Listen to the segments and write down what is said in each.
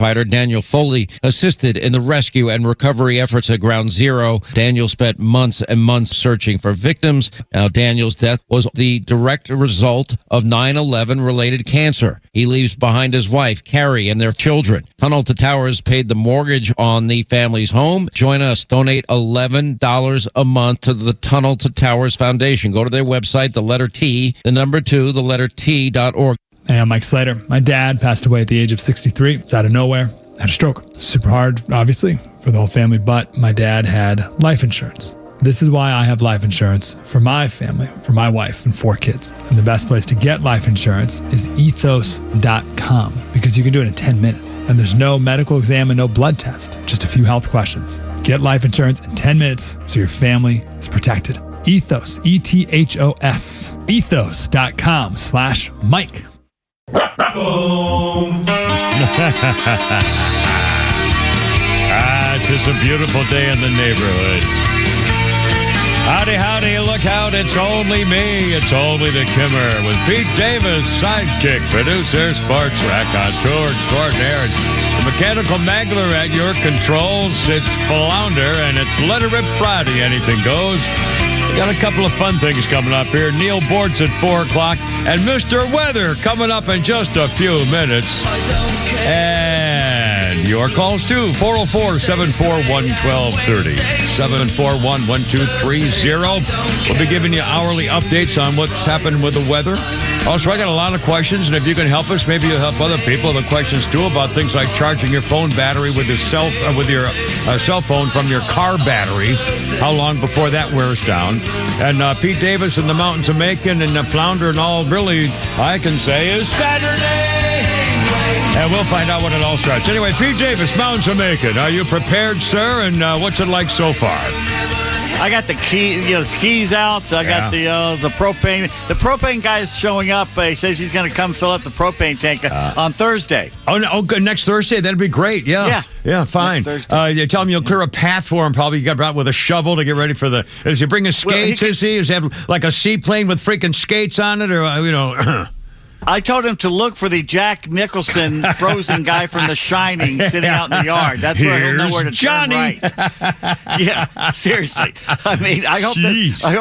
Fighter Daniel Foley assisted in the rescue and recovery efforts at Ground Zero. Daniel spent months and months searching for victims. Now, Daniel's death was the direct result of 9/11 related cancer. He leaves behind his wife, Carrie, and their children. Tunnel to Towers paid the mortgage on the family's home. Join us. Donate $11 a month to the Tunnel to Towers Foundation. Go to their website, the letter T, the number 2, the letter T.org. Hey, I'm Mike Slater. My dad passed away at the age of 63. It's out of nowhere. Had a stroke. Super hard, obviously, for the whole family, but my dad had life insurance. This is why I have life insurance for my family, for my wife and 4 kids. And the best place to get life insurance is ethos.com, because you can do it in 10 minutes. And there's no medical exam and no blood test, just a few health questions. Get life insurance in 10 minutes so your family is protected. Ethos, E-T-H-O-S, ethos.com/Mike. It's just a beautiful day in the neighborhood. Howdy, howdy, look out, it's only me, it's only the Kimmer with Pete Davis, sidekick, producer, sports raconteur extraordinaire, the mechanical mangler at your controls. It's Flounder, and it's Let It Rip Friday, anything goes. We got a couple of fun things coming up here. Neil Bortz at 4 o'clock, and Mr. Weather coming up in just a few minutes. And your calls too, 404-741-1230, 741-1230. We'll be giving you hourly updates on what's happened with the weather. Also, I got a lot of questions, and if you can help us, maybe you'll help other people with questions too about things like charging your phone battery with your cell phone from your car battery. How long before that wears down? And Pete Davis in the mountains of Macon and Flounder and all, really, I can say, is Saturday. And we'll find out when it all starts. Anyway, Pete Davis, Mountains of Macon. Are you prepared, sir? And what's it like so far? I got the skis out. I got the propane. The propane guy's showing up. He says he's going to come fill up the propane tank on Thursday. Oh, no, good. Next Thursday? That'd be great. Yeah, fine. You tell him you'll clear a path for him. Probably you got out with a shovel to get ready for the. Is he bringing skates? Does he have like a seaplane with freaking skates on it, or I told him to look for the Jack Nicholson frozen guy from The Shining sitting out in the yard. That's where he'll know where to turn right. Yeah, seriously. I mean, I hope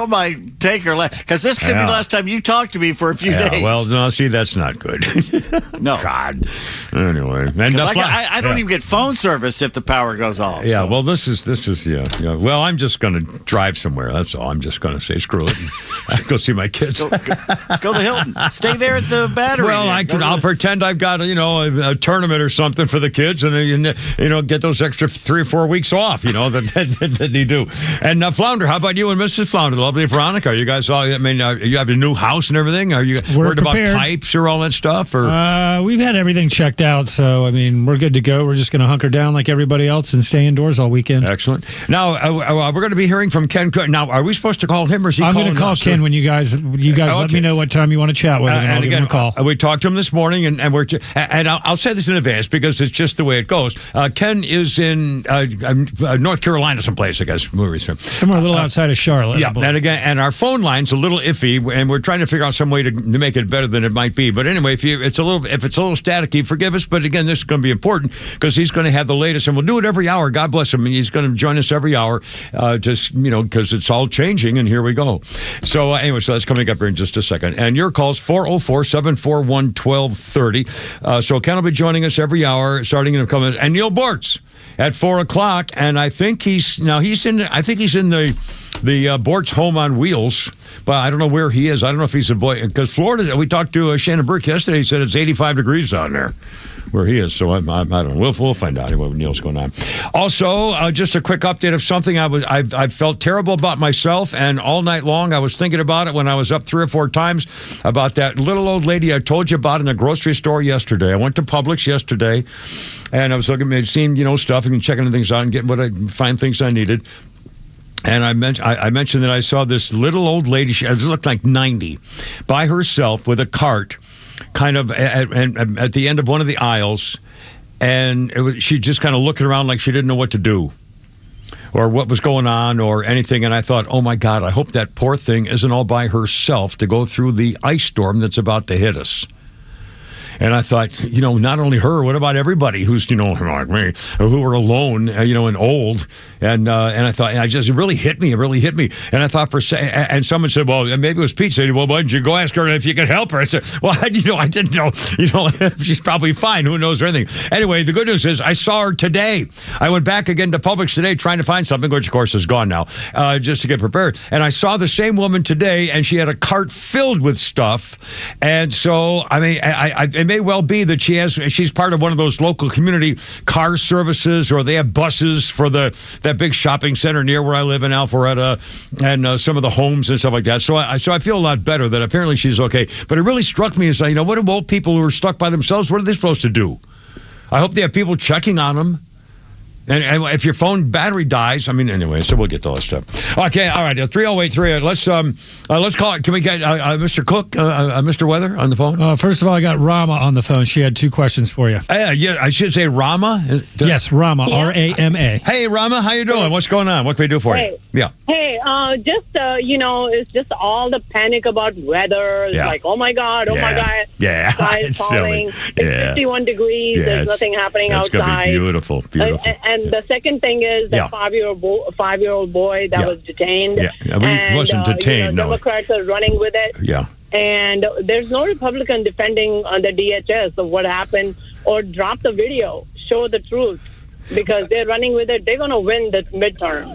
my take her because this could be the last time you talk to me for a few days. Well, no, see, that's not good. No. God. Anyway, and I don't even get phone service if the power goes off. Yeah. So. Well, this is Well, I'm just going to drive somewhere. That's all. I'm just going to say screw it. And go see my kids. Go to Hilton. Stay there at the battery. Well, I'll pretend I've got a tournament or something for the kids, and get those extra 3 or 4 weeks off. That they do. And Flounder, how about you and Mrs. Flounder, lovely Veronica? Are you guys all? I mean, you have a new house and everything. Are you worried about pipes or all that stuff? Or we've had everything checked out, so I mean, we're good to go. We're just going to hunker down like everybody else and stay indoors all weekend. Excellent. Now we're going to be hearing from Ken. Now, are we supposed to call him, or is he? I'm going to call Ken when you guys let me know what time you want to chat with him. And I'll give him a call. We talked to him this morning, and I'll say this in advance because it's just the way it goes. Ken is in North Carolina, someplace, I guess. Somewhere a little outside of Charlotte. Yeah, and our phone line's a little iffy, and we're trying to figure out some way to make it better than it might be. But anyway, if it's a little staticky, forgive us. But again, this is going to be important because he's going to have the latest, and we'll do it every hour. God bless him. He's going to join us every hour, because it's all changing, and here we go. So anyway, so that's coming up here in just a second. And your call's 404-741-1230. So Ken will be joining us every hour, starting in a couple minutes. And Neil Bortz at 4 o'clock, and I think he's in the Bortz Home on Wheels, but I don't know where he is. I don't know if he's a boy, because Florida. We talked to Shannon Burke yesterday. He said it's 85 degrees down there where he is. So I don't know. We'll find out anyway what Neil's going on. Also, just a quick update of something I felt terrible about myself, and all night long I was thinking about it when I was up 3 or 4 times about that little old lady I told you about in the grocery store yesterday. I went to Publix yesterday, and I was looking at seeing stuff and checking things out and getting find things I needed. And I mentioned that I saw this little old lady. She looked like 90, by herself with a cart, kind of at the end of one of the aisles, and she just kind of looking around like she didn't know what to do or what was going on or anything. And I thought, oh my God, I hope that poor thing isn't all by herself to go through the ice storm that's about to hit us. And I thought, not only her, what about everybody who's, like me, who are alone, and old. And I thought, it really hit me. It really hit me. And I thought and someone said, well, maybe it was Pete said, well, why didn't you go ask her if you could help her? I said, well, I didn't know, she's probably fine. Who knows or anything. Anyway, the good news is I saw her today. I went back again to Publix today trying to find something, which of course is gone now, just to get prepared. And I saw the same woman today, and she had a cart filled with stuff. And so, it may well be that she's part of one of those local community car services, or they have buses for that big shopping center near where I live in Alpharetta, and some of the homes and stuff like that. So I feel a lot better that apparently she's okay. But it really struck me as, what do old people who are stuck by themselves, what are they supposed to do? I hope they have people checking on them. And if your phone battery dies, anyway, so we'll get to all that stuff. Okay, all right, 3083. Let's call it. Can we get Mr. Cook, Mr. Weather on the phone? First of all, I got Rama on the phone. She had two questions for you. Yeah, I should say Rama. Yes, Rama, R-A-M-A. Hey, Rama, how you doing? What's going on? What can we do for you? Yeah. Hey, it's just all the panic about weather. It's like, oh my God. Yeah, it's falling. Silly. It's 51 degrees. There's nothing happening outside. It's going to be beautiful. And the second thing is that five-year-old boy that was detained. Yeah, he wasn't detained. No, Democrats are running with it. Yeah, and there's no Republican defending the DHS of what happened, or drop the video, show the truth. Because they're running with it, they're going to win the midterm.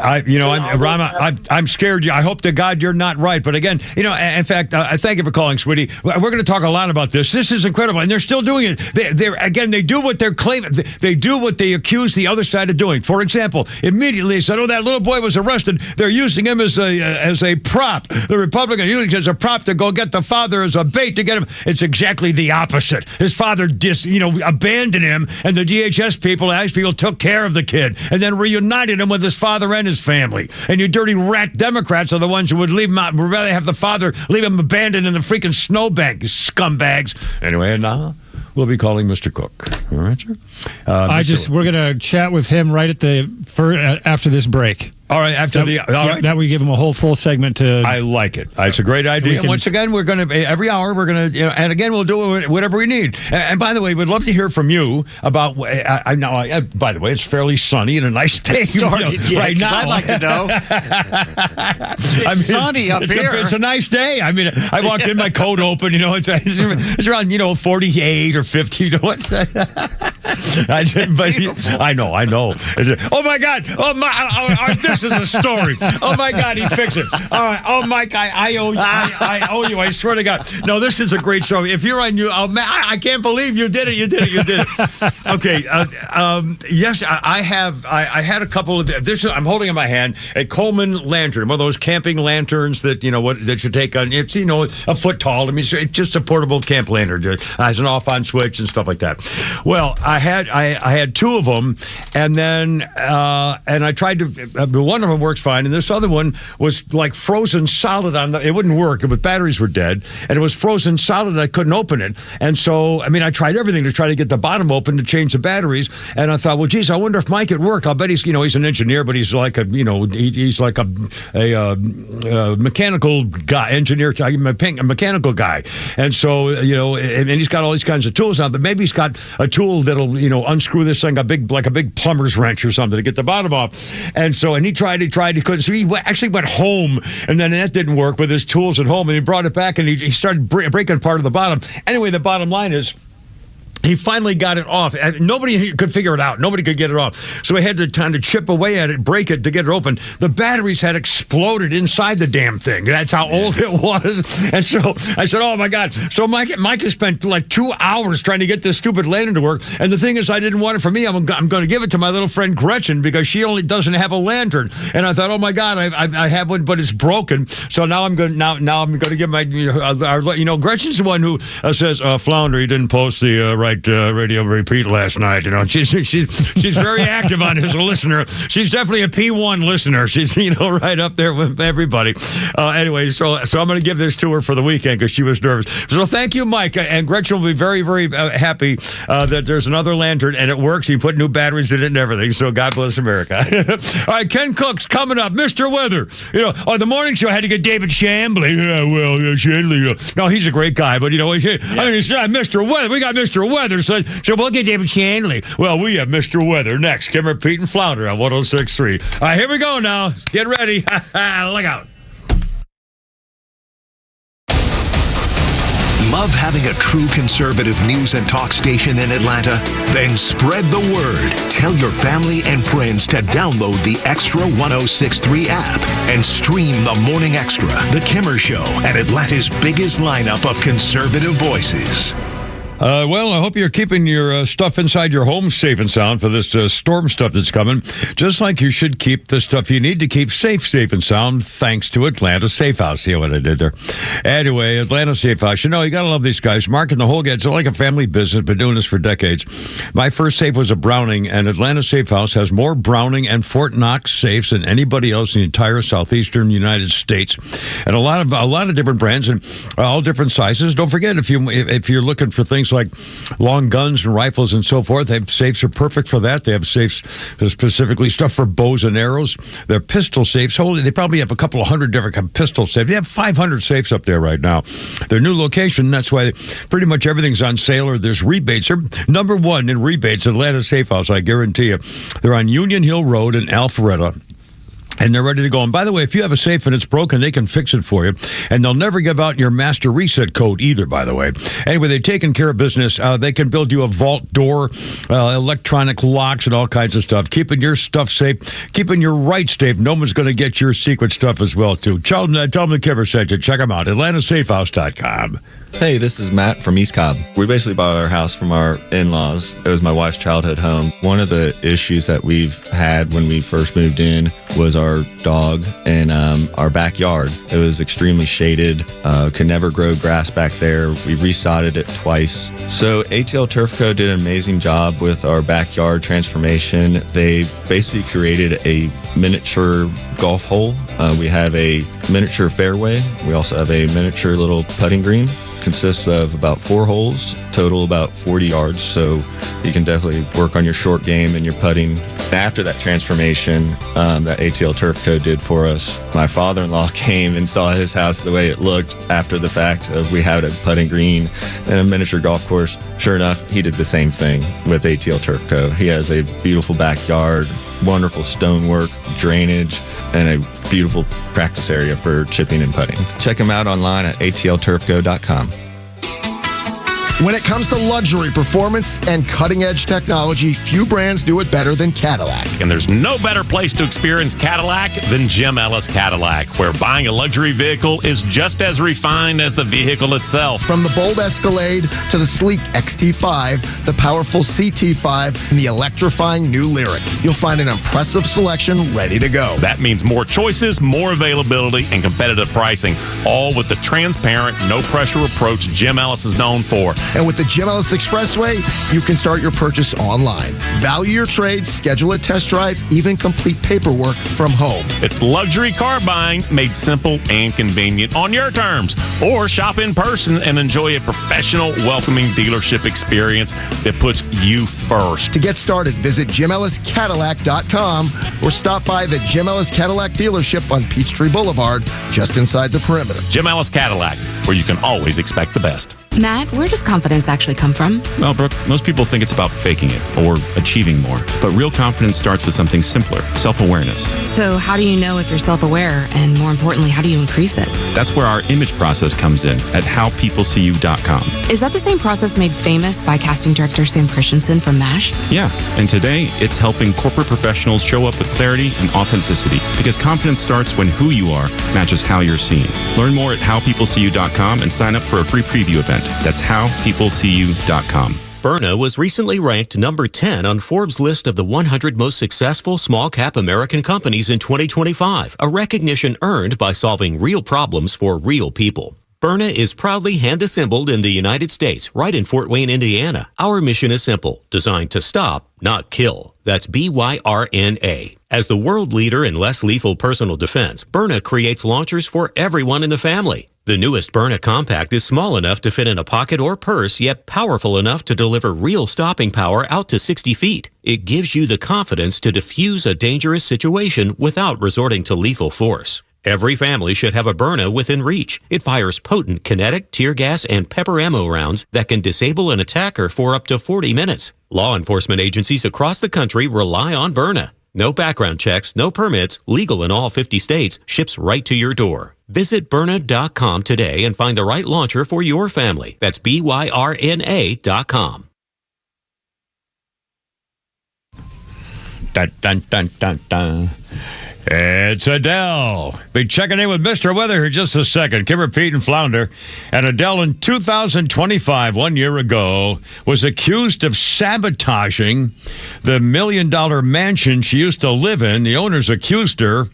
Rama, I'm scared. I hope to God you're not right. But again, in fact, thank you for calling, sweetie. We're going to talk a lot about this. This is incredible, and they're still doing it. They do what they're claiming. They do what they accuse the other side of doing. For example, immediately they said, "Oh, that little boy was arrested. They're using him as a prop. The Republican using him as a prop to go get the father as a bait to get him." It's exactly the opposite. His father abandoned him, and the DHS people, took care of the kid and then reunited him with his father and his family. And you dirty rat Democrats are the ones who would leave him out, would rather have the father leave him abandoned in the freaking snowbank, scumbags. Anyway, and now we'll be calling Mr. Cook. All right, sir? We're going to chat with him right after this break. All right, that we give him a whole full segment to. I like it. It's a great idea. Once again, we're going to every hour we're going to, and again we'll do whatever we need. And by the way, we'd love to hear from you about. By the way, it's fairly sunny and a nice day right now. I'd like to know. It's sunny up here. It's a nice day. I walked in, my coat open. It's around 48 or 50. I know. Oh my God! This is a story. Oh my God, he fixed it. All right. Oh my God, I owe you. I swear to God. No, this is a great story. If you're on I can't believe you did it. You did it. Okay. Yes, I had a couple of this. I'm holding in my hand a Coleman lantern, one of those camping lanterns that that you take on. It's a foot tall. It's just a portable camp lantern. It has an off-on switch and stuff like that. Well, I had two of them, and then and I tried to. One of them works fine, and this other one was like frozen solid it wouldn't work. The batteries were dead, and it was frozen solid, and I couldn't open it. And so, I tried everything to try to get the bottom open to change the batteries, and I thought, well, geez, I wonder if Mike could work. I'll bet he's an engineer, but he's like he's like a mechanical guy, engineer, a mechanical guy. And so, and he's got all these kinds of tools now, but maybe he's got a tool that'll, unscrew this thing, like a big plumber's wrench or something to get the bottom off. And so, and he tried, he couldn't. So he actually went home, and then that didn't work with his tools at home, and he brought it back, and he started breaking part of the bottom. Anyway, the bottom line is, he finally got it off. Nobody could figure it out. Nobody could get it off. So he had to kind of chip away at it, break it to get it open. The batteries had exploded inside the damn thing. That's how old it was. And so I said, oh, my God. So Mike has spent like 2 hours trying to get this stupid lantern to work. And the thing is, I didn't want it for me. I'm going to give it to my little friend Gretchen because she only doesn't have a lantern. And I thought, oh, my God, I have one, but it's broken. So now I'm going to give my, Gretchen's the one who says, Flounder, you didn't post the right night radio repeat last night. You know, she's very active on as a listener. She's definitely a P1 listener. She's right up there with everybody. Anyway, so I'm going to give this to her for the weekend because she was nervous. So thank you, Mike, and Gretchen will be very, very happy that there's another lantern and it works. He put new batteries in it and everything. So God bless America. All right, Ken Cook's coming up. Mr. Weather. On the morning show, I had to get David Chambly. Chambly. No, he's a great guy, but it's not Mr. Weather. We got Mr. Weather, so we'll get David Chambly. Well, we have Mr. Weather next. Kimmer, Pete, and Flounder on 106.3. All right, here we go now. Get ready. Look out. Love having a true conservative news and talk station in Atlanta? Then spread the word. Tell your family and friends to download the Extra 106.3 app and stream the Morning Extra, The Kimmer Show, and Atlanta's biggest lineup of conservative voices. Well, I hope you're keeping your stuff inside your home safe and sound for this storm stuff that's coming. Just like you should keep the stuff you need to keep safe and sound, thanks to Atlanta Safe House. See what I did there? Anyway, Atlanta Safe House. You got to love these guys. Mark and the whole guys. It's like a family business. Been doing this for decades. My first safe was a Browning, and Atlanta Safe House has more Browning and Fort Knox safes than anybody else in the entire southeastern United States, and a lot of different brands and all different sizes. Don't forget, if you're looking for things like long guns and rifles and so forth, they have safes are perfect for that. They have safes specifically stuff for bows and arrows. They're pistol safes. They probably have a couple of hundred different pistol safes. They have 500 safes up there right now. Their new location, that's why pretty much everything's on sale or there's rebates. They're number one in rebates, Atlanta Safe House, I guarantee you. They're on Union Hill Road in Alpharetta. And they're ready to go. And by the way, if you have a safe and it's broken, they can fix it for you. And they'll never give out your master reset code either, by the way. Anyway, they've taken care of business. They can build you a vault door, electronic locks, and all kinds of stuff. Keeping your stuff safe, keeping your rights safe. No one's going to get your secret stuff as well, too. Tell them the Kimmer sent you. Check them out. AtlantaSafeHouse.com. Hey, this is Matt from East Cobb. We basically bought our house from our in-laws. It was my wife's childhood home. One of the issues that we've had when we first moved in was our dog and our backyard. It was extremely shaded, could never grow grass back there. We resodded it twice. So ATL Turf Co. did an amazing job with our backyard transformation. They basically created a miniature golf hole. We have a miniature fairway. We also have a miniature little putting green. Consists of about 4 holes, total about 40 yards, so you can definitely work on your short game and your putting. After that transformation that ATL Turf Co. did for us, my father-in-law came and saw his house the way it looked after the fact of we had a putting green and a miniature golf course. Sure enough, he did the same thing with ATL Turf Co. He has a beautiful backyard, wonderful stonework, drainage, and a beautiful practice area for chipping and putting. Check him out online at atlturfco.com. When it comes to luxury, performance, and cutting-edge technology, few brands do it better than Cadillac. And there's no better place to experience Cadillac than Jim Ellis Cadillac, where buying a luxury vehicle is just as refined as the vehicle itself. From the bold Escalade to the sleek XT5, the powerful CT5, and the electrifying new Lyriq, you'll find an impressive selection ready to go. That means more choices, more availability, and competitive pricing, all with the transparent, no-pressure approach Jim Ellis is known for. And with the Jim Ellis Expressway, you can start your purchase online. Value your trade, schedule a test drive, even complete paperwork from home. It's luxury car buying made simple and convenient on your terms. Or shop in person and enjoy a professional, welcoming dealership experience that puts you first. To get started, visit JimEllisCadillac.com or stop by the Jim Ellis Cadillac dealership on Peachtree Boulevard, just inside the perimeter. Jim Ellis Cadillac, where you can always expect the best. Matt, where does confidence actually come from? Well, Brooke, most people think it's about faking it or achieving more. But real confidence starts with something simpler, self-awareness. So how do you know if you're self-aware? And more importantly, how do you increase it? That's where our image process comes in at howpeopleseeyou.com. Is that the same process made famous by casting director Sam Christensen from MASH? Yeah, and today it's helping corporate professionals show up with clarity and authenticity, because confidence starts when who you are matches how you're seen. Learn more at howpeopleseeyou.com and sign up for a free preview event. That's howpeopleseeyou.com. Byrna was recently ranked number 10 on Forbes' list of the 100 most successful small-cap American companies in 2025, a recognition earned by solving real problems for real people. Byrna is proudly hand-assembled in the United States, right in Fort Wayne, Indiana. Our mission is simple, designed to stop, not kill. That's BYRNA. As the world leader in less lethal personal defense, Byrna creates launchers for everyone in the family. The newest Byrna Compact is small enough to fit in a pocket or purse, yet powerful enough to deliver real stopping power out to 60 feet. It gives you the confidence to defuse a dangerous situation without resorting to lethal force. Every family should have a Byrna within reach. It fires potent kinetic, tear gas, and pepper ammo rounds that can disable an attacker for up to 40 minutes. Law enforcement agencies across the country rely on Byrna. No background checks, no permits, legal in all 50 states, ships right to your door. Visit Byrna.com today and find the right launcher for your family. That's BYRNA.com. Dun, dun, dun, dun, dun. It's Adele. Be checking in with Mr. Weather here just a second. Kimber, Pete, and Flounder. And Adele in 2025, 1 year ago, was accused of sabotaging the $1 million mansion she used to live in. The owners accused her.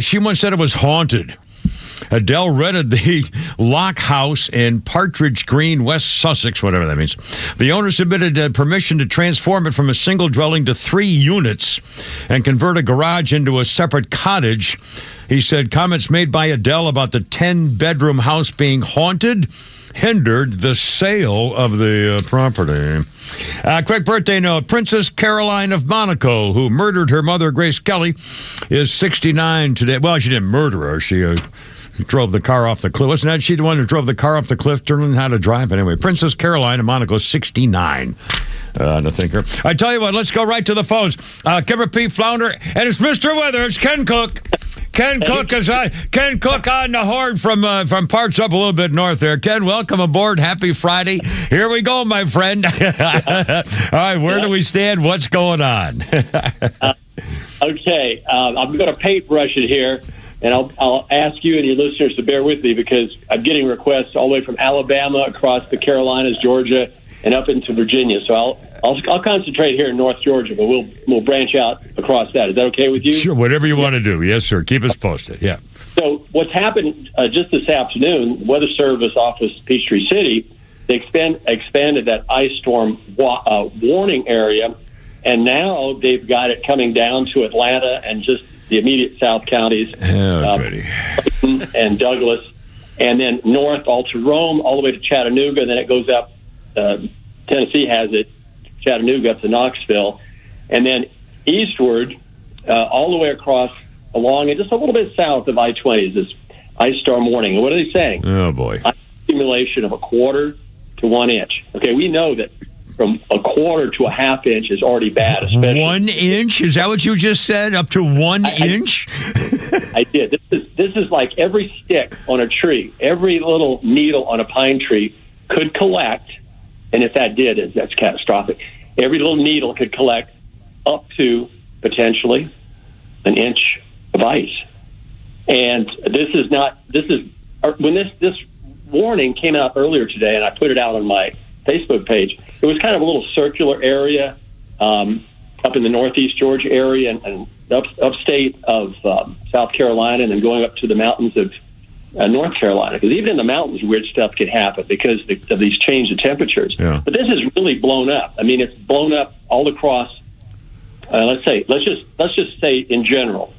She once said it was haunted. Adele rented the Lock House in Partridge Green, West Sussex, whatever that means. The owner submitted permission to transform it from a single dwelling to 3 units and convert a garage into a separate cottage. He said comments made by Adele about the 10-bedroom house being haunted hindered the sale of the property. Quick birthday note. Princess Caroline of Monaco, who murdered her mother, Grace Kelly, is 69 today. Well, she didn't murder her. She drove the car off the cliff. Wasn't that she the one who drove the car off the cliff, learning how to drive? Anyway, Princess Caroline of Monaco, 69. To thinker. I tell you what, let's go right to the phones. Kimber, Pete, Flounder, and it's Mr. Weather. It's Ken Cook. Ken Cook on the horn from parts up a little bit north there. Ken, welcome aboard. Happy Friday. Here we go, my friend. All right, where do we stand? What's going on? Okay, I'm going to paintbrush it here, and I'll ask you and your listeners to bear with me because I'm getting requests all the way from Alabama, across the Carolinas, Georgia, and up into Virginia. So I'll concentrate here in North Georgia, but we'll branch out across that. Is that okay with you? Sure, whatever you want to do. Yes, sir. Keep us posted. Yeah. So what's happened just this afternoon, Weather Service Office, Peachtree City, they expanded that ice storm warning area, and now they've got it coming down to Atlanta and just the immediate south counties, and Douglas, and then north all to Rome, all the way to Chattanooga, and then it goes up. Tennessee has it, Chattanooga up to Knoxville, and then eastward all the way across along and just a little bit south of I-20 is this ice storm warning. And what are they saying? Oh, boy. Accumulation of 1/4 to 1 inch. Okay, we know that from 1/4 to 1/2 inch is already bad. Especially 1 inch? Is that what you just said? Up to 1 inch? I did. This is like every stick on a tree, every little needle on a pine tree could collect, and if that did, that's catastrophic. Every little needle could collect up to potentially 1 inch of ice. And when this warning came out earlier today, and I put it out on my Facebook page, it was kind of a little circular area up in the northeast Georgia area and upstate of South Carolina, and then going up to the mountains of North Carolina, because even in the mountains, weird stuff can happen because of these change of temperatures. Yeah. But this is really blown up. I mean, it's blown up all across. Let's just say in general,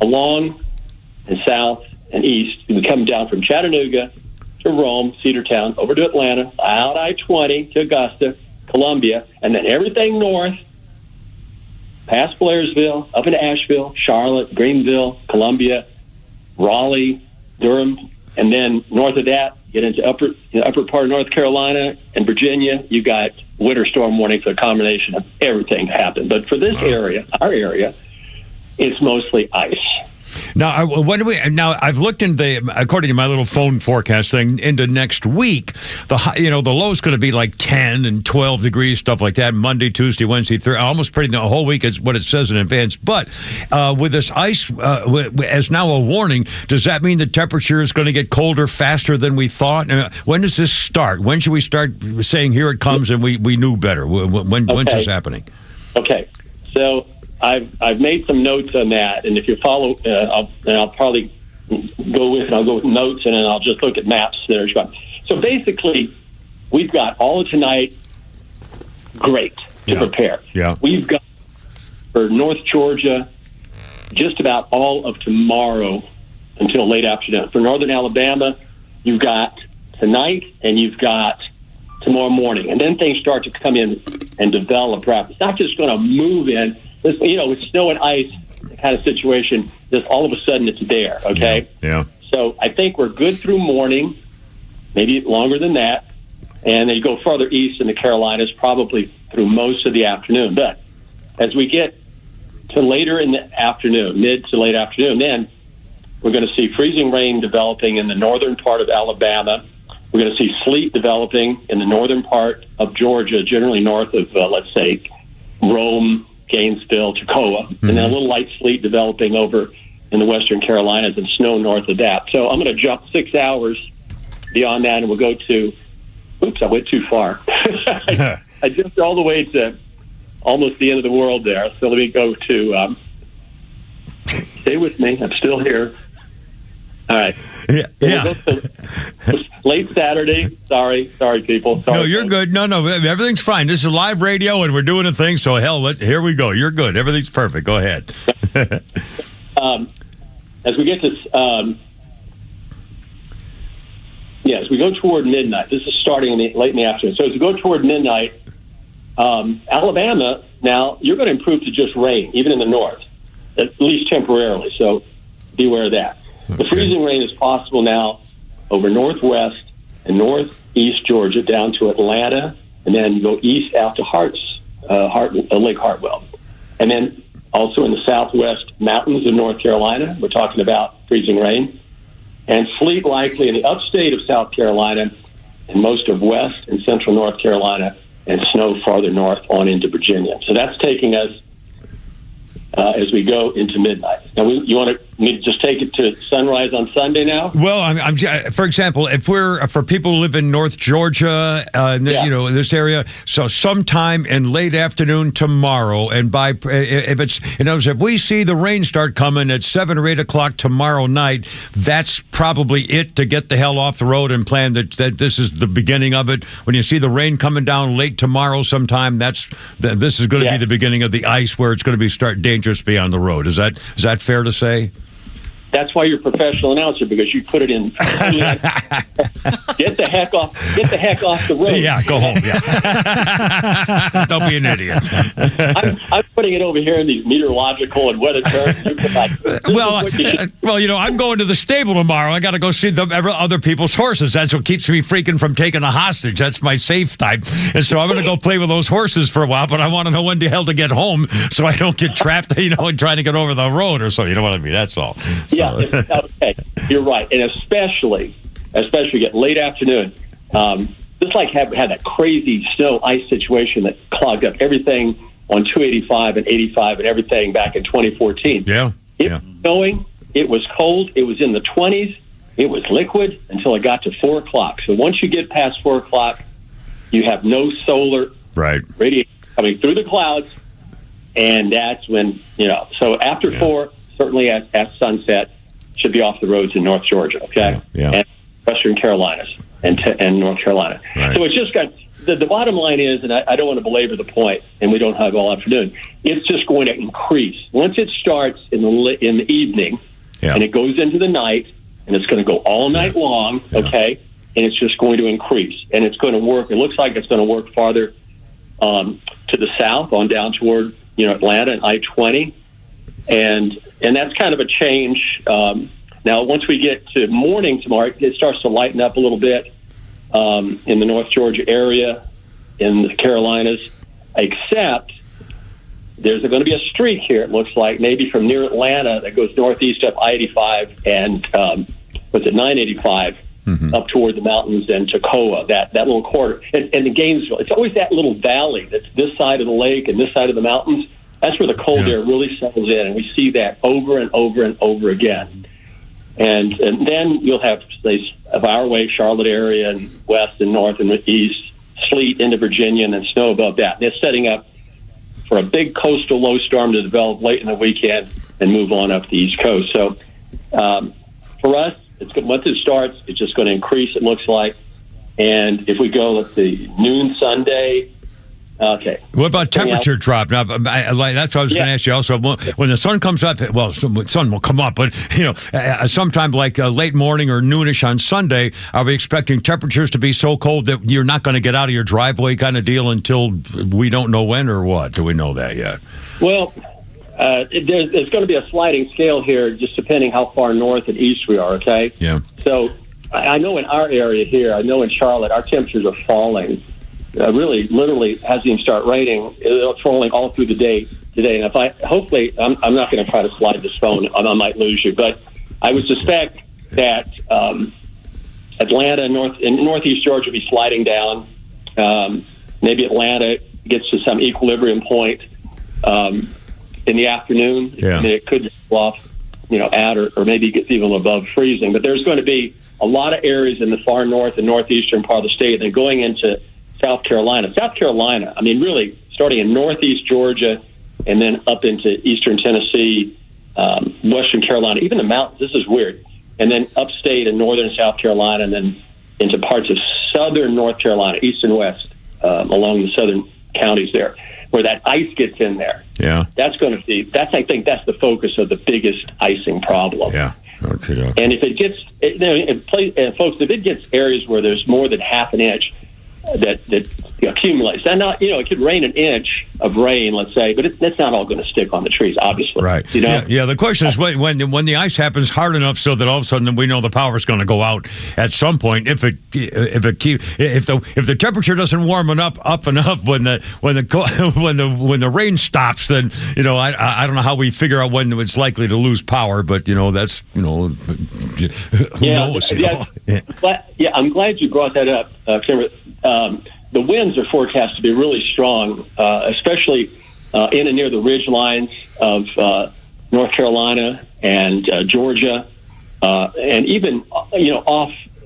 along and south and east, we come down from Chattanooga to Rome, Cedartown, over to Atlanta, out I-20 to Augusta, Columbia, and then everything north, past Blairsville, up into Asheville, Charlotte, Greenville, Columbia, Raleigh, Durham, and then north of that, get into upper part of North Carolina and Virginia. You got winter storm warning for a combination of everything to happen. But for this area, our area, it's mostly ice. Now, I've looked according to my little phone forecast thing, into next week. The low's going to be like 10 and 12 degrees, stuff like that. Monday, Tuesday, Wednesday, Thursday, almost pretty the whole week is what it says in advance. But with this ice as now a warning, does that mean the temperature is going to get colder faster than we thought? When does this start? When should we start saying here it comes and we knew better? When's this happening? Okay, so I've made some notes on that, and if you follow, I'll probably go with, and I'll go with notes, and then I'll just look at maps that are shot. So basically, we've got all of tonight great to prepare. Yeah. We've got for North Georgia just about all of tomorrow until late afternoon. For Northern Alabama, you've got tonight and you've got tomorrow morning. And then things start to come in and develop rapidly. It's not just going to move in. This, with snow and ice kind of situation, just all of a sudden it's there, okay? Yeah. So I think we're good through morning, maybe longer than that. And then you go further east in the Carolinas, probably through most of the afternoon. But as we get to later in the afternoon, mid to late afternoon, then we're going to see freezing rain developing in the northern part of Alabama. We're going to see sleet developing in the northern part of Georgia, generally north of, let's say, Rome, Gainesville, Toccoa, and then a little light sleet developing over in the western Carolinas and snow north of that. So I'm going to jump 6 hours beyond that, and we'll go to, oops, I went too far. I jumped all the way to almost the end of the world there. So let me go to, stay with me, I'm still here. All right. Yeah. We'll go to late Saturday. Sorry, people. Sorry. No, you're good. No, everything's fine. This is live radio, and we're doing a thing. So here we go. You're good. Everything's perfect. Go ahead. As we get to, as we go toward midnight. This is starting late in the afternoon. So as we go toward midnight, Alabama. Now you're going to improve to just rain, even in the north, at least temporarily. So beware of that. The freezing rain is possible now over northwest and northeast Georgia down to Atlanta, and then go east out to Lake Hartwell. And then also in the southwest mountains of North Carolina, we're talking about freezing rain. And sleet likely in the upstate of South Carolina and most of west and central North Carolina, and snow farther north on into Virginia. So that's taking us as we go into midnight. Now, you want me to just take it to sunrise on Sunday now? Well, I'm for example, if we're for people who live in North Georgia, this area, so sometime in late afternoon tomorrow, and by if it's if we see the rain start coming at 7 or 8 o'clock tomorrow night, that's probably it to get the hell off the road and plan that this is the beginning of it. When you see the rain coming down late tomorrow sometime, this is going to be the beginning of the ice where it's going to start dangerous beyond the road. Is that fair to say? That's why you're a professional announcer, because you put it in. Get the heck off the road. Yeah, go home. Yeah. Don't be an idiot. I'm putting it over here in these meteorological and weather terms. I'm going to the stable tomorrow. I got to go see other people's horses. That's what keeps me freaking from taking a hostage. That's my safe time. And so I'm going to go play with those horses for a while, but I want to know when the hell to get home so I don't get trapped, trying to get over the road or so. You know what I mean? That's all. So. Yeah, okay, you're right, and especially get late afternoon. Just like had that crazy snow ice situation that clogged up everything on 285 and 85 and everything back in 2014. Yeah, it was snowing. It was cold. It was in the 20s. It was liquid until it got to 4 o'clock. So once you get past 4 o'clock, you have no solar radiation coming through the clouds, and that's when So after 4. Certainly at sunset, should be off the roads in North Georgia, okay? Yeah. And western Carolinas and North Carolina. Right. So it's just got, the bottom line is, and I don't want to belabor the point, and we don't have all afternoon, it's just going to increase. Once it starts in the evening, and it goes into the night, and it's going to go all night long, okay? And it's just going to increase. And it's going to work, it looks like it's going to work farther to the south, on down toward, Atlanta and I-20. And that's kind of a change. Now, once we get to morning tomorrow, it starts to lighten up a little bit in the North Georgia area, in the Carolinas, except there's going to be a streak here, it looks like, maybe from near Atlanta that goes northeast up I-85 and, 985 up toward the mountains and Toccoa, that little quarter. And the Gainesville, it's always that little valley that's this side of the lake and this side of the mountains. That's where the cold air really settles in, and we see that over and over and over again. And then you'll have, say, of our way, Charlotte area, and west and north and east, sleet into Virginia, and then snow above that. And it's setting up for a big coastal low storm to develop late in the weekend and move on up the East Coast. So for us, once it starts, it's just going to increase, it looks like. And if we go, let's see, noon Sunday. Okay. What about temperature drop? Now, that's what I was going to ask you also. When the sun comes up, well, the sun will come up, but, sometime like late morning or noonish on Sunday, are we expecting temperatures to be so cold that you're not going to get out of your driveway kind of deal until we don't know when or what? Do we know that yet? Well, there's going to be a sliding scale here, just depending how far north and east we are, okay? Yeah. So I know in our area here, I know in Charlotte, our temperatures are falling. Really, literally, hasn't even started raining. It's falling all through the day today. And hopefully, I'm not going to try to slide this phone. I might lose you. But I would suspect that Atlanta and northeast Georgia will be sliding down. Maybe Atlanta gets to some equilibrium point in the afternoon. Yeah. I mean, it could fall off, at or maybe get even above freezing. But there's going to be a lot of areas in the far north and northeastern part of the state. And then going into South Carolina. South Carolina, I mean, really starting in northeast Georgia and then up into eastern Tennessee, western Carolina, even the mountains. This is weird. And then upstate and northern South Carolina, and then into parts of southern North Carolina, east and west, along the southern counties there, where that ice gets in there. Yeah. That's going to be, I think that's the focus of the biggest icing problem. Yeah. Okay. And if it gets, folks, if it gets areas where there's more than half an inch, that accumulates. And it could rain an inch of rain, let's say, but that's not all going to stick on the trees, obviously. Right. Yeah. The question is when the ice happens hard enough so that all of a sudden we know the power is going to go out at some point. If the temperature doesn't warm up enough when the rain stops, then I don't know how we figure out when it's likely to lose power. But that's who knows. I'm glad you brought that up, Kimber. The winds are forecast to be really strong, especially in and near the ridge lines of North Carolina and Georgia, and even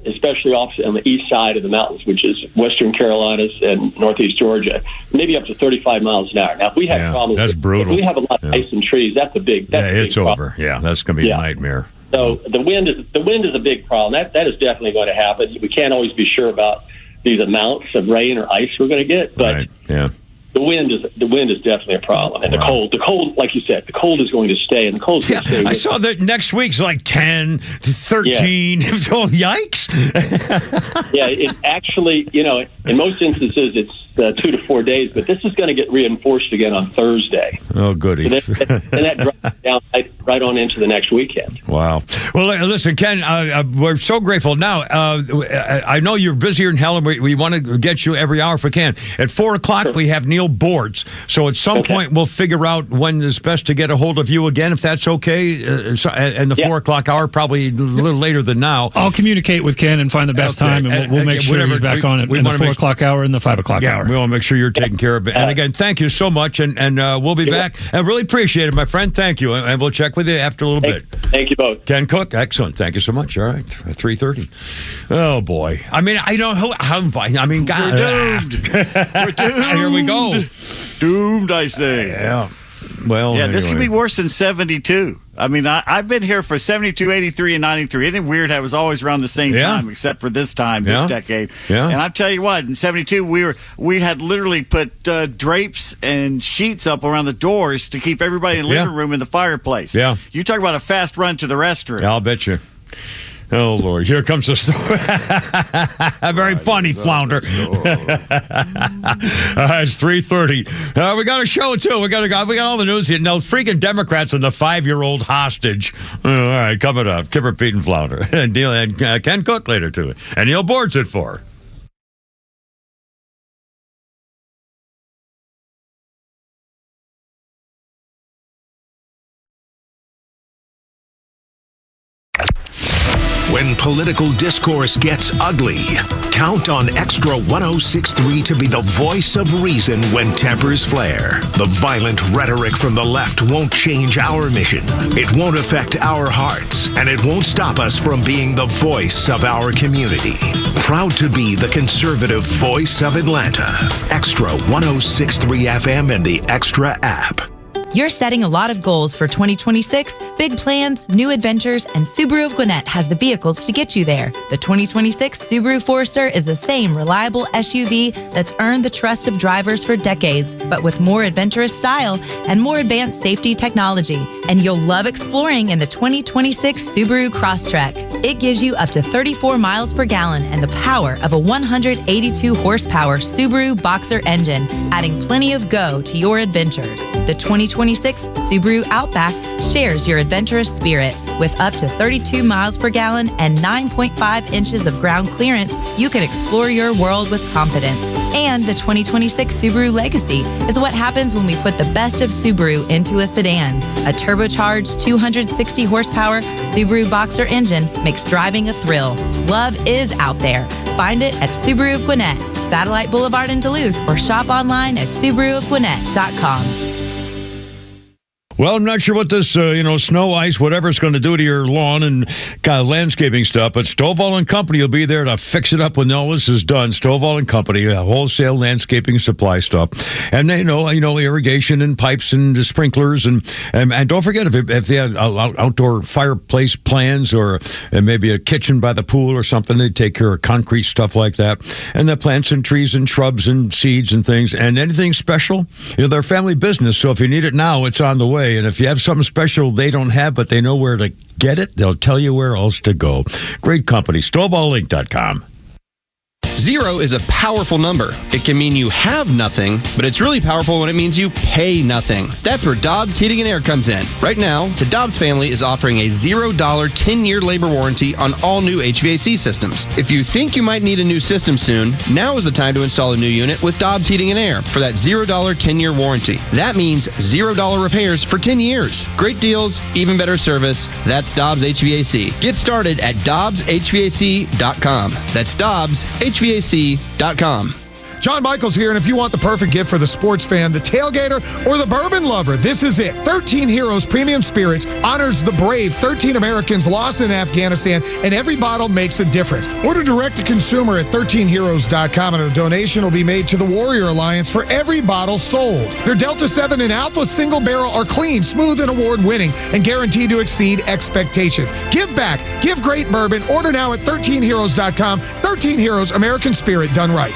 especially off on the east side of the mountains, which is western Carolinas and northeast Georgia, maybe up to 35 miles an hour. Now, if we have problems, that's brutal. If we have a lot of ice and trees, that's a big. It's big over. problem. Yeah, that's going to be a nightmare. So the wind is a big problem. That is definitely going to happen. We can't always be sure about these amounts of rain or ice we're going to get, but the wind is definitely a problem. And the cold, like you said, the cold is going to stay, and the cold is going to stay. I saw that next week's like 10, 13. Yeah. Oh, yikes! It actually, in most instances, it's 2 to 4 days, but this is going to get reinforced again on Thursday. Oh, goody. So that drops down right on into the next weekend. Wow. Well, listen, Ken, we're so grateful. Now, I know you're busier than hell, and we want to get you every hour if we can. At 4 o'clock, we have Neil Boards. So at some point, we'll figure out when it's best to get a hold of you again, if that's okay. And the 4 o'clock hour, probably a little later than now. I'll communicate with Ken and find the best time, and we'll make sure he's back on it in the 4 o'clock hour and the 5 o'clock hour. We want to make sure you're taken care of. And again, thank you so much, and we'll be back. I really appreciate it, my friend. Thank you, and we'll check with you after a little bit. Thank you both. Ken Cook, excellent. Thank you so much. All right, 3:30. Oh boy. I mean, I don't know how. I mean, God, we're doomed. We're doomed. Here we go. Doomed, I say. Yeah. Well, yeah, this could be worse than 72. I mean, I've been here for 72, 83, and 93. Isn't it weird how it was always around the same time, except for this time, this decade? Yeah. And I tell you what, in 72, we had literally put drapes and sheets up around the doors to keep everybody in the living room in the fireplace. Yeah. You talk about a fast run to the restroom. I'll bet you. Oh, Lord. Here comes the story. Very funny, Flounder. It's 3:30. We got a show, too. We got all the news here. No, freaking Democrats and the 5-year-old hostage. All right, coming up. Kipper, Pete, and Flounder. And Ken Cook later, too. And Neil Boards at 4. When political discourse gets ugly, count on Extra 106.3 to be the voice of reason when tempers flare. The violent rhetoric from the left won't change our mission. It won't affect our hearts, and it won't stop us from being the voice of our community. Proud to be the conservative voice of Atlanta. Extra 106.3 FM and the Extra app. You're setting a lot of goals for 2026, Big plans, new adventures, and Subaru of Gwinnett has the vehicles to get you there. The 2026 Subaru Forester is the same reliable SUV that's earned the trust of drivers for decades, but with more adventurous style and more advanced safety technology. And you'll love exploring in the 2026 Subaru Crosstrek. It gives you up to 34 miles per gallon and the power of a 182 horsepower Subaru Boxer engine, adding plenty of go to your adventures. The 2026 Subaru Outback shares your adventurous spirit. With up to 32 miles per gallon and 9.5 inches of ground clearance, you can explore your world with confidence. And the 2026 Subaru Legacy is what happens when we put the best of Subaru into a sedan. A turbocharged 260 horsepower Subaru Boxer engine makes driving a thrill. Love is out there. Find it at Subaru of Gwinnett, Satellite Boulevard in Duluth, or shop online at SubaruofGwinnett.com. Well, I'm not sure what this, snow, ice, whatever it's going to do to your lawn and kind of landscaping stuff, but Stovall & Company will be there to fix it up when all this is done. Stovall & Company, wholesale landscaping supply stuff. And they know, irrigation and pipes and sprinklers. And don't forget, if they had outdoor fireplace plans or maybe a kitchen by the pool or something, they take care of concrete stuff like that. And the plants and trees and shrubs and seeds and things. And anything special, they're a family business, so if you need it now, it's on the way. And if you have something special they don't have, but they know where to get it, they'll tell you where else to go. Great company, StovallInc.com. 0 is a powerful number. It can mean you have nothing, but it's really powerful when it means you pay nothing. That's where Dobbs Heating and Air comes in. Right now, the Dobbs family is offering a $0 10-year labor warranty on all new HVAC systems. If you think you might need a new system soon, now is the time to install a new unit with Dobbs Heating and Air for that $0 10-year warranty. That means $0 repairs for 10 years. Great deals, even better service. That's Dobbs HVAC. Get started at DobbsHVAC.com. That's DobbsHVAC.com. John Michaels here, and if you want the perfect gift for the sports fan, the tailgater, or the bourbon lover, this is it. 13 Heroes Premium Spirits honors the brave 13 Americans lost in Afghanistan, and every bottle makes a difference. Order direct to consumer at 13heroes.com, and a donation will be made to the Warrior Alliance for every bottle sold. Their Delta 7 and Alpha single barrel are clean, smooth, and award-winning, and guaranteed to exceed expectations. Give back. Give great bourbon. Order now at 13heroes.com. 13 Heroes, American Spirit done right.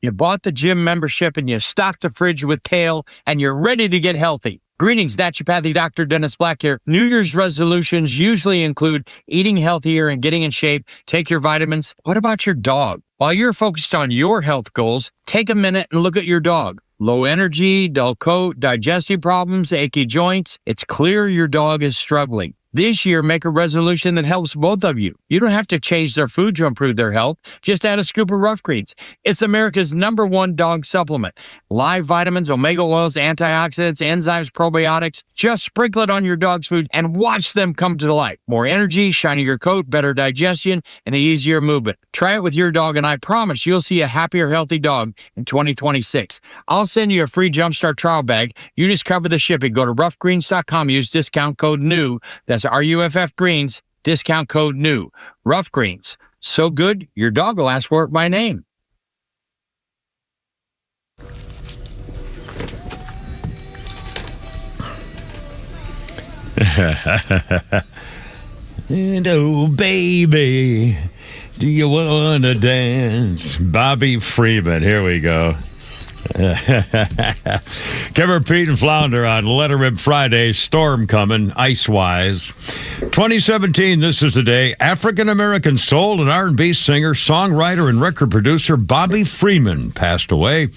You bought the gym membership and you stocked the fridge with kale and you're ready to get healthy. Greetings, naturopathy Dr. Dennis Black here. New Year's resolutions usually include eating healthier and getting in shape. Take your vitamins. What about your dog? While you're focused on your health goals, take a minute and look at your dog. Low energy, dull coat, digestive problems, achy joints. It's clear your dog is struggling. This year, make a resolution that helps both of you. You don't have to change their food to improve their health. Just add a scoop of Rough Greens. It's America's #1 dog supplement. Live vitamins, omega oils, antioxidants, enzymes, probiotics. Just sprinkle it on your dog's food and watch them come to life. More energy, shinier coat, better digestion, and easier movement. Try it with your dog, and I promise you'll see a happier, healthy dog in 2026. I'll send you a free Jumpstart trial bag. You just cover the shipping. Go to roughgreens.com. Use discount code NEW. That's RUFF Greens, discount code NEW. Rough Greens. So good, your dog will ask for it by name. And oh, baby, do you want to dance? Bobby Freeman. Here we go. Kevin, Pete, and Flounder on Letterman Friday. Storm coming, ice-wise. 2017, this is the day. African-American soul and R&B singer, songwriter, and record producer Bobby Freeman passed away.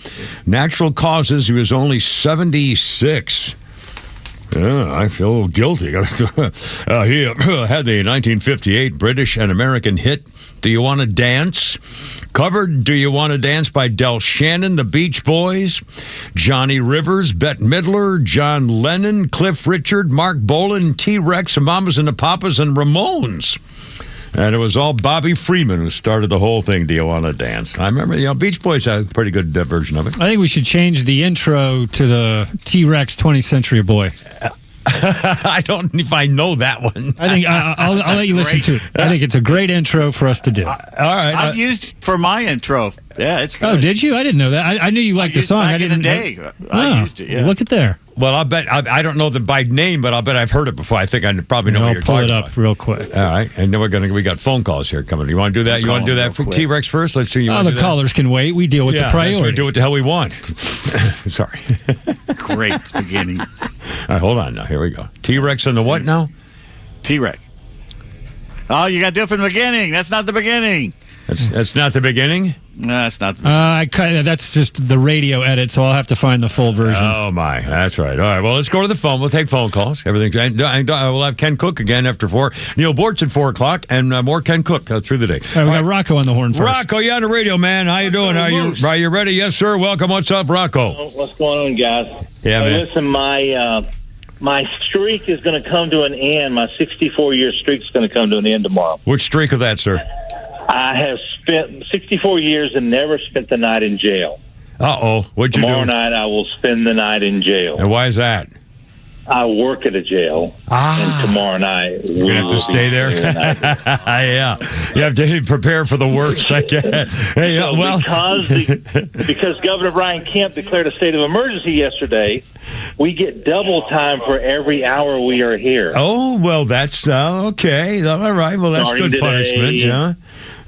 Natural causes. He was only 76. I feel guilty. He had the 1958 British and American hit, Do You Want to Dance? Covered Do You Want to Dance by Del Shannon, the Beach Boys, Johnny Rivers, Bette Midler, John Lennon, Cliff Richard, Mark Bolan, T-Rex, the Mamas and the Papas, and Ramones. And it was all Bobby Freeman who started the whole thing, Do You Want to Dance? I remember, Beach Boys had a pretty good version of it. I think we should change the intro to the T-Rex 20th Century Boy. I don't know if I know that one. I think I'll let you listen to it. I think it's a great intro for us to do. All right. I've used it for my intro. Yeah, it's good. Oh, did you? I didn't know that. I knew you liked the song. Back I didn't. in the day, I used it. Yeah. Look at there. Well, I bet I don't know the by name, but I'll bet I've heard it before. I think I probably know what you're talking about. I'll pull it up real quick. All right, and then we got phone calls here coming. You want to do that? You want to do that for T-Rex first? Let's see. The callers can wait. We deal with the priority. We do what the hell we want. Sorry. Great beginning. All right, hold on now. Here we go. T-Rex and the what now? T-Rex. Oh, you got to do it from the beginning. That's not the beginning. That's not the beginning? No, that's not the beginning. That's just the radio edit, so I'll have to find the full version. Oh, my. That's right. All right, well, let's go to the phone. We'll take phone calls. Everything. We'll have Ken Cook again after 4. Neil Bortz at 4 o'clock, and more Ken Cook through the day. All right, we got Rocco on the horn first. Rocco, you on the radio, man. How you doing? Are you ready? Yes, sir. Welcome. What's up, Rocco? What's going on, guys? Yeah, man. Listen, my streak is going to come to an end. My 64-year streak is going to come to an end tomorrow. Which streak of that, sir? I have spent 64 years and never spent the night in jail. Uh-oh. What'd you do? Tomorrow night, I will spend the night in jail. And why is that? I work at a jail, and tomorrow night you're gonna have to stay there. Yeah, you have to prepare for the worst. I guess. Hey, well, because Governor Brian Kemp declared a state of emergency yesterday, we get double time for every hour we are here. Oh well, that's okay. All right. Well, that's Starting good punishment. today,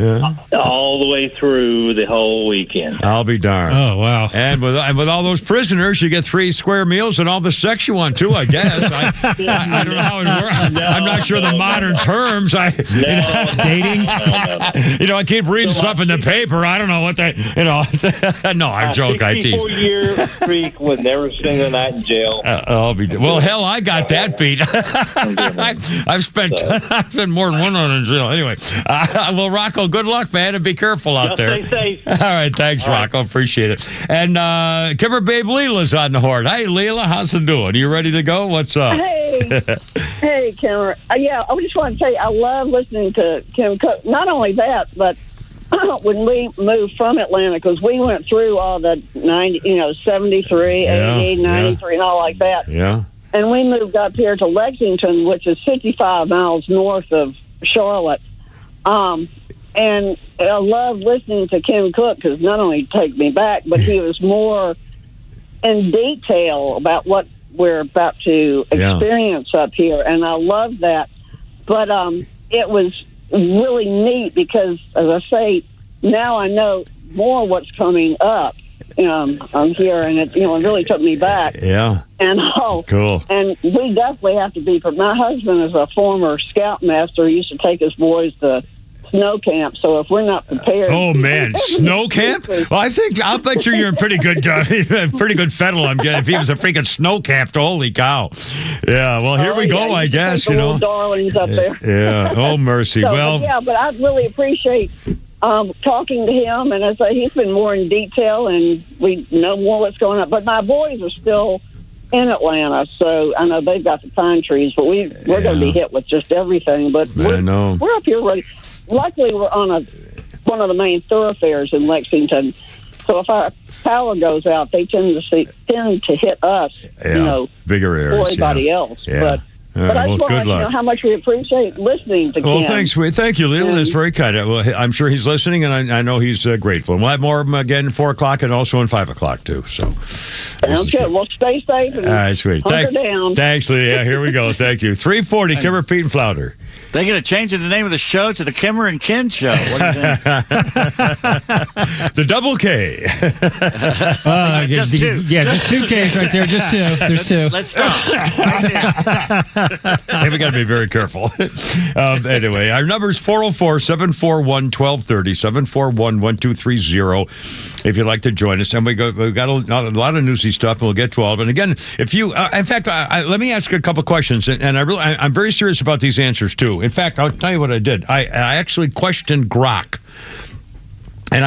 Yeah. all the way through the whole weekend. I'll be darned. Oh wow! And with all those prisoners, you get 3 square meals and all the sex you want too. I guess. I don't know how it works. I'm not sure the modern terms. Dating. No. I keep reading stuff in the paper. I don't know what they. No, I'm joking. I tease. 64-year streak would never spend a night in jail. I'll be. Well, hell, I got that beat. I've spent more than 1 night in jail. Anyway, well, Rocco, good luck, man, and be careful out there. Stay safe. All right, thanks, Rocco. Appreciate it. And Kimmer Babe Leela's on the horn. Hey, Leela, how's it doing? Are you ready to go? What's up? Hey, Kimmer. Yeah, I just want to tell you, I love listening to Kim Cook. Not only that, but when we moved from Atlanta, because we went through all the 73, 80, 93, and all like that. Yeah. And we moved up here to Lexington, which is 55 miles north of Charlotte. And I love listening to Kim Cook because not only take me back, but he was more in detail about what we're about to experience up here, and I love that. But it was really neat because, as I say, now I know more what's coming up. I'm here, and it really took me back. Yeah. And cool. And we definitely have to be. My husband is a former scoutmaster. He used to take his boys to snow camp, so if we're not prepared... Oh, man, snow camp? Well, I'll bet you're in pretty good fettle, I'm getting, if he was a freaking snow camp. Holy cow. Yeah, well, here we go, I guess, little darlings up there. Yeah, oh, mercy. But I really appreciate talking to him, and as I say, he's been more in detail, and we know more what's going on. But my boys are still in Atlanta, so I know they've got the pine trees, but we're going to be hit with just everything. But I know. We're up here ready. Luckily, we're on one of the main thoroughfares in Lexington, so if our power goes out, they tend to hit us, bigger areas, or anybody else. Yeah. But I just want good to luck. know how much we appreciate listening to Ken. Well, thank you, Lil. That's very kind. Well, I'm sure he's listening, and I know he's grateful. And we'll have more of him again at 4 o'clock and also at 5 o'clock, too. So, sounds good. Well, stay safe and hunker down. Thanks, Lee. Yeah, here we go. Thank you. 340, Kimmer, Pete, and Flounder. They're going to change the name of the show to the Kimmer and Ken Show. What do you think? The double K. Just two. Yeah, just 2 Ks right there. Just 2. There's 2. Let's stop. Hey, we got to be very careful. Anyway, our number is 404-741-1230, 741-1230. If you'd like to join us, and we've got a lot of newsy stuff, and we'll get to all of it. And again, if you, in fact, let me ask you a couple questions, and I'm very serious about these answers too. In fact, I'll tell you what I did. I actually questioned Grok. And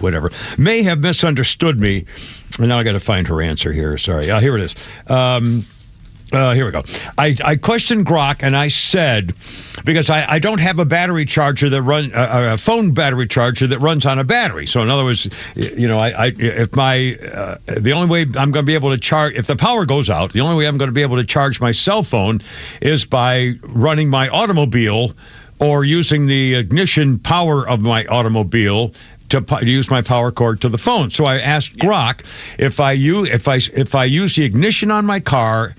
whatever, may have misunderstood me. And now I got to find her answer here. Sorry. Here it is. Here we go. I questioned Grok and I said, because I don't have a battery charger that runs a phone battery charger that runs on a battery. So in other words, the only way I'm going to be able to charge, if the power goes out, the only way I'm going to be able to charge my cell phone is by running my automobile or using the ignition power of my automobile to use my power cord to the phone. So I asked Grok if I use the ignition on my car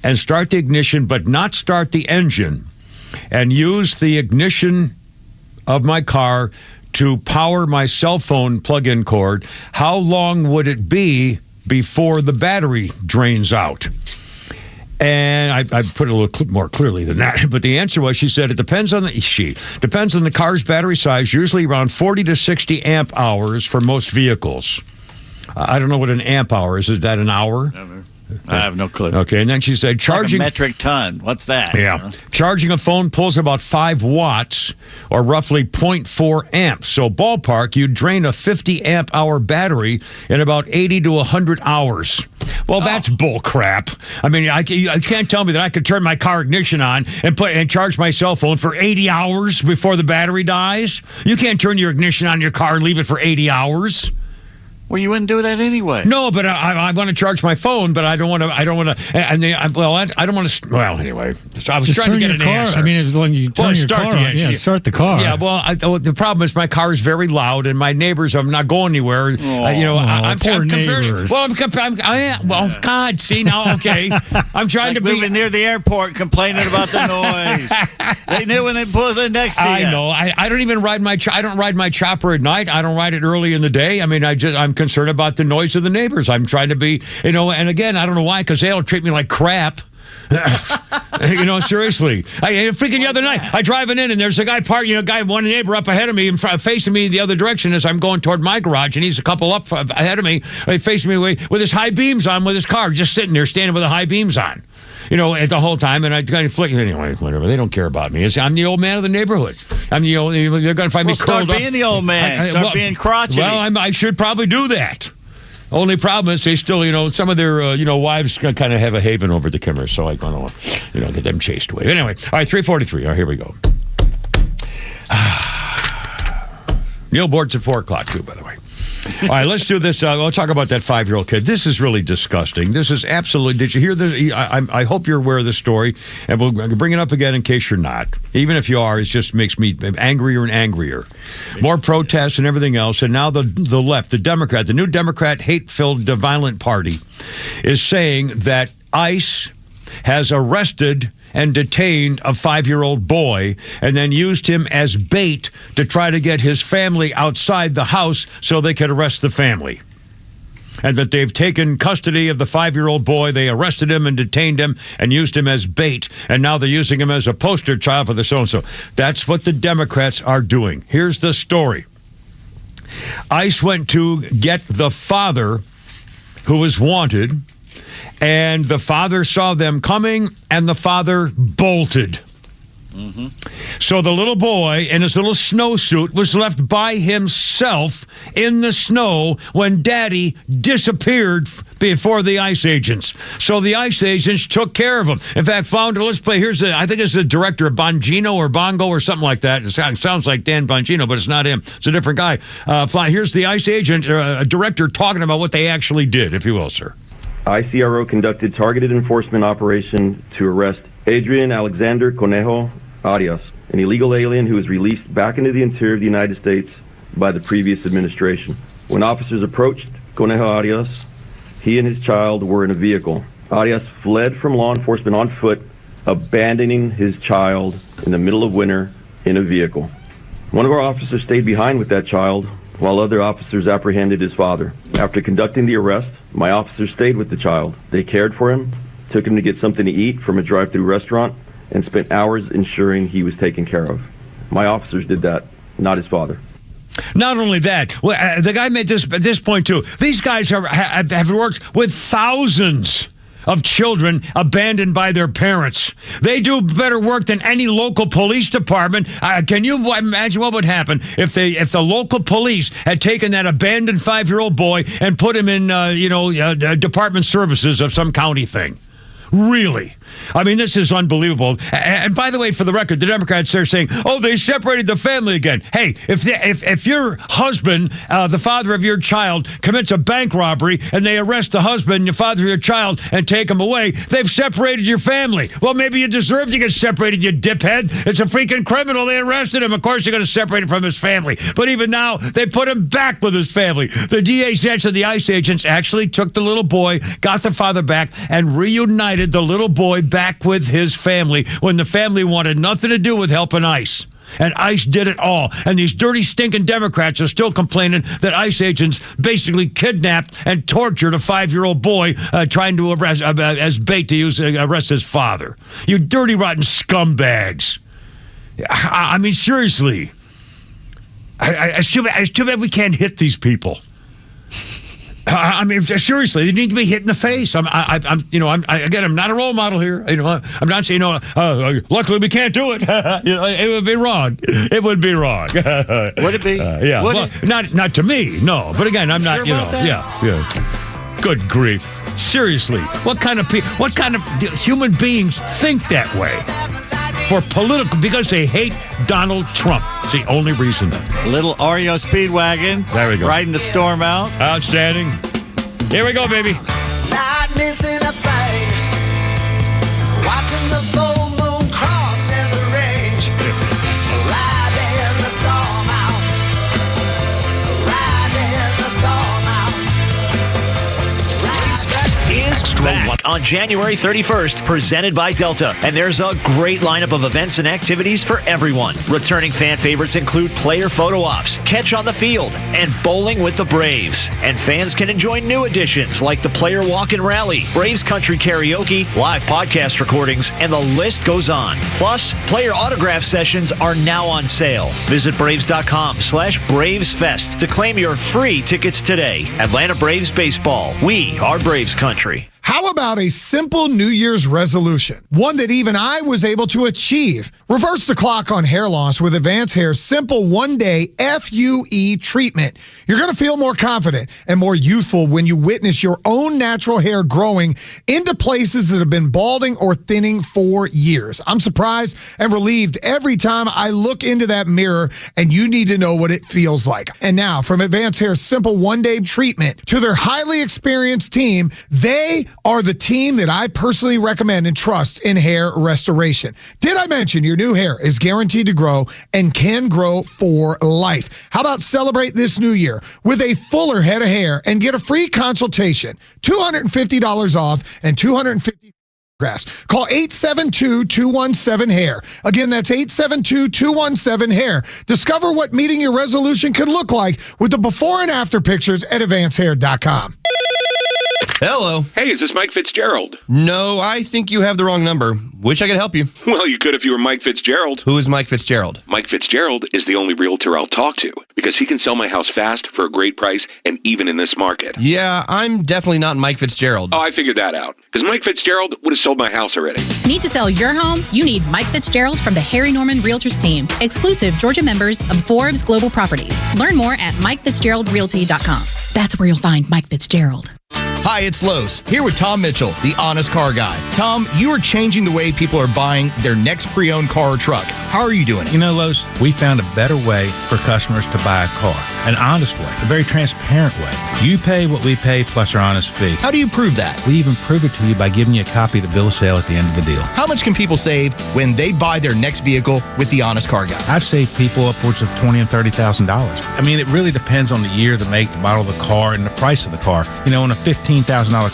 and start the ignition but not start the engine and use the ignition of my car to power my cell phone plug-in cord, how long would it be before the battery drains out? And I put it a little more clearly than that. But the answer was, she said, it depends on the car's battery size, usually around 40 to 60 amp hours for most vehicles. I don't know what an amp hour is. Is that an hour? Never. I have no clue. Okay, and then she said charging... Like a metric ton. What's that? Yeah. Charging a phone pulls about 5 watts or roughly 0.4 amps. So ballpark, you'd drain a 50 amp hour battery in about 80 to 100 hours. Well, that's bull crap. I mean, I can't tell me that I could turn my car ignition on and charge my cell phone for 80 hours before the battery dies. You can't turn your ignition on your car and leave it for 80 hours. Well, you wouldn't do that anyway. No, but I want to charge my phone, but I don't want to. I don't want to. I don't want to. Well, anyway, so I was Just trying to get turn an your car. answer. I mean, it's when you turn your car on. Yeah, start the car. Yeah, well, the problem is my car is very loud, and my neighbors are not going anywhere. I'm poor comparing. neighbors. Well, God, see now, okay. I'm trying to be moving near the airport, complaining about the noise. They knew when they pulled it next to you. I know. I don't even ride my. I don't ride my chopper at night. I don't ride it early in the day. I mean, I'm concerned about the noise of the neighbors. I'm trying to be, and again, I don't know why, because they'll treat me like crap. Seriously. Freaking the other night, I driving in and there's a guy one neighbor up ahead of me and facing me the other direction as I'm going toward my garage, and he's a couple up ahead of me, facing me with his high beams on with his car, just sitting there standing with the high beams on. At the whole time, and I kind of flick. Anyway, whatever. They don't care about me. I'm the old man of the neighborhood. They're going to find me curled up. Start being the old man. Start being crotchety. Well, I should probably do that. Only problem is they still, some of their, wives kind of have a haven over the Kimmers, so I don't want to, get them chased away. Anyway, all right, 3:43. All right, here we go. Neil Board's at 4 o'clock, too, by the way. All right, let's do this. We'll talk about that 5-year-old kid. This is really disgusting. This is absolutely... Did you hear this? I hope you're aware of this story, and we'll bring it up again in case you're not. Even if you are, it just makes me angrier and angrier. More protests and everything else, and now the left, the new Democrat hate-filled violent party is saying that ICE has arrested and detained a 5-year-old boy and then used him as bait to try to get his family outside the house so they could arrest the family. And that they've taken custody of the 5-year-old boy. They arrested him and detained him and used him as bait. And now they're using him as a poster child for the so-and-so. That's what the Democrats are doing. Here's the story. ICE went to get the father who was wanted, and the father saw them coming, and the father bolted. Mm-hmm. So the little boy in his little snowsuit was left by himself in the snow when Daddy disappeared before the ICE agents. So the ICE agents took care of him. In fact, I think it's the director of Bongino or Bongo or something like that. It sounds like Dan Bongino, but it's not him. It's a different guy. Here's the ICE agent, director, talking about what they actually did, if you will, sir. ICRO conducted targeted enforcement operation to arrest Adrian Alexander Conejo Arias, an illegal alien who was released back into the interior of the United States by the previous administration. When officers approached Conejo Arias, he and his child were in a vehicle. Arias fled from law enforcement on foot, abandoning his child in the middle of winter in a vehicle. One of our officers stayed behind with that child while other officers apprehended his father. After conducting the arrest, my officers stayed with the child. They cared for him, took him to get something to eat from a drive-through restaurant, and spent hours ensuring he was taken care of. My officers did that, not his father. Not only that, the guy made this point too. These guys have worked with thousands of children abandoned by their parents. They do better work than any local police department. Can you imagine what would happen if the local police had taken that abandoned 5-year-old boy and put him in department services of some county thing? Really? I mean, this is unbelievable. And by the way, for the record, the Democrats are saying, oh, they separated the family again. Hey, if your husband, the father of your child, commits a bank robbery and they arrest the husband, the father of your child, and take him away, they've separated your family. Well, maybe you deserve to get separated, you diphead. It's a freaking criminal. They arrested him. Of course, they're going to separate him from his family. But even now, they put him back with his family. The DHS and the ICE agents actually took the little boy, got the father back, and reunited the little boy back with his family when the family wanted nothing to do with helping ICE. And ICE did it all. And these dirty, stinking Democrats are still complaining that ICE agents basically kidnapped and tortured a 5-year-old boy trying to arrest as bait to arrest his father. You dirty, rotten scumbags. I mean, seriously. It's too bad we can't hit these people. I mean, seriously, they need to be hit in the face. I'm not a role model here. I'm not saying, luckily we can't do it. It would be wrong. It would be wrong. Would it be? Yeah. Well, not to me, no. But again, I'm not. Yeah. Good grief. Seriously, what kind of human beings think that way? Because they hate Donald Trump. It's the only reason. Little Oreo Speedwagon. There we go. Riding the storm out. Outstanding. Here we go, baby. Not missing a thing. Watching the full moon cross in the range. Riding the storm out. Riding the storm out. Braves Fest is back on January 31st, presented by Delta. And there's a great lineup of events and activities for everyone. Returning fan favorites include player photo ops, catch on the field, and bowling with the Braves. And fans can enjoy new additions like the player walk and rally, Braves country karaoke, live podcast recordings, and the list goes on. Plus, player autograph sessions are now on sale. Visit Braves.com/BravesFest to claim your free tickets today. Atlanta Braves Baseball. We are Braves country. How about a simple New Year's resolution? One that even I was able to achieve. Reverse the clock on hair loss with Advanced Hair's simple one-day FUE treatment. You're going to feel more confident and more youthful when you witness your own natural hair growing into places that have been balding or thinning for years. I'm surprised and relieved every time I look into that mirror, and you need to know what it feels like. And now, from Advanced Hair's simple one-day treatment to their highly experienced team, they are the team that I personally recommend and trust in hair restoration. Did I mention your new hair is guaranteed to grow and can grow for life? How about celebrate this new year with a fuller head of hair and get a free consultation, $250 off and $250. Call 872-217-HAIR. Again, that's 872-217-HAIR. Discover what meeting your resolution could look like with the before and after pictures at advancedhair.com. Hello. Hey, is this Mike Fitzgerald? No, I think you have the wrong number. Wish I could help you. Well, you could if you were Mike Fitzgerald. Who is Mike Fitzgerald? Mike Fitzgerald is the only realtor I'll talk to because he can sell my house fast for a great price and even in this market. Yeah, I'm definitely not Mike Fitzgerald. Oh, I figured that out because Mike Fitzgerald would have sold my house already. Need to sell your home? You need Mike Fitzgerald from the Harry Norman Realtors team. Exclusive Georgia members of Forbes Global Properties. Learn more at MikeFitzgeraldRealty.com. That's where you'll find Mike Fitzgerald. Hi, it's Lowe's, here with Tom Mitchell, the Honest Car Guy. Tom, you are changing the way people are buying their next pre-owned car or truck. How are you doing it? You know, Lowe's, we found a better way for customers to buy a car. An honest way, a very transparent way. You pay what we pay plus our honest fee. How do you prove that? We even prove it to you by giving you a copy of the bill of sale at the end of the deal. How much can people save when they buy their next vehicle with the Honest Car Guy? I've saved people upwards of $20,000 and $30,000. I mean, it really depends on the year, the make, the model of the car, and the price of the car. You know, on a $15,000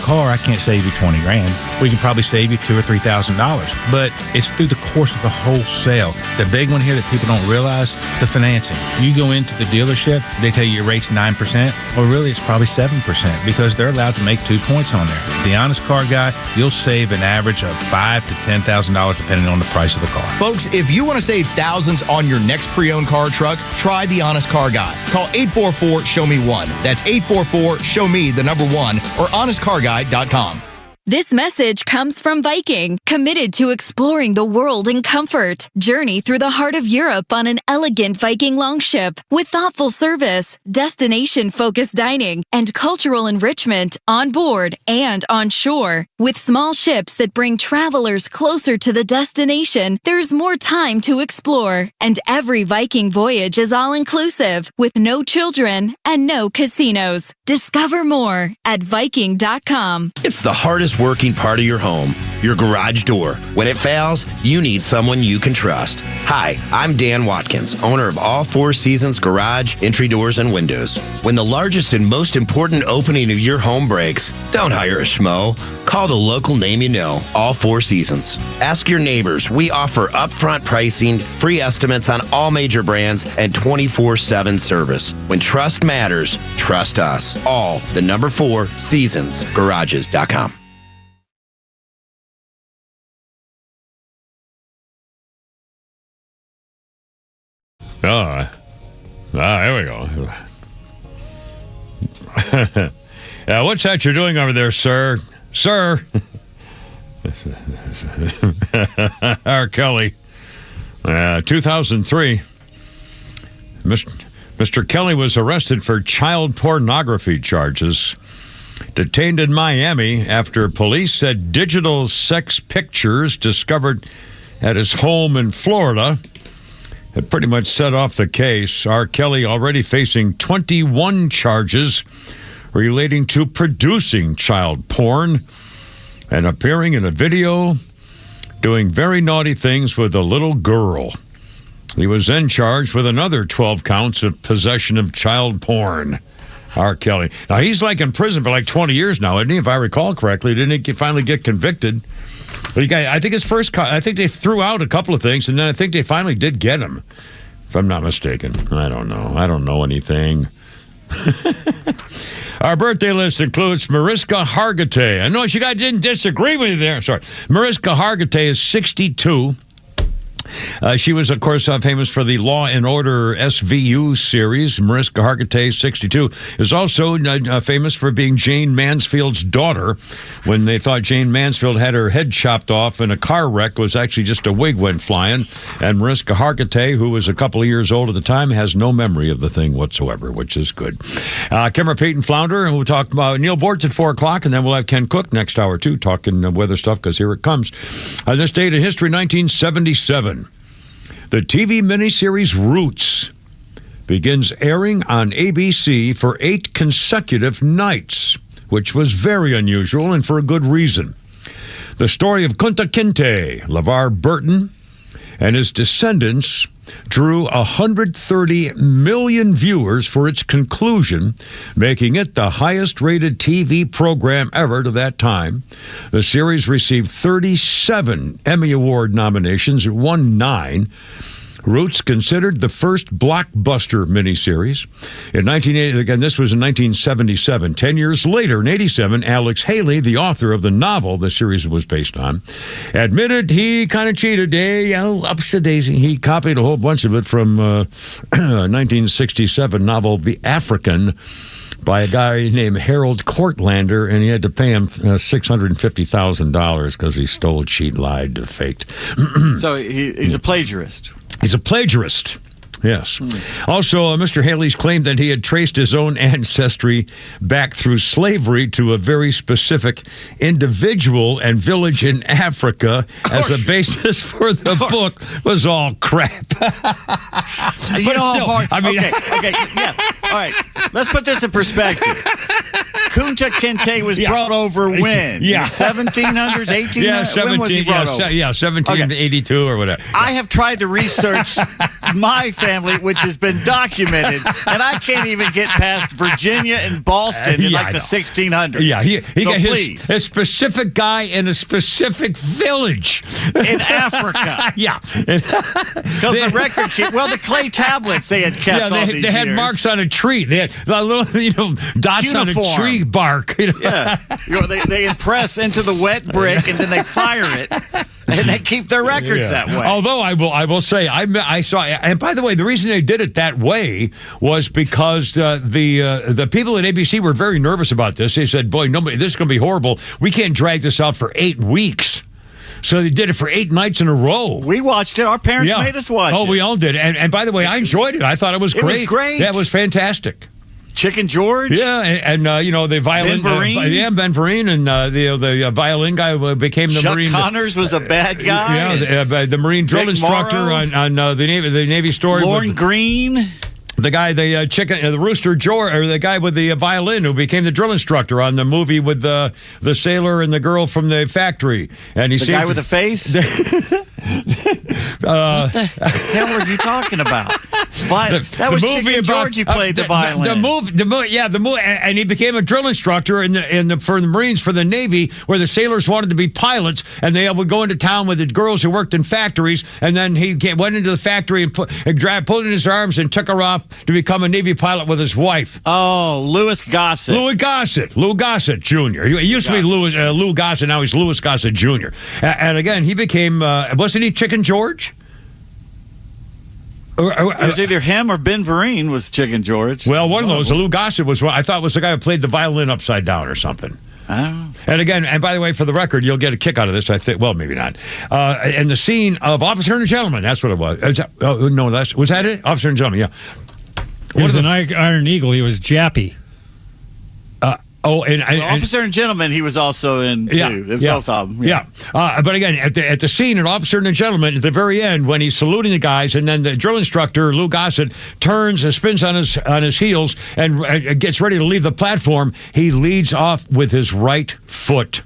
car, I can't save you $20,000. We can probably save you $2,000 or $3,000. But it's through the course of the whole sale. The big one here that people don't realize, the financing. You go into the dealership, they tell you your rate's 9%. Well, really, it's probably 7% because they're allowed to make 2 points on there. The Honest Car Guy, you'll save an average of $5,000 to $10,000 depending on the price of the car. Folks, if you want to save thousands on your next pre-owned car or truck, try the Honest Car Guy. Call 844-SHOW-ME-1. That's 844-SHOW-ME, the number 1, or honestcarguy.com. This message comes from Viking, committed to exploring the world in comfort. Journey through the heart of Europe on an elegant Viking longship with thoughtful service, destination-focused dining, and cultural enrichment on board and on shore. With small ships that bring travelers closer to the destination, there's more time to explore. And every Viking voyage is all-inclusive, with no children and no casinos. Discover more at Viking.com. It's the hardest working part of your home, your garage door. When it fails, you need someone you can trust. Hi, I'm Dan Watkins, owner of All Four Seasons Garage, Entry Doors, and Windows. When the largest and most important opening of your home breaks, don't hire a schmo. Call the local name you know, All Four Seasons. Ask your neighbors. We offer upfront pricing, free estimates on all major brands, and 24/7 service. When trust matters, trust us. All the number 4 Seasons Garages.com. There we go. What's that you're doing over there, sir? Sir. R. Kelly. 2003. Mr. Kelly was arrested for child pornography charges. Detained in Miami after police said digital sex pictures discovered at his home in Florida had pretty much set off the case. R. Kelly already facing 21 charges relating to producing child porn and appearing in a video doing very naughty things with a little girl. He was then charged with another 12 counts of possession of child porn. R. Kelly. Now, he's like in prison for like 20 years now, isn't he? If I recall correctly, didn't he finally get convicted? But I think I think they threw out a couple of things, and then I think they finally did get him, if I'm not mistaken. I don't know. I don't know anything. Our birthday list includes Mariska Hargitay. I know you guys didn't disagree with me there. Sorry. Mariska Hargitay is 62. She was, of course, famous for the Law and Order SVU series. Mariska Hargitay, 62, is also famous for being Jane Mansfield's daughter. When they thought Jane Mansfield had her head chopped off in a car wreck, it was actually just a wig went flying. And Mariska Hargitay, who was a couple of years old at the time, has no memory of the thing whatsoever, which is good. Kimmer Peyton Flounder, and we'll talk about Neil Bortz at 4 o'clock, and then we'll have Ken Cook next hour, too, talking weather stuff, because here it comes. This date in history, 1977. The TV miniseries Roots begins airing on ABC for 8 consecutive nights, which was very unusual and for a good reason. The story of Kunta Kinte, LeVar Burton, and his descendants drew 130 million viewers for its conclusion, making it the highest-rated TV program ever to that time. The series received 37 Emmy Award nominations. It won 9. Roots, considered the first blockbuster miniseries. In 1980, again, this was in 1977. 10 years later, in 87, Alex Haley, the author of the novel the series was based on, admitted he kind of cheated. Ups the daisy. He copied a whole bunch of it from 1967 novel The African by a guy named Harold Courtlander, and he had to pay him $650,000 because he stole, cheat, lied, faked. So he's a plagiarist. He's a plagiarist, yes. Also, Mr. Haley's claimed that he had traced his own ancestry back through slavery to a very specific individual and village in Africa as a basis for the book was all crap. You know how hard. I mean, okay, yeah. All right, let's put this in perspective. Kunta Kinte was brought over when? Yeah. 1700s, 1800s? Yeah, 17, when was he brought over? 1782 or whatever. I have tried to research my family, which has been documented, and I can't even get past Virginia and Boston in like the 1600s. Yeah, he so got please. A specific guy in a specific village. In Africa. Yeah. Because the record kept, the clay tablets they had kept all these they had years. marks on a tree. They had the little, dots Uniform. on a tree bark. Yeah. They impress into the wet brick, and then they fire it, and they keep their records that way. Although I will say, I saw, and by the way, the reason they did it that way was because the people at ABC were very nervous about this. They said, boy, this is going to be horrible. We can't drag this out for 8 weeks. So they did it for 8 nights in a row. We watched it. Our parents made us watch it. Oh, we all did. And by the way, I enjoyed it. I thought it was great. It was great. That was fantastic. Chicken George? Yeah, and the violin. Ben Vereen? Ben Vereen, and the violin guy became the Chuck Marine. Connors was a bad guy. Yeah, the Marine drill Dick instructor Morrow. on the Navy story. Lorne Green. The guy, the Rooster George, or the guy with the violin who became the drill instructor on the movie with the sailor and the girl from the factory. And the guy with the face? What the hell are you talking about? That was Chicken George. He played the violin. The movie, and he became a drill instructor for the Marines, for the Navy, where the sailors wanted to be pilots, and they would go into town with the girls who worked in factories, and then he went into the factory and pulled in his arms and took her off to become a Navy pilot with his wife. Oh, Louis Gossett. Lou Gossett Jr. He used to be Lou Gossett. Now he's Louis Gossett Jr. And again, he became, wasn't he Chicken George? It was either him or Ben Vereen was Chicken George. Well, one of those. Lou Gossett was, I thought was the guy who played the violin upside down or something. Oh. And again, and by the way, for the record, you'll get a kick out of this, I think. Well, maybe not. In the scene of Officer and Gentleman, that's what it was. Was that it? Officer and Gentleman, yeah. He was an Iron Eagle. He was Jappy. Officer and Gentleman, he was also in too. Both of them. Yeah. But again, at the scene in Officer and Gentleman, at the very end, when he's saluting the guys, and then the drill instructor, Lou Gossett, turns and spins on his heels and gets ready to leave the platform, he leads off with his right foot.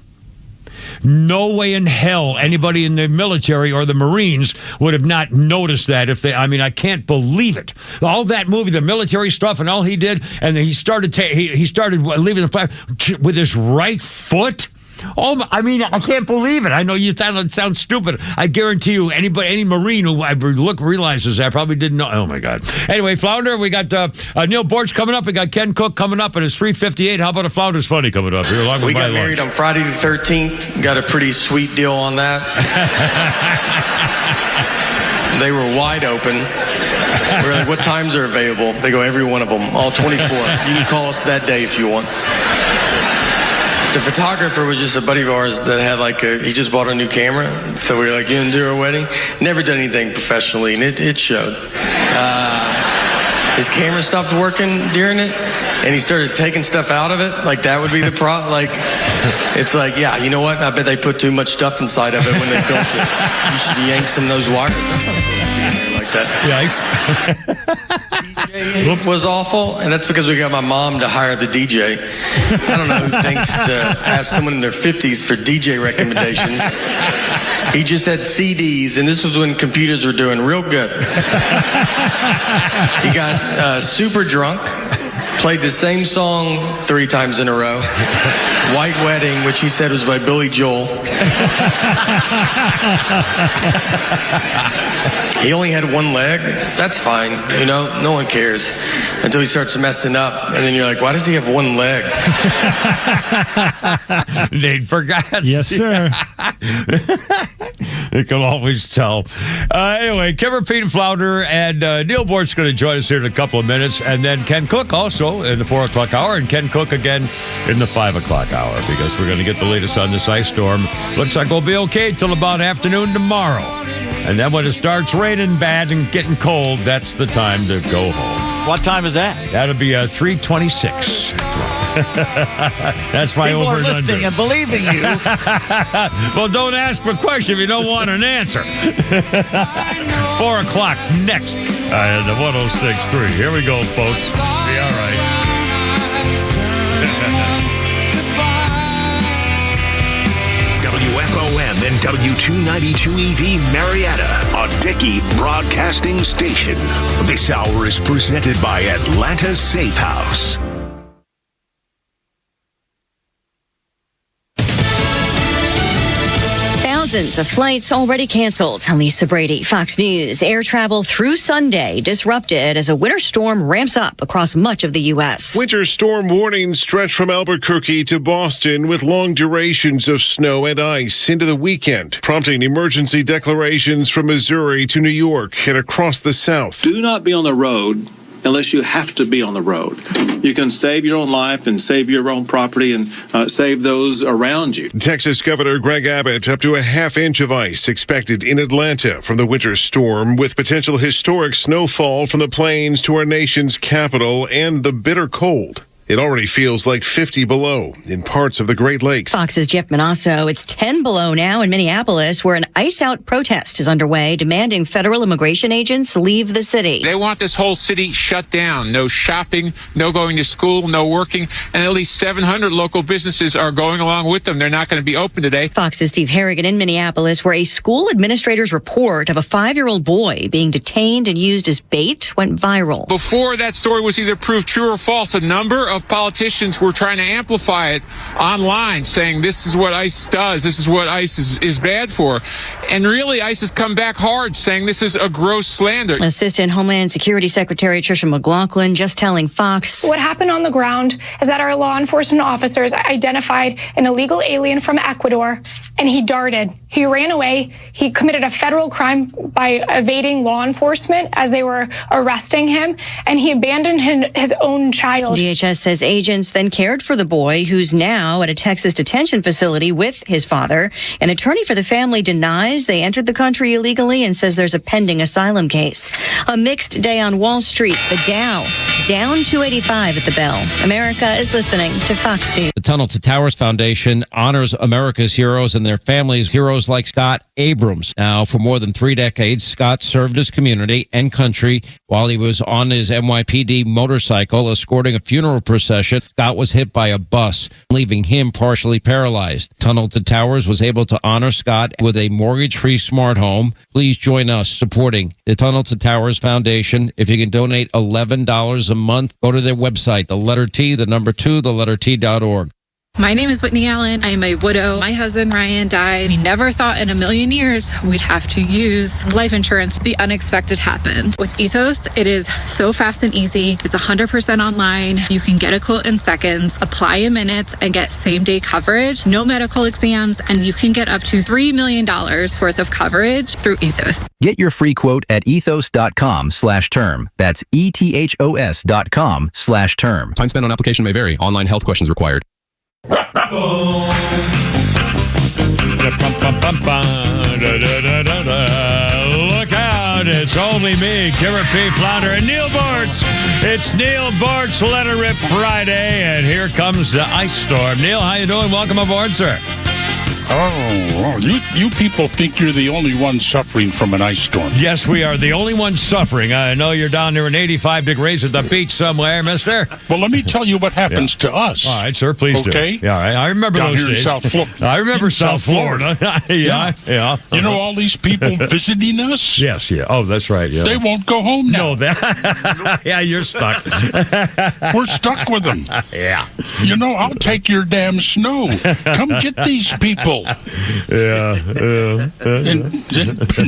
No way in hell anybody in the military or the Marines would have not noticed that. I can't believe it. All that movie, the military stuff, and all he did, and he started leaving the platform with his right foot. Oh, I can't believe it. I know you thought it sounds stupid. I guarantee you, any Marine who realizes that probably didn't know. Oh my God. Anyway, Flounder, we got Neil Borch coming up. We got Ken Cook coming up, and it's 3:58. How about a Flounder's Funny coming up here? Along with we got my married lunch. on Friday the 13th. Got a pretty sweet deal on that. They were wide open. We were like, what times are available? They go, every one of them, all 24. You can call us that day if you want. The photographer was just a buddy of ours that had he just bought a new camera. So we were like, you gonna do our wedding? Never done anything professionally, and it showed. His camera stopped working during it, and he started taking stuff out of it. Like, that would be the problem. It's like, yeah, you know what? I bet they put too much stuff inside of it when they built it. You should yank some of those wires. That's not supposed to be in there like that. Yikes. It was awful, and that's because we got my mom to hire the DJ. I don't know who thinks to ask someone in their 50s for DJ recommendations. He just had CDs, and this was when computers were doing real good. He got super drunk, played the same song 3 times in a row. White Wedding, which he said was by Billy Joel. He only had one leg. That's fine. No one cares until he starts messing up. And then you're like, why does he have one leg? Nate forgot. Yes, sir. You can always tell. Anyway, Kevin Pete and Flounder and Neil Bort's going to join us here in a couple of minutes. And then Ken Cook also in the 4 o'clock hour. And Ken Cook again in the 5 o'clock hour, because we're going to get the latest on this ice storm. Looks like we'll be okay till about afternoon tomorrow. And then when it starts raining bad and getting cold, that's the time to go home. What time is that? That'll be 3:26. That's my People over are and listening under. and believing you. Well, don't ask a question if you don't want an answer. 4 o'clock next on the 106.3. Here we go, folks. Be all right. WFOM and W292EV Marietta, a Dickey Broadcasting Station. This hour is presented by Atlanta Safe House. Dozens of flights already canceled. Lisa Brady, Fox News. Air travel through Sunday disrupted as a winter storm ramps up across much of the U.S. Winter storm warnings stretch from Albuquerque to Boston with long durations of snow and ice into the weekend, prompting emergency declarations from Missouri to New York and across the South. Do not be on the road unless you have to be on the road. You can save your own life and save your own property and save those around you. Texas Governor Greg Abbott, up to a half-inch of ice expected in Atlanta from the winter storm, with potential historic snowfall from the plains to our nation's capital and the bitter cold. It already feels like 50 below in parts of the Great Lakes. Fox's Jeff Manasso. It's 10 below now in Minneapolis, where an ice-out protest is underway, demanding federal immigration agents leave the city. They want this whole city shut down. No shopping, no going to school, no working, and at least 700 local businesses are going along with them. They're not going to be open today. Fox's Steve Harrigan in Minneapolis, where a school administrator's report of a 5-year-old boy being detained and used as bait went viral. Before that story was either proved true or false, a number of politicians were trying to amplify it online, saying this is what ICE does, this is what ICE is bad for. And really, ICE has come back hard, saying this is a gross slander. Assistant Homeland Security Secretary Tricia McLaughlin just telling Fox. What happened on the ground is that our law enforcement officers identified an illegal alien from Ecuador, and he darted. He ran away. He committed a federal crime by evading law enforcement as they were arresting him, and he abandoned his own child. DHS says agents then cared for the boy, who's now at a Texas detention facility with his father. An attorney for the family denies they entered the country illegally and says there's a pending asylum case. A mixed day on Wall Street. The Dow down 285 at the bell. America is listening to Fox News. The Tunnel to Towers Foundation honors America's heroes and their families, heroes like Scott Abrams. Now, for more than 3 decades, Scott served his community and country while he was on his NYPD motorcycle escorting a funeral procession. Scott was hit by a bus, leaving him partially paralyzed. Tunnel to Towers was able to honor Scott with a mortgage-free smart home. Please join us supporting the Tunnel to Towers Foundation. If you can donate $11 a month, go to their website, the letter T, the number 2, the letter T.org. My name is Whitney Allen. I am a widow. My husband, Ryan, died. We never thought in a million years we'd have to use life insurance. The unexpected happened. With Ethos, it is so fast and easy. It's 100% online. You can get a quote in seconds, apply in minutes, and get same-day coverage, no medical exams, and you can get up to $3 million worth of coverage through Ethos. Get your free quote at ethos.com/term. That's ETHOS.com/term. Time spent on application may vary. Online health questions required. Look out, it's only me, Kimmer P. Flounder, and Neil Bortz. It's Neil Bortz Let It Rip Friday, and here comes the ice storm. Neil, how you doing? Welcome aboard, sir. Oh, you people think you're the only one suffering from an ice storm. Yes, we are the only ones suffering. I know you're down there in 85 degrees at the beach somewhere, mister. Well, let me tell you what happens to us. All right, sir, please do. Okay? Yeah, I remember down those here days. in South Florida. I remember South Florida. Yeah. You know all these people visiting us? Yes, yeah. Oh, that's right. Yeah. They won't go home now. No, that. Yeah, you're stuck. We're stuck with them. Yeah. You know, I'll take your damn snow. Come get these people. Yeah. And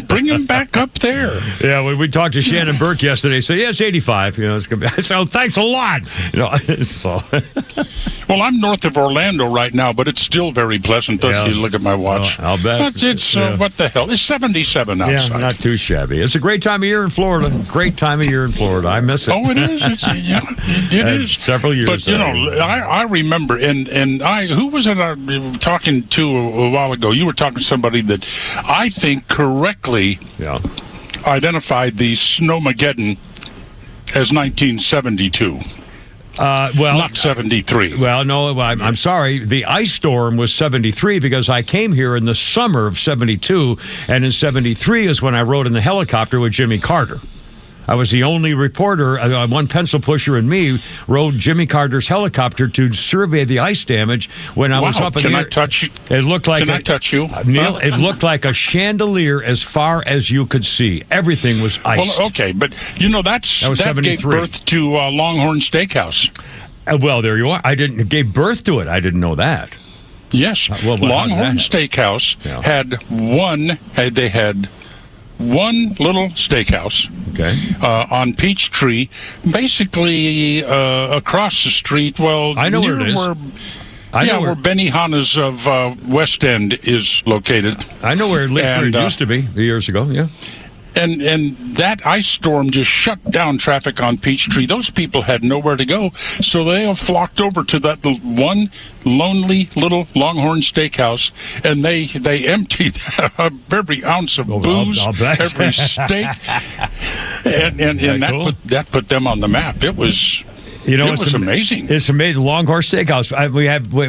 bring them back up there. Yeah, we talked to Shannon Burke yesterday. So yeah, it's 85. You know, it's gonna be, so thanks a lot. You know, so. Well, I'm north of Orlando right now, but it's still very pleasant. Does you look at my watch? I'll bet. It's what the hell? It's 77 outside. Yeah, not too shabby. It's a great time of year in Florida. Great time of year in Florida. I miss it. Oh, it is. It is. Several years. But you know, I remember, and who was it I was talking to a while ago? You were talking to somebody that I think correctly identified the Snowmageddon as 1972. Well, not 73. Well, no, I'm sorry. The ice storm was 73 because I came here in the summer of 72, and in 73 is when I rode in the helicopter with Jimmy Carter. I was the only reporter, one pencil pusher and me, rode Jimmy Carter's helicopter to survey the ice damage when I was up in the air. Can I touch you? It looked like Can I touch you? Neil, it looked like a chandelier as far as you could see. Everything was iced. Well, okay, but you know that gave birth to Longhorn Steakhouse. Well, there you are. Gave birth to it. I didn't know that. Yes. Longhorn Steakhouse had one little steakhouse on Peachtree, basically across the street. Well, I know where it is. Where Benihana's of West End is located. I know where it used to be years ago, yeah. And that ice storm just shut down traffic on Peachtree. Those people had nowhere to go, so they all flocked over to that one lonely little Longhorn Steakhouse, and they emptied every ounce of booze, every steak, and that put them on the map. It was. It was amazing. It's amazing. Longhorn Steakhouse.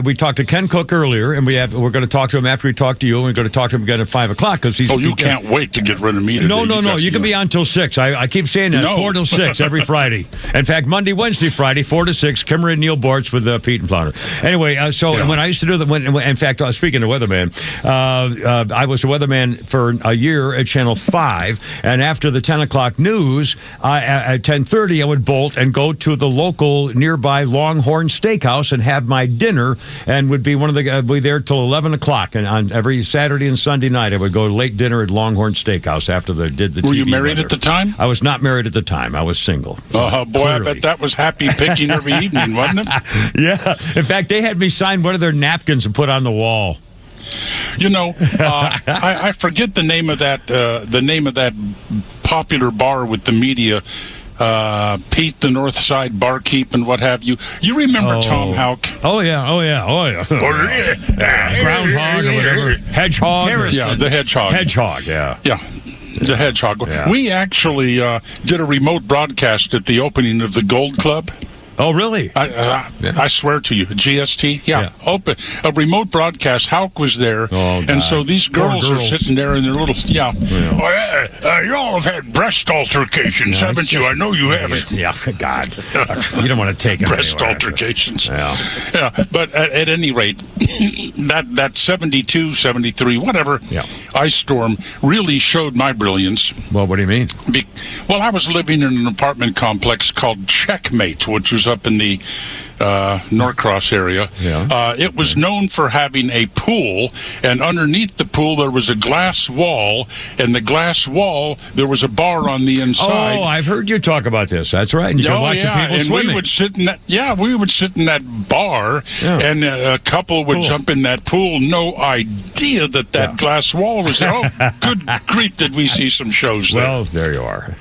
We talked to Ken Cook earlier, and we're going to talk to him after we talk to you, and we're going to talk to him again at 5 o'clock because he's. Oh, you can't wait to get rid of me today. No. You can be on till 6. I keep saying that 4 till 6 every Friday. In fact, Monday, Wednesday, Friday, 4 to 6. Kimmerer and Neil Bortz with Pete and Flounder. Anyway, when I used to do that, in fact, speaking of weatherman, I was a weatherman for a year at Channel 5, and after the 10 o'clock news, at 10:30, I would bolt and go to the local nearby Longhorn Steakhouse and have my dinner, and would be be there till 11 o'clock. And on every Saturday and Sunday night, I would go late dinner at Longhorn Steakhouse after did the TV. Were you married weather. At the time? I was not married at the time. I was single. Boy, clearly. I bet that was happy picking every evening, wasn't it? Yeah. In fact, they had me sign one of their napkins and put on the wall. I forget the name of that popular bar with the media. Pete, the North Side Barkeep, and what have you. You remember Tom Houck? Oh yeah. Groundhog or whatever. Hedgehog. Yeah, the Hedgehog. Yeah. Yeah. The Hedgehog. Yeah. We actually did a remote broadcast at the opening of the Gold Club. Oh, really? I swear to you, GST. Yeah. Open a remote broadcast. Houck was there, and so these girls are sitting there in their little y'all have had breast altercations, haven't you? I know you haven't. Yeah, God, you don't want to take it breast anywhere, altercations. Yeah. But at any rate, that 72, 73, whatever ice storm really showed my brilliance. Well, what do you mean? I was living in an apartment complex called Checkmate, which was up in the Norcross area. It was known for having a pool, and underneath the pool there was a glass wall, and the glass wall there was a bar on the inside. Oh, I've heard you talk about this. That's right. And you can watch the people swimming. We would sit in that. Yeah, we would sit in that bar, and a couple would jump in that pool. No idea that glass wall was there. Oh, good grief! Did we see some shows there? Well, there you are.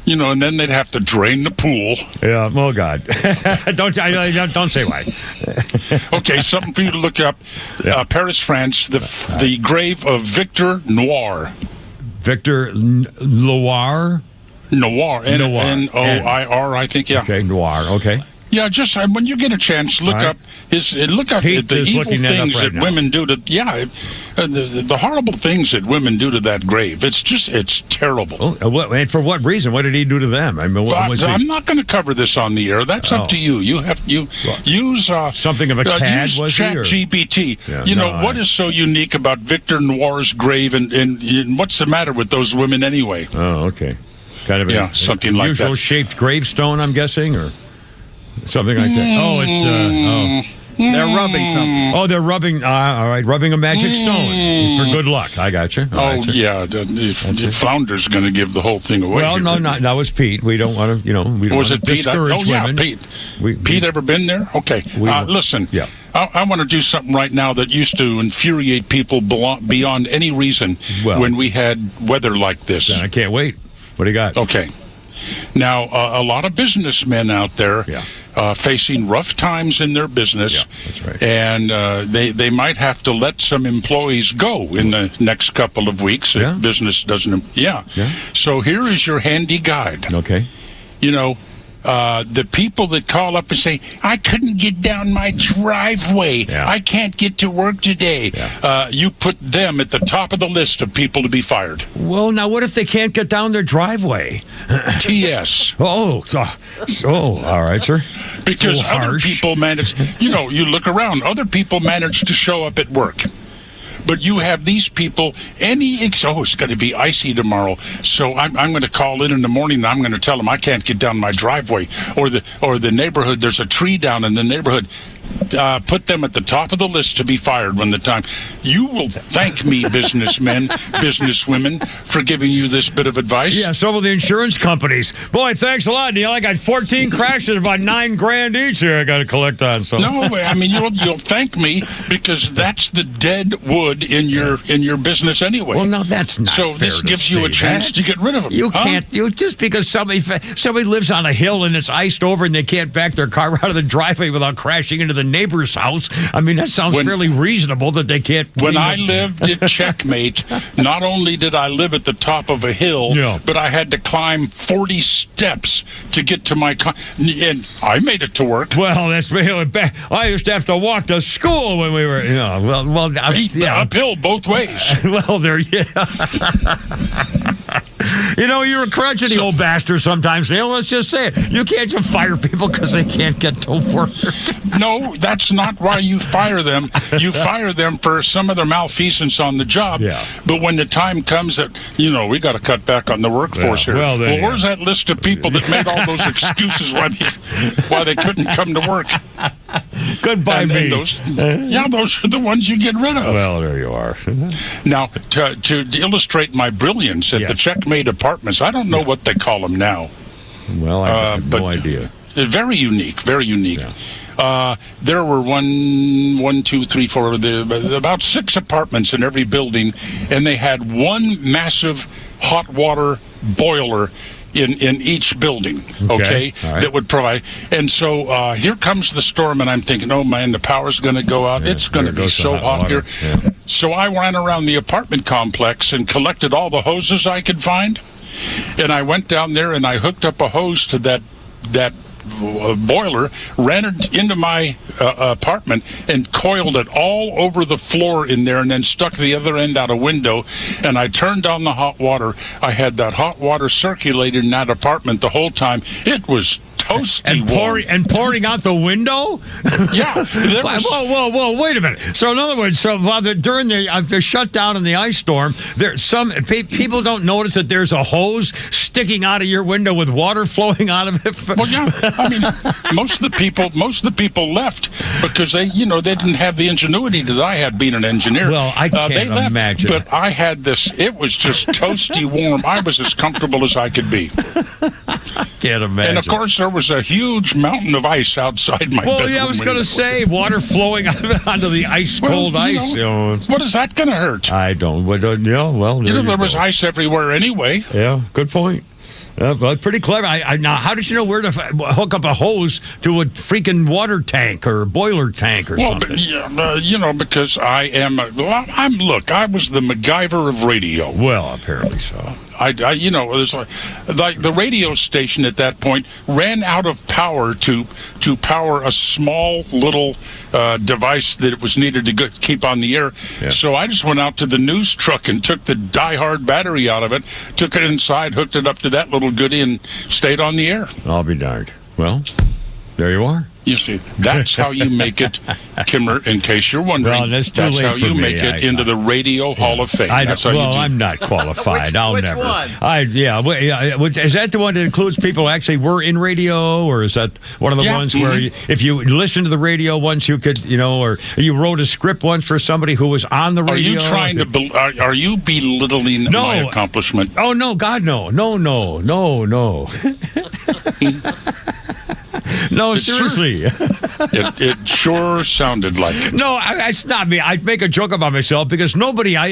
And then they'd have to drain the pool. Yeah. Oh God. Don't say why. Okay, something for you to look up. Paris, France, the grave of Victor Noir. Victor Noir? Noir. N-O-I-R, I think, yeah. Okay, Noir, okay. Yeah, just when you get a chance, look up the evil things that women do to the horrible things that women do to that grave. It's terrible. And for what reason? What did he do to them? I mean, I'm not going to cover this on the air. That's up to you. You have use something of a cad. Use ChatGPT. What is so unique about Victor Noir's grave, and what's the matter with those women anyway? Oh, okay. Kind of something like that. Usual shaped gravestone, I'm guessing, or. Something like that. Oh, it's they're rubbing something. Oh, they're rubbing. All right, rubbing a magic stone for good luck. I got you. The Flounder's going to give the whole thing away. Well, no, that was Pete. We don't want to, we don't was want it to Pete? discourage women. Pete. Pete ever been there? Okay. Listen. Yeah. I want to do something right now that used to infuriate people beyond any reason when we had weather like this. I can't wait. What do you got? Okay. Now, a lot of businessmen out there facing rough times in their business, that's right. And they might have to let some employees go in the next couple of weeks if business doesn't. So here is your handy guide. Okay. The people that call up and say, I couldn't get down my driveway. I can't get to work today. You put them at the top of the list of people to be fired. Well, now what if they can't get down their driveway? TS. All right, sir. Because other people manage, you look around, other people manage to show up at work. But you have these people, it's going to be icy tomorrow, so I'm going to call in the morning and I'm going to tell them I can't get down my driveway. Or the neighborhood, there's a tree down in the neighborhood. put them at the top of the list to be fired when the time. You will thank me, businessmen, businesswomen, for giving you this bit of advice. Yeah, so will the insurance companies. Boy, thanks a lot, Neil. I got 14 crashes, about $9,000 each here. I got to collect on. So no, I mean you'll thank me because that's the dead wood in your business anyway. Well, no, that's not. So fair this gives you a chance to get rid of them. You can't. You just because somebody lives on a hill and it's iced over and they can't back their car out of the driveway without crashing into the neighbor's house. I mean, that sounds fairly reasonable that they can't. When I lived at Checkmate, not only did I live at the top of a hill, but I had to climb 40 steps to get to my car, and I made it to work. Well, that's I used to have to walk to school when we were, uphill both ways. Well, there, you're a crotchety old bastard sometimes, Neil. Let's just say it. You can't just fire people because they can't get to work. No, that's not why you fire them. You fire them for some of their malfeasance on the job. Yeah. But when the time comes that, we got to cut back on the workforce here. Well, where's that list of people that made all those excuses why they couldn't come to work? Goodbye, me. Those are the ones you get rid of. Well, there you are. Now, to illustrate my brilliance at the Checkmate Apartments, I don't know what they call them now. Well, I have no idea. Very unique, very unique. Yeah. There were one, two, three, four, about 6 apartments in every building, and they had one massive hot water boiler in each building, okay? Right. That would provide. And so here comes the storm, and I'm thinking, oh, man, the power's going to go out. It's going to be so hot here. Yeah. So I ran around the apartment complex and collected all the hoses I could find, and I went down there and I hooked up a hose to that boiler, ran it into my apartment and coiled it all over the floor in there, and then stuck the other end out a window, and I turned on the hot water. I had that hot water circulating in that apartment the whole time. It was toasty warm. Pouring out the window? Yeah. Whoa, wait a minute. So in other words, during the shutdown and the ice storm, people don't notice that there's a hose sticking out of your window with water flowing out of it? Well, yeah. I mean, most of the people left because they didn't have the ingenuity that I had being an engineer. Well, I can't imagine. But I had this. It was just toasty warm. I was as comfortable as I could be. Can't imagine. And of course, there was a huge mountain of ice outside my bedroom. Well, yeah, I was going to say water flowing onto the cold ice. What is that going to hurt? I don't. Well, there was ice everywhere anyway. Yeah, good point. Well, pretty clever. Now, how did you know where to hook up a hose to a freaking water tank or boiler tank or something? Because I was the MacGyver of radio. Well, apparently so. There's like the radio station at that point ran out of power to power a small little device that it was needed to keep on the air. Yeah. So I just went out to the news truck and took the die-hard battery out of it, took it inside, hooked it up to that little goodie, and stayed on the air. I'll be darned. Well, there you are. You see, that's how you make it, Kimmer, in case you're wondering. Well, that's how you make it into the Radio Hall of Fame. I'm not qualified. Which one? Is that the one that includes people who actually were in radio, or is that one of the ones where if you listen to the radio once, you could, or you wrote a script once for somebody who was on the radio? Are you belittling my accomplishment? Oh, no, God, no. No. No, seriously. It sure sounded like it. No, it's not me. I make a joke about myself because nobody. I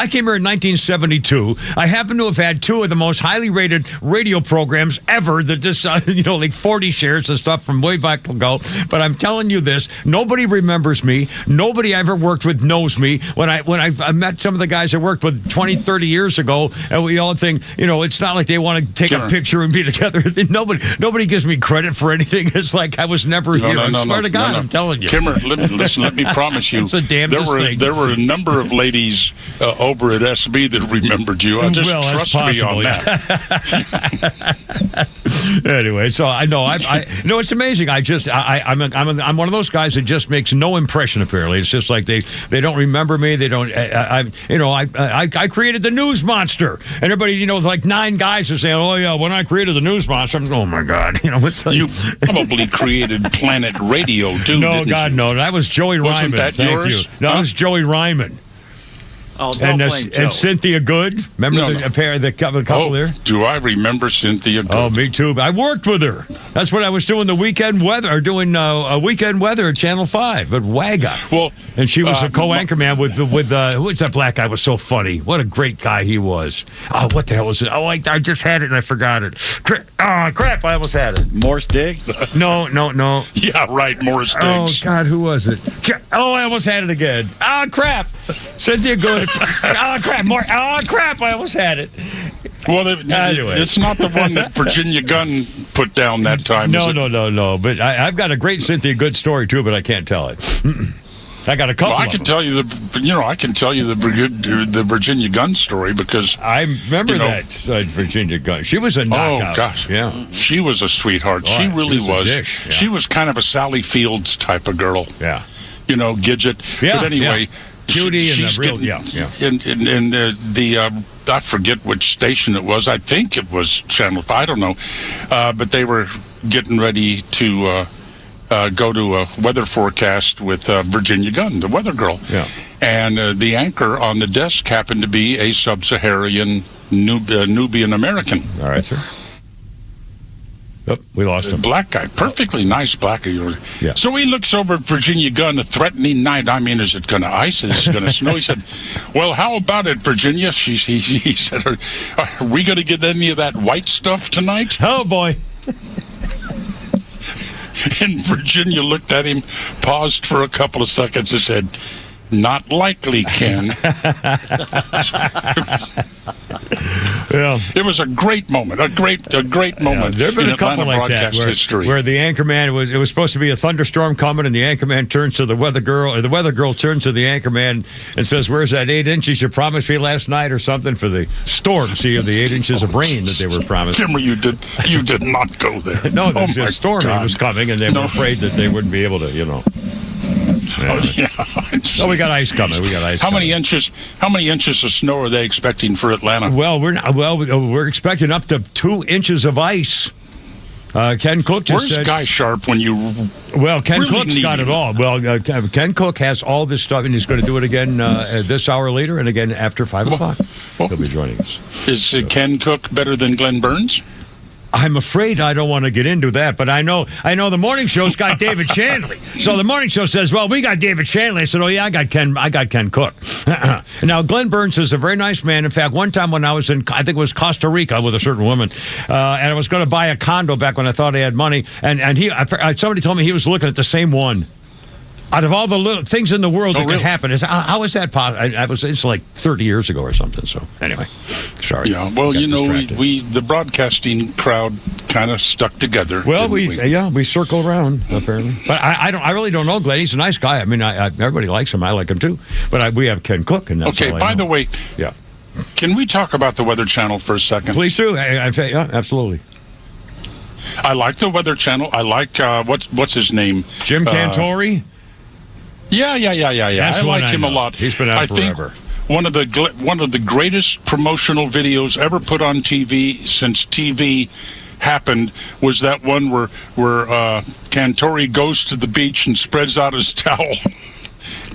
came here in 1972. I happen to have had 2 of the most highly rated radio programs ever. That just like 40 shares and stuff from way back ago. But I'm telling you this: nobody remembers me. Nobody I ever worked with knows me. When I met some of the guys I worked with 20, 30 years ago, and we all think it's not like they want to take a picture and be together. Nobody gives me credit for anything. It's like I was never here. I swear to God, I'm telling you. Kimmer, let me promise you. It's the damnedest thing. There were a number of ladies over at SB that remembered you. Just trust me on that. Anyway, so I know it's amazing. I'm one of those guys that just makes no impression. Apparently, it's just like they don't remember me. They don't. I created the News Monster, and everybody like 9 guys are saying, "Oh yeah, when I created the News Monster," I'm, oh my God, you probably created Planet Planet Radio, too. No, God, you? no. That was Joey Ryman. Wasn't that Thank yours? you. No, that was Joey Ryman. Oh, don't blame Joe. And Cynthia Good. Remember the pair, the couple there? Do I remember Cynthia Good? Oh, me too. I worked with her. That's what I was doing the weekend weather, or doing a weekend weather at Channel 5 at Wagga. Well, and she was a co-anchorman with who's that black guy? Was so funny. What a great guy he was. Oh, what the hell was it? Oh, I just had it and I forgot it. Crap! I almost had it. Morris Diggs? No. Yeah, right, Morris Diggs. Oh, God, who was it? Oh, I almost had it again. Oh, crap. Cynthia Good. Oh, crap. Oh, crap. I almost had it. Well, anyway. It's not the one that Virginia Gunn put down that time. No. But I've got a great Cynthia Good story, too, but I can't tell it. I got a couple. Well, I can tell you the Virginia Gunn story because I remember that Virginia Gunn. She was a knockout. Oh gosh, yeah, she was a sweetheart. Oh, she really was. Dish, yeah. She was kind of a Sally Fields type of girl. Yeah, Gidget. Yeah, but anyway. Yeah. Cutie she's and real, and the I forget which station it was. I think it was Channel 5. I don't know, but they were getting ready to go to a weather forecast with Virginia Gunn, the weather girl. Yeah, and the anchor on the desk happened to be a sub-Saharan Nubian American. All right, sir. Oh, we lost him. Black guy. Perfectly nice black guy. Yeah. So he looks over at Virginia Gunn, a threatening night. I mean, is it going to ice? Is it going to snow? He said, well, how about it, Virginia? He said, are we going to get any of that white stuff tonight? Oh, boy. And Virginia looked at him, paused for a couple of seconds, and said, not likely, Ken. Yeah. It was a great moment, a great moment there have been in a couple Atlanta like broadcast that history. where the anchorman it was supposed to be a thunderstorm coming, and the anchorman turns to the weather girl, or the weather girl turns to the anchorman and says, "Where's that 8 inches you promised me last night, or something for the storm? See, of the 8 inches of rain that they were promised." Kimmer, you did not go there. No, there's a storm was coming, and they were afraid that they wouldn't be able to, Yeah. Oh, we got ice coming. How many inches of snow are they expecting for Atlanta? Well, we're expecting up to 2 inches of ice. Ken Cook just Where's said, Guy Sharp when you? Well, Ken really Cook's got it all. Well, Ken Cook has all this stuff, and he's going to do it again this hour later, and again after 5 o'clock. He'll be joining us. Is Ken Cook better than Glenn Burns? I'm afraid I don't want to get into that, but I know the morning show's got David Shanley. So the morning show says, "Well, we got David Shanley." I said, "Oh yeah, I got Ken Cook." Now Glenn Burns is a very nice man. In fact, one time when I was in, I think it was Costa Rica with a certain woman, and I was going to buy a condo back when I thought I had money, and somebody told me he was looking at the same one. Out of all the little things in the world that could happen, how is that possible? It's like 30 years ago or something. So anyway, sorry. Yeah, well, we the broadcasting crowd kind of stuck together. Well, we circle around apparently. But I really don't know Glenn. He's a nice guy. I mean, everybody likes him. I like him too. But we have Ken Cook, and that's okay. all I By know. the way, yeah, can we talk about the Weather Channel for a second? Please do. Yeah, absolutely. I like the Weather Channel. I like what's his name? Jim Cantori. Yeah. I like him a lot. He's been out forever. One of the greatest promotional videos ever put on TV since TV happened was that one where Cantori goes to the beach and spreads out his towel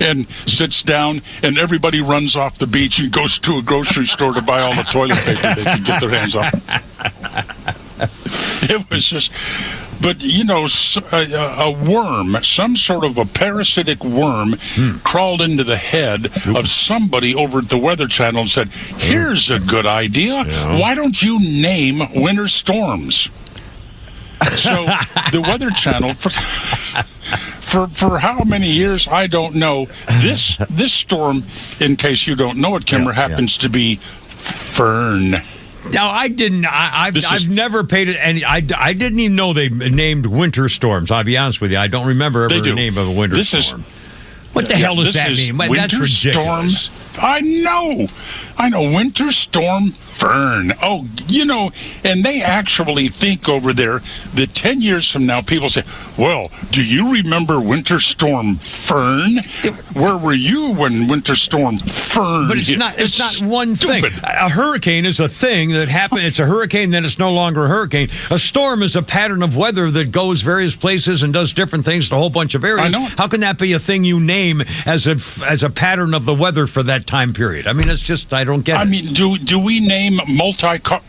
and sits down, and everybody runs off the beach and goes to a grocery store to buy all the toilet paper they can get their hands on. It was just... But, a worm, some sort of a parasitic worm, crawled into the head of somebody over at the Weather Channel and said, "Here's a good idea. Why don't you name winter storms?" So the Weather Channel, for how many years, I don't know. This storm, in case you don't know it, Kimmer, happens to be Fern. No, I didn't. I've never paid it any. I didn't even know they named winter storms. I'll be honest with you. I don't remember ever the name of a winter storm. What the hell does that mean? That's ridiculous. Storm. I know. Winter storm Fern. Oh, and they actually think over there that 10 years from now, people say, well, do you remember Winter Storm Fern? Where were you when Winter Storm Fern But hit? it's not one stupid. thing. A hurricane is a thing that happens. It's a hurricane, then it's no longer a hurricane. A storm is a pattern of weather that goes various places and does different things to a whole bunch of areas. I know. How can that be a thing you name as a pattern of the weather for that time period? I mean, it's just, I don't get it. I mean, do we name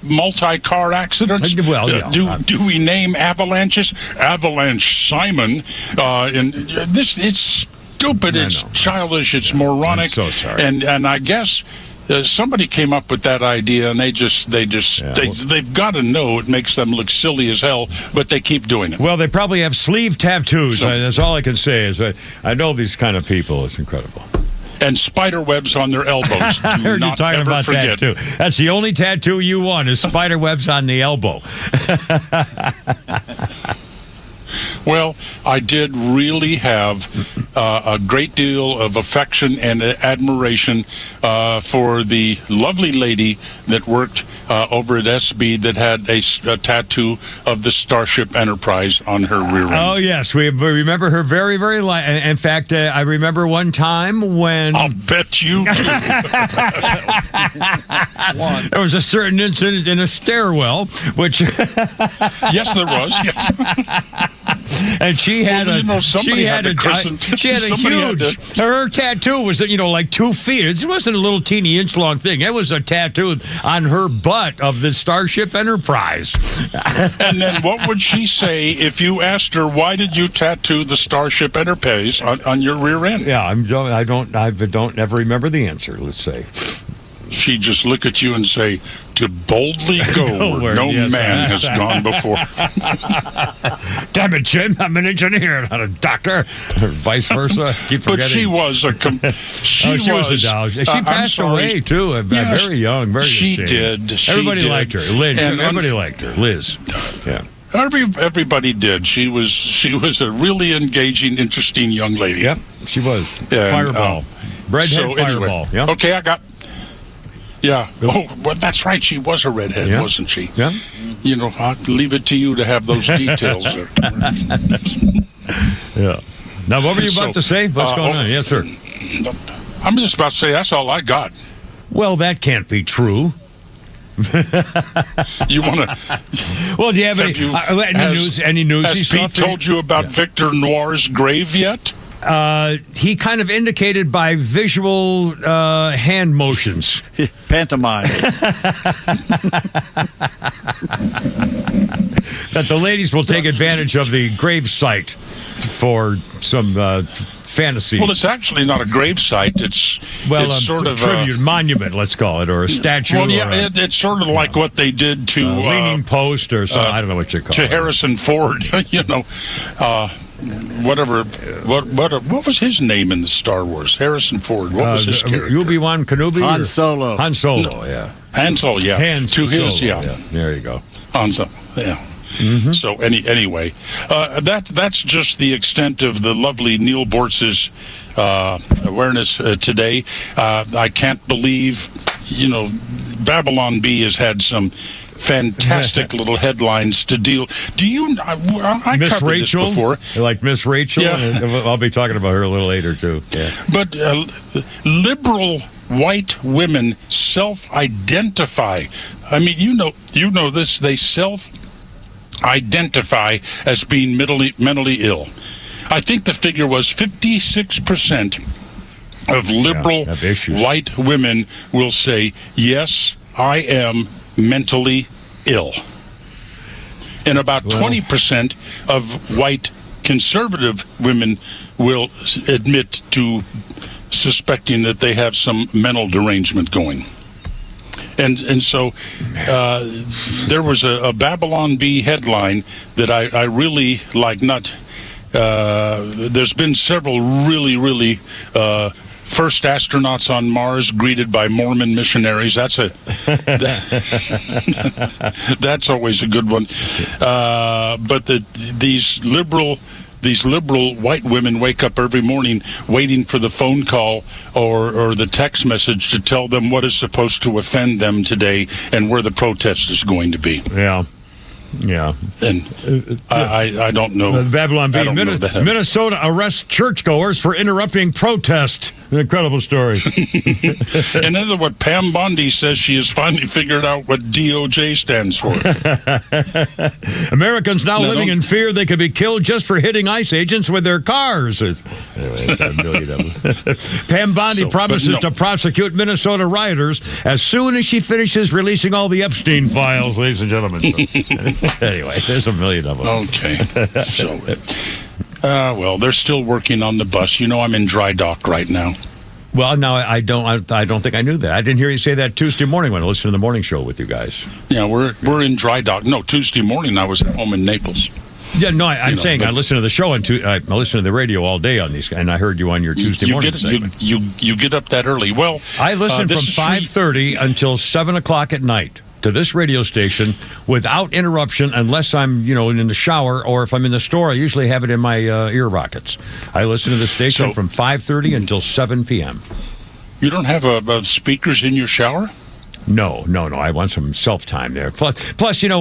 multi-car accidents? Well, yeah. Do we name avalanches? Avalanche Simon. It's stupid. It's childish. It's moronic. I'm so sorry. And I guess somebody came up with that idea, and they've got to know it makes them look silly as hell, but they keep doing it. Well, they probably have sleeve tattoos. That's all I can say is I know these kind of people. It's incredible. And spider webs on their elbows. I heard you not talking ever about forget. that, too. That's the only tattoo you want is spider webs on the elbow. Well, I did really have a great deal of affection and admiration for the lovely lady that worked over at SB that had a tattoo of the Starship Enterprise on her rear end. Oh, yes. We remember her very, very in fact, I remember one time when... I'll bet you do. There was a certain incident in a stairwell, which... Yes, there was. Yes. And she had a huge. Her tattoo was like 2 feet. It wasn't a little teeny inch long thing. It was a tattoo on her butt of the Starship Enterprise. And then what would she say if you asked her, why did you tattoo the Starship Enterprise on your rear end? Yeah, I don't ever remember the answer. Let's say. She'd just look at you and say, to boldly go where no man has gone before. Damn it, Jim, I'm an engineer, not a doctor. Or vice versa. Keep forgetting. But she was a... she was a doll. She passed away, too. Very young, very She ashamed. did. Everybody liked her. Liz. Everybody liked her. Liz. Yeah. Everybody did. She was a really engaging, interesting young lady. Yep, she was. Fireball. Redhead fireball. Anyway, yep. Okay, I got... Yeah. Oh, well, that's right. She was a redhead, wasn't she? Yeah. I'll leave it to you to have those details. Yeah. Now, what were you about to say? What's going on? Yes, sir. I'm just about to say that's all I got. Well, that can't be true. You want to? Well, do you have any news? Any news? Has Pete told you about Victor Noir's grave yet? He kind of indicated by visual hand motions. Pantomime. That the ladies will take advantage of the grave site for some fantasy. Well, it's actually not a grave site. It's sort of tribute, monument, let's call it, or a statue. Well, yeah, it's sort of like what they did to leaning post or something. I don't know what you call it. To Harrison Ford, whatever. What was his name in the Star Wars? Harrison Ford. What was his character? Obi-Wan Kenobi. Han Solo. Han Solo. Yeah. Han Solo. Yeah. There you go. Han Solo. Yeah. Mm-hmm. So anyway, that's just the extent of the lovely Neil Bortz's awareness today. I can't believe, Babylon Bee has had some fantastic little headlines to deal. Do you? I Miss covered Rachel this before. Like Miss Rachel. Yeah. I'll be talking about her a little later too. Yeah. But liberal white women self-identify. I mean, you know this. They self-identify as being mentally ill. I think the figure was 56% of liberal white women will say, yes, I am mentally ill. And about 20% of white conservative women will admit to suspecting that they have some mental derangement going. And so there was a Babylon Bee headline that I really like. There's been several really first astronauts on Mars greeted by Mormon missionaries. That's always a good one. But these liberal these liberal white women wake up every morning waiting for the phone call or the text message to tell them what is supposed to offend them today and where the protest is going to be. Yeah. Yeah. And I don't know. Babylon B. Minnesota arrests churchgoers for interrupting protest. An incredible story. And then what Pam Bondi says, she has finally figured out what DOJ stands for. Americans now living in fear they could be killed just for hitting ICE agents with their cars. Anyway, Pam Bondi promises to prosecute Minnesota rioters as soon as she finishes releasing all the Epstein files, ladies and gentlemen. Anyway, there's a million of them. Okay. So, well, they're still working on the bus. You know, I'm in dry dock right now. Well, no, I don't think I knew that. I didn't hear you say that Tuesday morning when I listened to the morning show with you guys. Yeah, we're in dry dock. No, Tuesday morning I was at home in Naples. Yeah, no, I'm saying I listen to the show and I listen to the radio all day on these, and I heard you on your Tuesday morning segment. You get up that early. Well, I listen from 5:30 until 7 o'clock at night to this radio station without interruption, unless I'm, in the shower, or if I'm in the store, I usually have it in my ear rockets. I listen to the station from 5:30 until 7 p.m. You don't have speakers in your shower? No. I want some self-time there. Plus, when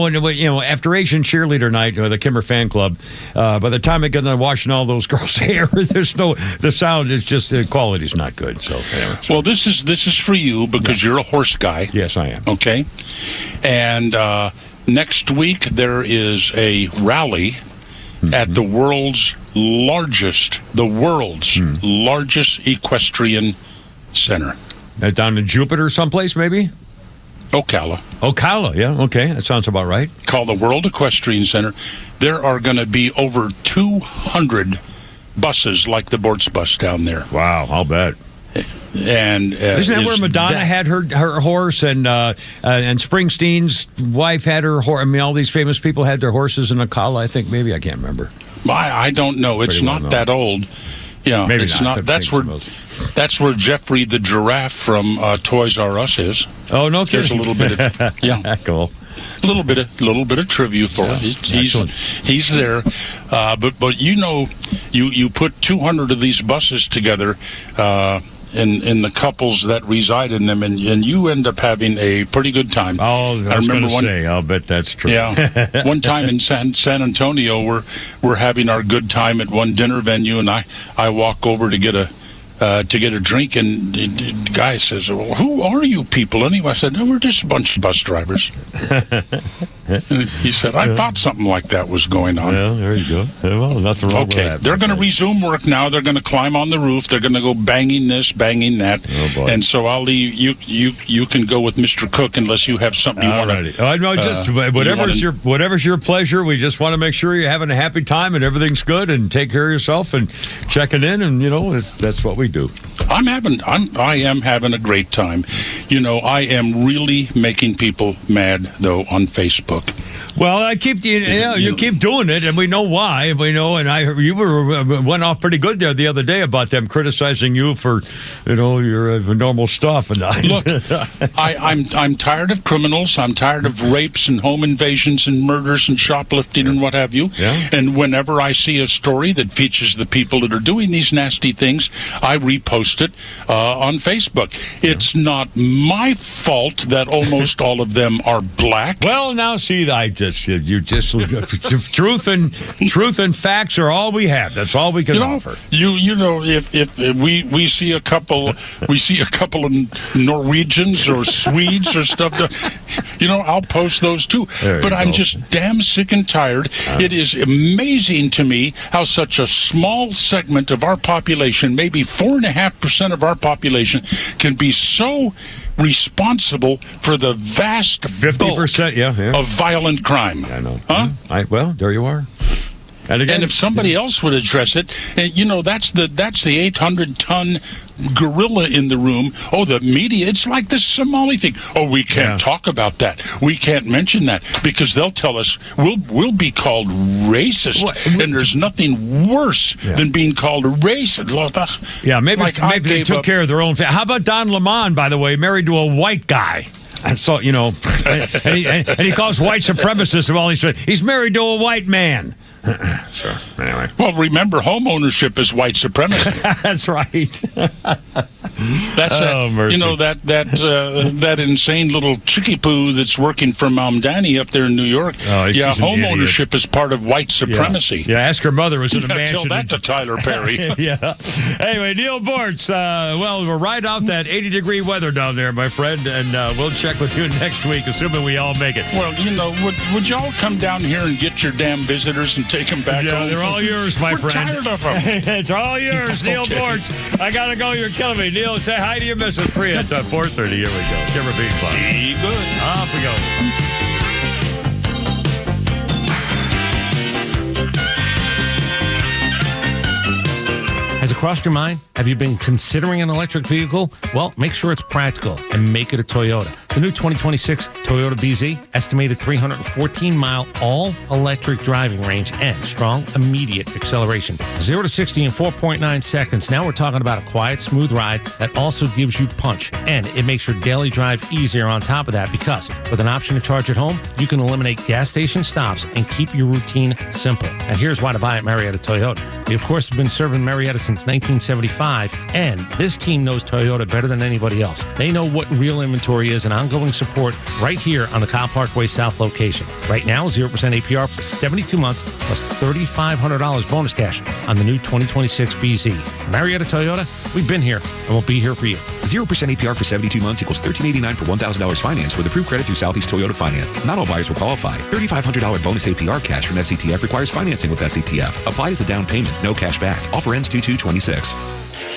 after Asian cheerleader night, the Kimmer fan club, by the time I get done washing all those girls' hair, the sound is just, the quality's not good. So, well, this is for you because you're a horse guy. Yes, I am. Okay, and next week there is a rally at the world's largest equestrian center. Down in Jupiter someplace, maybe? Ocala, yeah, okay. That sounds about right. Called the World Equestrian Center. There are going to be over 200 buses like the Bortz bus down there. Wow, I'll bet. And isn't that where Madonna had her horse, and Springsteen's wife had her horse? I mean, all these famous people had their horses in Ocala, I think, maybe. I can't remember. I don't know. It's not that old. Yeah, maybe it's not. That's where Jeffrey the giraffe from Toys R Us is. Oh, no kidding. There's a little bit of cool. A little bit of trivia for him. He's there, but you put 200 of these buses together. In the couples that reside in them, and you end up having a pretty good time. Oh, I remember I'll bet that's true. Yeah, one time in San Antonio, we're having our good time at one dinner venue, and I walk over to get a drink, and the guy says, "Well, who are you people anyway?" I said, "No, we're just a bunch of bus drivers." And he said, "I thought something like that was going on." Well, there you go. Well, nothing wrong with that. They're going to resume work now. They're going to climb on the roof. They're going to go banging this, banging that. Oh, boy. And so I'll leave you can go with Mr. Cook unless you have something you want to. Oh, no, just whatever's your pleasure. We just want to make sure you're having a happy time and everything's good, and take care of yourself and checking in, and that's what we do. I am having a great time. I am really making people mad though on Facebook. Well, I keep you keep doing it, and we know why. We know, and you went off pretty good there the other day about them criticizing you for, your normal stuff. And look, I'm tired of criminals. I'm tired of rapes and home invasions and murders and shoplifting and what have you. Yeah. And whenever I see a story that features the people that are doing these nasty things, I repost it on Facebook. It's not my fault that almost all of them are black. Well, now see, truth and facts are all we have. That's all we can offer. If we see a couple of Norwegians or Swedes or stuff, I'll post those too. But I'm just damn sick and tired. It is amazing to me how such a small segment of our population, maybe 4.5% of our population, can be so responsible for the vast 50% of violent crime. I know. Huh? Well, there you are. And if somebody else would address it, that's the 800-ton gorilla in the room. Oh, the media, it's like the Somali thing. Oh, we can't talk about that. We can't mention that because they'll tell us we'll be called racist. And there's nothing worse than being called racist. Yeah, maybe they took care of their own family. How about Don Lemon, by the way, married to a white guy? And so, and he calls white supremacists. Well, he's married to a white man. So, anyway. Well, remember, home ownership is white supremacy. That's right. That's that insane little chickie poo that's working for Mom Danny up there in New York. Oh, home ownership is part of white supremacy. Yeah, ask her mother was in a mansion. Tell that to Tyler Perry. Yeah. Anyway, Neil Bortz, we're right out that 80-degree weather down there, my friend, and we'll check with you next week, assuming we all make it. Well, would y'all come down here and get your damn visitors and take them back home? They're all yours, my friend. We're tired of them. It's all yours, Neil Bortz. I got to go. You're killing me. Neil, say hi to your missus. 3 at 4:30. Here we go. Timber Beat Club. Be good. Off we go. Has it crossed your mind? Have you been considering an electric vehicle? Well, make sure it's practical and make it a Toyota. The new 2026 Toyota BZ, estimated 314-mile all-electric driving range and strong immediate acceleration. 0 to 60 in 4.9 seconds. Now we're talking about a quiet, smooth ride that also gives you punch. And it makes your daily drive easier on top of that because with an option to charge at home, you can eliminate gas station stops and keep your routine simple. And here's why to buy at Marietta Toyota. We, of course, have been serving Marietta since 1975, and this team knows Toyota better than anybody else. They know what real inventory is and ongoing support right here on the Kyle Parkway South location. Right now, 0% APR for 72 months plus $3,500 bonus cash on the new 2026 BZ. Marietta Toyota, we've been here and we'll be here for you. 0% APR for 72 months equals $1,389 for $1,000 finance with approved credit through Southeast Toyota Finance. Not all buyers will qualify. $3,500 bonus APR cash from SCTF requires financing with SCTF. Applied as a down payment. No cash back. Offer ends 2/2/26.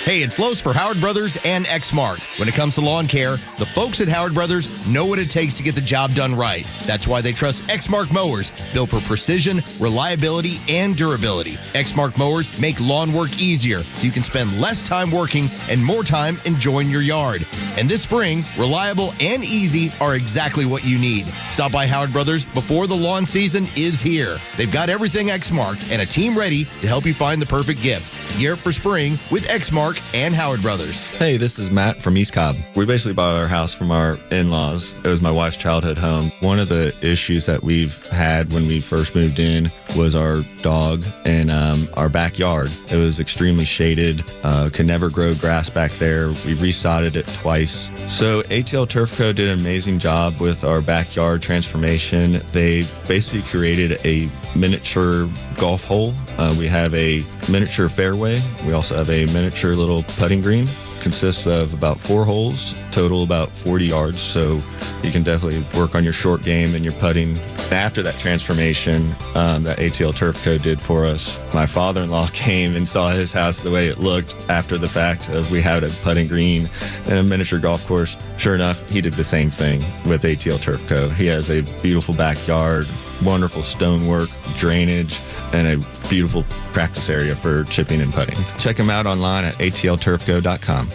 Hey, it's Lowe's for Howard Brothers and Exmark. When it comes to lawn care, the folks at Howard Brothers know what it takes to get the job done right. That's why they trust Exmark mowers, built for precision, reliability, and durability. Exmark mowers make lawn work easier, so you can spend less time working and more time enjoying your yard. And this spring, reliable and easy are exactly what you need. Stop by Howard Brothers before the lawn season is here. They've got everything Exmark and a team ready to help you find the perfect gift. Gear up for spring with Exmark and Howard Brothers. Hey, this is Matt from East Cobb. We basically bought our house from our in-laws. It was my wife's childhood home. One of the issues that we've had when we first moved in was our dog in our backyard. It was extremely shaded, could never grow grass back there. We resodded it twice. So ATL Turf Co. did an amazing job with our backyard transformation. They basically created a miniature golf hole. We have a miniature fairway. We also have a miniature little putting green. Consists of about 4 holes, total about 40 yards, so you can definitely work on your short game and your putting. After that transformation that ATL Turf Co. did for us, my father-in-law came and saw his house the way it looked after the fact of we had a putting green and a miniature golf course. Sure enough, he did the same thing with ATL Turf Co. He has a beautiful backyard, wonderful stonework, drainage, and a beautiful practice area for chipping and putting. Check him out online at atlturfco.com.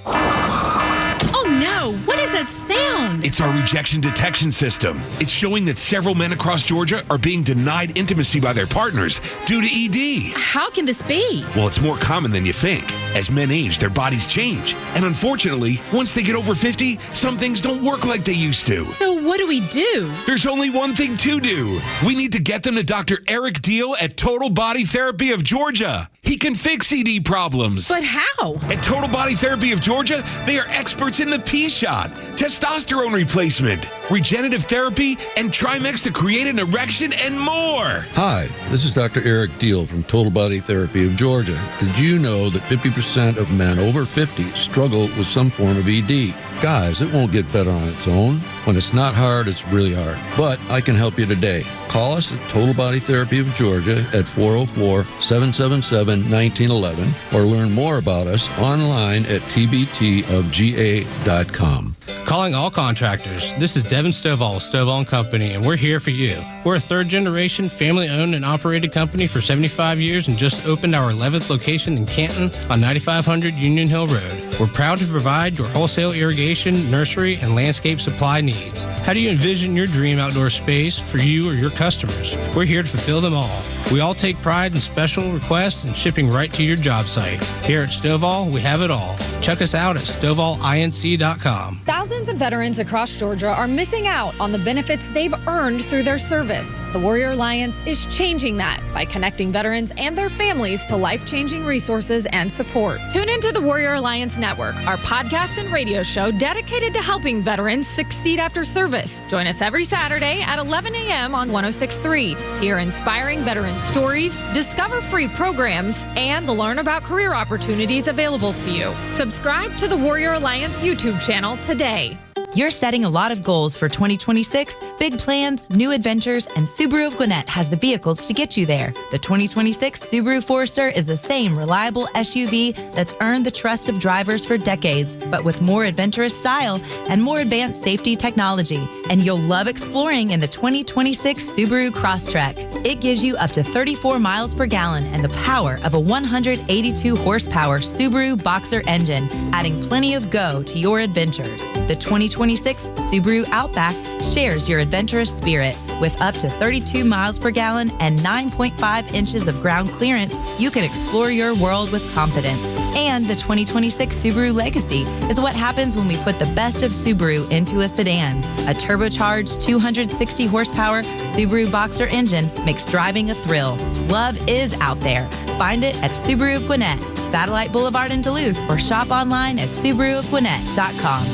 Oh no, what is that sound? It's our rejection detection system. It's showing that several men across Georgia are being denied intimacy by their partners due to ED. How can this be? Well, it's more common than you think. As men age, their bodies change. And unfortunately, once they get over 50, some things don't work like they used to. So what do we do? There's only one thing to do. We need to get them to Dr. Eric Deal at Total Body Therapy of Georgia. He can fix ED problems. But how? At Total Body Therapy of Georgia, they are experts in the P-shot, testosterone replacement, regenerative therapy, and Trimex to create an erection and more. Hi, this is Dr. Eric Deal from Total Body Therapy of Georgia. Did you know that 50% of men over 50 struggle with some form of ED? Guys, it won't get better on its own. When it's not hard, it's really hard. But I can help you today. Call us at Total Body Therapy of Georgia at 404-777-1911 or learn more about us online at tbtofga.com. Calling all contractors. This is Devin Stovall, Stovall & Company, and we're here for you. We're a third-generation, family-owned and operated company for 75 years and just opened our 11th location in Canton on 9500 Union Hill Road. We're proud to provide your wholesale irrigation, nursery, and landscape supply needs. How do you envision your dream outdoor space for you or your customers? We're here to fulfill them all. We all take pride in special requests and shipping right to your job site. Here at Stovall, we have it all. Check us out at StovallINC.com. Thousands of veterans across Georgia are missing out on the benefits they've earned through their service. The Warrior Alliance is changing that by connecting veterans and their families to life-changing resources and support. Tune into the Warrior Alliance Network, our podcast and radio show dedicated to helping veterans succeed after service. Join us every Saturday at 11 a.m. on 106.3 to hear inspiring veteran stories, discover free programs, and learn about career opportunities available to you. Subscribe to the Warrior Alliance YouTube channel today. You're setting a lot of goals for 2026, big plans, new adventures, and Subaru of Gwinnett has the vehicles to get you there. The 2026 Subaru Forester is the same reliable SUV that's earned the trust of drivers for decades, but with more adventurous style and more advanced safety technology. And you'll love exploring in the 2026 Subaru Crosstrek. It gives you up to 34 miles per gallon and the power of a 182 horsepower Subaru Boxer engine, adding plenty of go to your adventures. The 2026 Subaru Outback shares your adventurous spirit. With up to 32 miles per gallon and 9.5 inches of ground clearance, you can explore your world with confidence. And the 2026 Subaru Legacy is what happens when we put the best of Subaru into a sedan. A turbocharged 260 horsepower Subaru Boxer engine makes driving a thrill. Love is out there. Find it at Subaru of Gwinnett, Satellite Boulevard in Duluth, or shop online at SubaruofGwinnett.com.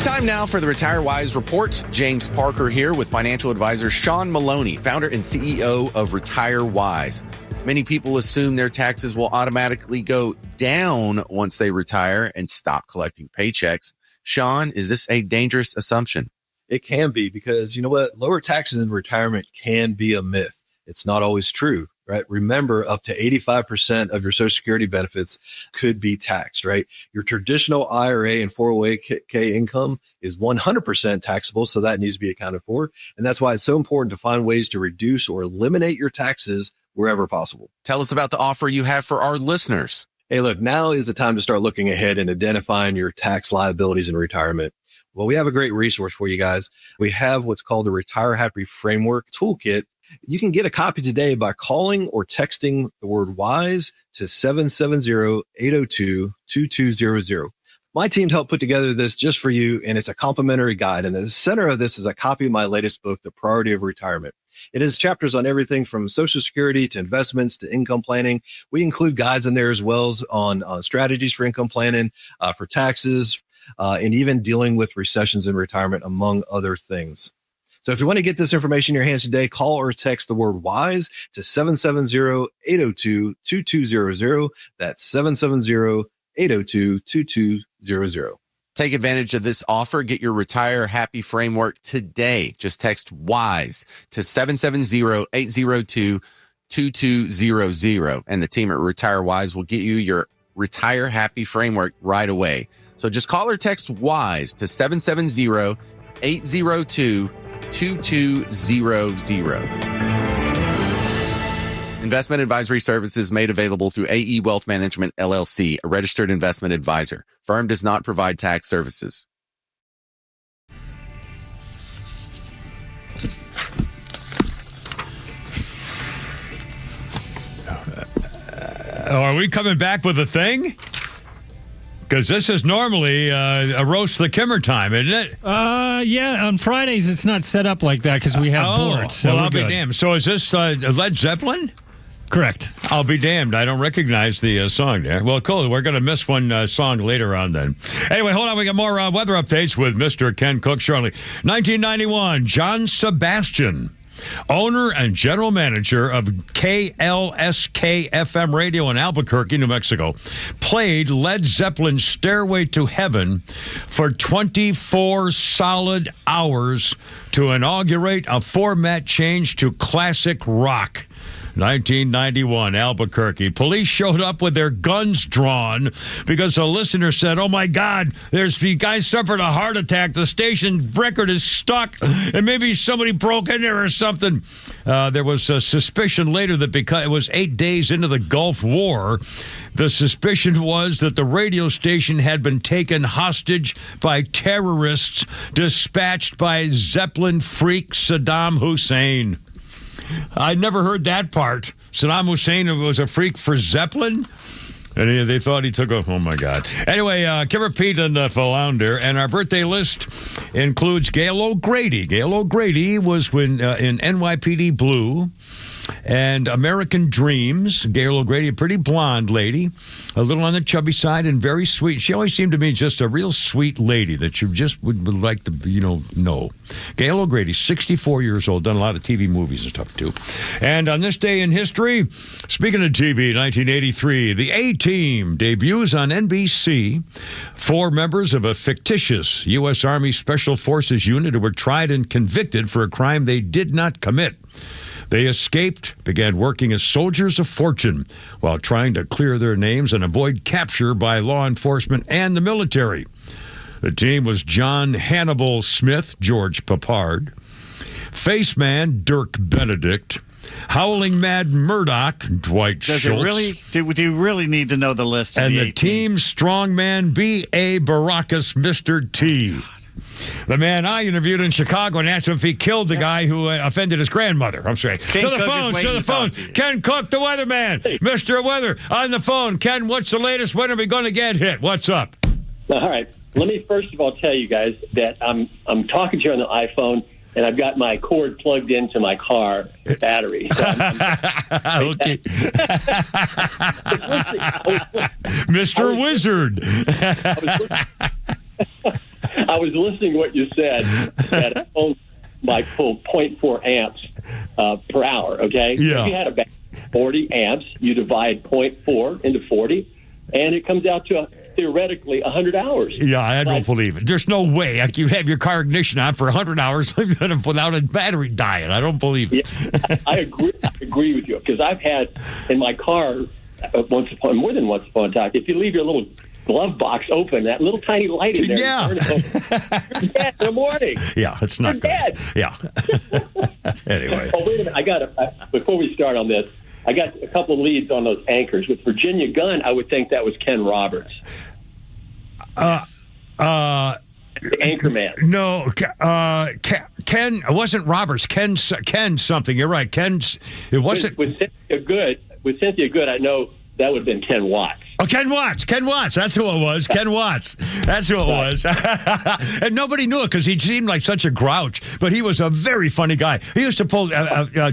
Time now for the Retire Wise Report. James Parker here with financial advisor Sean Maloney, founder and CEO of Retire Wise. Many people assume their taxes will automatically go down once they retire and stop collecting paychecks. Sean, is this a dangerous assumption? It can be, because you know what? Lower taxes in retirement can be a myth. It's not always true, right? Remember, up to 85% of your Social Security benefits could be taxed, right? Your traditional IRA and 401k income is 100% taxable, so that needs to be accounted for. And that's why it's so important to find ways to reduce or eliminate your taxes wherever possible. Tell us about the offer you have for our listeners. Hey, look, now is the time to start looking ahead and identifying your tax liabilities in retirement. Well, we have a great resource for you guys. We have what's called the Retire Happy Framework Toolkit. You can get a copy today by calling or texting the word WISE to 770-802-2200. My team helped put together this just for you, and it's a complimentary guide. And the center of this is a copy of my latest book, The Priority of Retirement. It has chapters on everything from Social Security to investments to income planning. We include guides in there as well as on strategies for income planning, for taxes, and even dealing with recessions in retirement, among other things. So if you want to get this information in your hands today, call or text the word WISE to 770-802-2200. That's 770-802-2200. Take advantage of this offer. Get your Retire Happy Framework today. Just text WISE to 770-802-2200. And the team at Retire Wise will get you your Retire Happy Framework right away. So just call or text WISE to 770-802-2200. Investment advisory services made available through AE Wealth Management, LLC, a registered investment advisor. Firm does not provide tax services. Are we coming back with a thing? Because this is normally a roast the Kimmer time, isn't it? Yeah, on Fridays it's not set up like that because we have boards. So well, I'll be damned. So is this Led Zeppelin? Correct. I'll be damned. I don't recognize the song there. Well, cool. We're going to miss one song later on then. Anyway, hold on. We got more weather updates with Mr. Ken Cook shortly. 1991, John Sebastian, owner and general manager of KLSK FM radio in Albuquerque, New Mexico, played Led Zeppelin's Stairway to Heaven for 24 solid hours to inaugurate a format change to classic rock. 1991, Albuquerque. Police showed up with their guns drawn because a listener said, "Oh my God, the guy suffered a heart attack. The station record is stuck, and maybe somebody broke in there or something." There was a suspicion later that because it was 8 days into the Gulf War, the suspicion was that the radio station had been taken hostage by terrorists dispatched by Zeppelin freak Saddam Hussein. I never heard that part. Saddam Hussein was a freak for Zeppelin? And they thought he took a... Oh, my God. Anyway, Kipper Pete and Philander. And our birthday list includes Gail O'Grady. Gail O'Grady was in NYPD Blue and American Dreams. Gail O'Grady, a pretty blonde lady, a little on the chubby side and very sweet. She always seemed to me just a real sweet lady that you just would like to, know. Gail O'Grady, 64 years old, done a lot of TV movies and stuff, too. And on this day in history, speaking of TV, 1983, the A-Team debuts on NBC. 4 members of a fictitious U.S. Army Special Forces unit who were tried and convicted for a crime they did not commit. They escaped, began working as soldiers of fortune while trying to clear their names and avoid capture by law enforcement and the military. The team was John Hannibal Smith, George Papard, Faceman, Dirk Benedict, Howling Mad Murdoch, Dwight Schultz. Do you really need to know the list? And the team strongman B.A. Baracus, Mr. T. The man I interviewed in Chicago and asked him if he killed the guy who offended his grandmother. I'm sorry. To the phone. Ken Cook, the weatherman. Mr. Weather, on the phone. Ken, what's the latest? When are we going to get hit? What's up? All right. Let me first of all tell you guys that I'm talking to you on the iPhone, and I've got my cord plugged into my car battery. So okay. Mr. Wizard. I was listening to what you said that it phones might pull 0.4 amps per hour, okay? Yeah. So if you had about 40 amps, you divide 0.4 into 40, and it comes out to theoretically 100 hours. Yeah, I don't believe it. There's no way you have your car ignition on for 100 hours without a battery dying. I don't believe it. Yeah, I agree with you, because I've had in my car more than once upon a time, if you leave your little glove box open, that little tiny light in there. Yeah. You're dead in the morning. Yeah, it's not good. Dead. Yeah. Anyway. Oh, wait a minute. Before we start on this, I got a couple of leads on those anchors. With Virginia Gunn, I would think that was Ken Roberts. The anchorman. No, Ken, it wasn't Roberts. Ken something. You're right. It wasn't. With Cynthia Good, I know that would have been Ken Watts. Oh, Ken Watts. That's who it was. Ken Watts. That's who it was. And nobody knew it because he seemed like such a grouch, but he was a very funny guy. He used to pull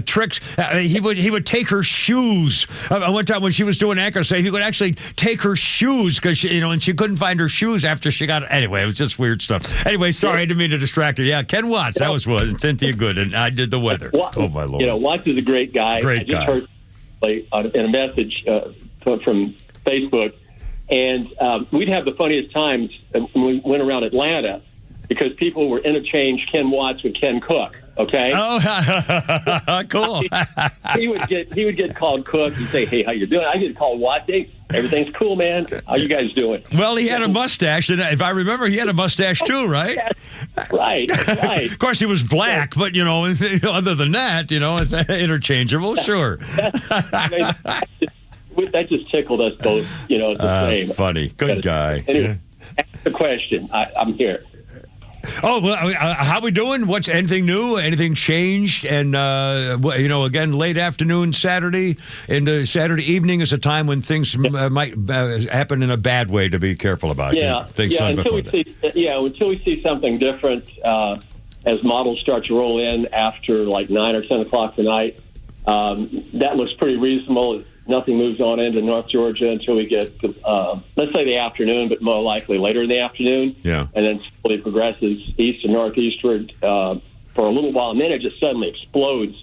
tricks. He would take her shoes. One time when she was doing anchor say he would actually take her shoes because and she couldn't find her shoes after she got. Anyway, it was just weird stuff. Anyway, sorry, I didn't mean to distract her. Yeah, Ken Watts. That was and Cynthia Good, and I did the weather. Oh my Lord. Watts is a great guy. Great guy. I just heard in a message from Facebook, and we'd have the funniest times when we went around Atlanta because people were interchanged Ken Watts with Ken Cook. Okay. Oh, cool. he would get called Cook. He'd say, "Hey, how you doing?" I get called Watts. Hey, everything's cool, man. How you guys doing? Well, he had a mustache, and if I remember, he had a mustache too, right? Right. Of course, he was black, but other than that, it's interchangeable. Sure. That just tickled us both, at the same. Funny. Good guy. Anyway, ask the question. I'm here. Oh, well, how we doing? What's anything new? Anything changed? And, again, late afternoon Saturday into Saturday evening is a time when things might happen in a bad way to be careful about. Until we see something different as models start to roll in after like 9 or 10 o'clock tonight. That looks pretty reasonable. Nothing moves on into North Georgia until we get, let's say the afternoon, but more likely later in the afternoon. Yeah. And then slowly progresses east and northeastward for a little while. And then it just suddenly explodes,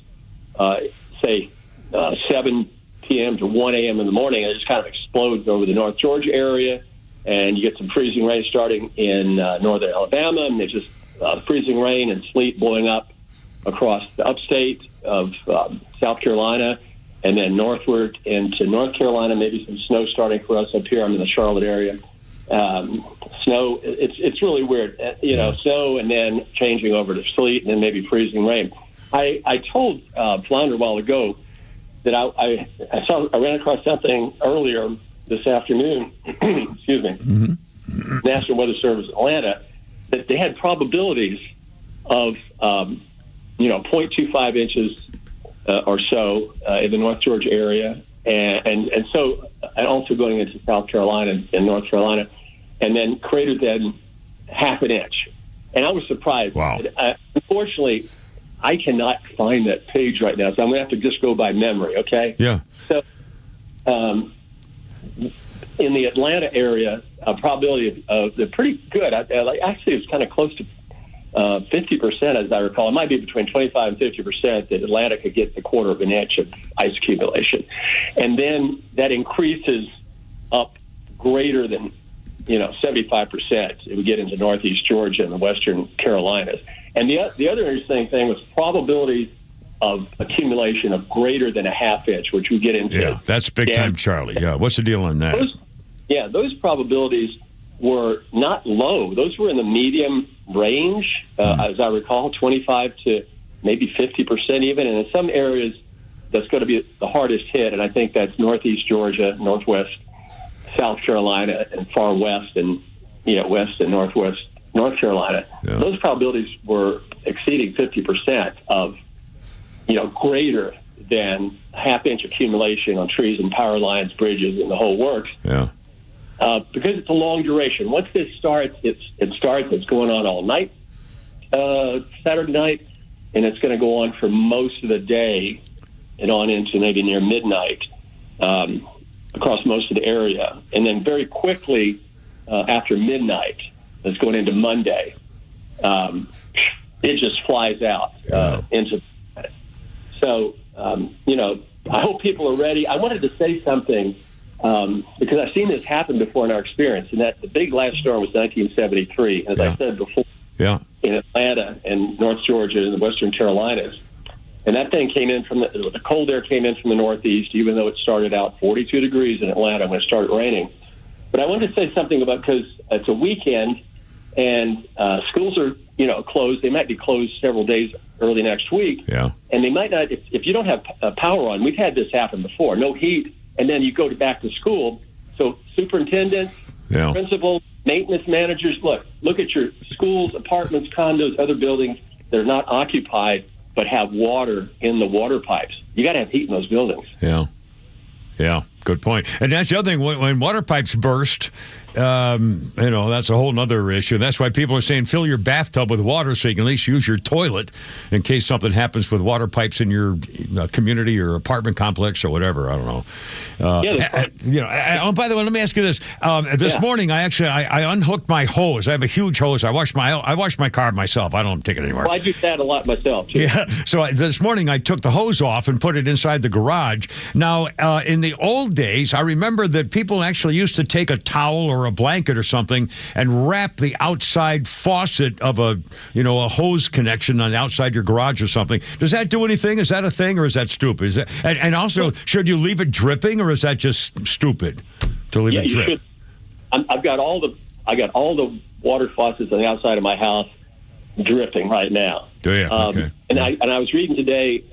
7 p.m. to 1 a.m. in the morning. It just kind of explodes over the North Georgia area. And you get some freezing rain starting in northern Alabama. And there's just freezing rain and sleet blowing up across the upstate of South Carolina. And then northward into North Carolina, maybe some snow starting for us up here. I'm in the Charlotte area. Snow, it's really weird. Snow and then changing over to sleet and then maybe freezing rain. I told Flounder a while ago that I ran across something earlier this afternoon, excuse me, National Weather Service Atlanta, that they had probabilities of, 0.25 inches or so in the North Georgia area, and also going into South Carolina and North Carolina, and then greater than half an inch. And I was surprised. Wow. Unfortunately, I cannot find that page right now, so I'm going to have to just go by memory, okay? Yeah. So in the Atlanta area, probability of they're pretty good. Actually, it's kind of close to 50%, as I recall. It might be between 25 and 50% that Atlanta could get the quarter of an inch of ice accumulation. And then that increases up greater than 75%. It would get into northeast Georgia and the western Carolinas. And the other interesting thing was probabilities of accumulation of greater than a half inch, which we get into. Yeah, that's big time, Charlie. Yeah, what's the deal on that? Those probabilities were not low. Those were in the medium range, as I recall, 25 to maybe 50% even. And in some areas, that's going to be the hardest hit. And I think that's northeast Georgia, northwest South Carolina, and far west and west and northwest North Carolina. Yeah. Those probabilities were exceeding 50% of greater than half-inch accumulation on trees and power lines, bridges, and the whole works. Yeah. Because it's a long duration. Once this starts, it's going on all night, Saturday night, and it's going to go on for most of the day and on into maybe near midnight across most of the area. And then very quickly after midnight, it's going into Monday, it just flies out into. So, I hope people are ready. I wanted to say something because I've seen this happen before in our experience, and that the big last storm was 1973, as I said before, in Atlanta and North Georgia and the Western Carolinas. And that thing came in from the cold air came in from the Northeast, even though it started out 42 degrees in Atlanta when it started raining. But I wanted to say something about, because it's a weekend and schools are, closed. They might be closed several days early next week. Yeah. And they might not, if you don't have power on, we've had this happen before, no heat, and then you go back to school. So superintendents, principals, maintenance managers, look at your schools, apartments, condos, other buildings that are not occupied but have water in the water pipes. You got to have heat in those buildings. Yeah. Yeah, good point. And that's the other thing, when water pipes burst, that's a whole other issue. That's why people are saying fill your bathtub with water so you can at least use your toilet in case something happens with water pipes in your community or apartment complex or whatever. I don't know. By the way, let me ask you this. This morning, I unhooked my hose. I have a huge hose. I wash my car myself. I don't take it anymore. Well, I do that a lot myself, too. Yeah. So this morning, I took the hose off and put it inside the garage. Now, in the old days, I remember that people actually used to take a towel or a blanket or something and wrap the outside faucet of a hose connection on the outside your garage or something. Does that do anything? Is that a thing, or is that stupid? Is that, and also, should you leave it dripping, or is that just stupid to leave it drip? I got all the water faucets on the outside of my house dripping right now. Do you? Okay. And I was reading today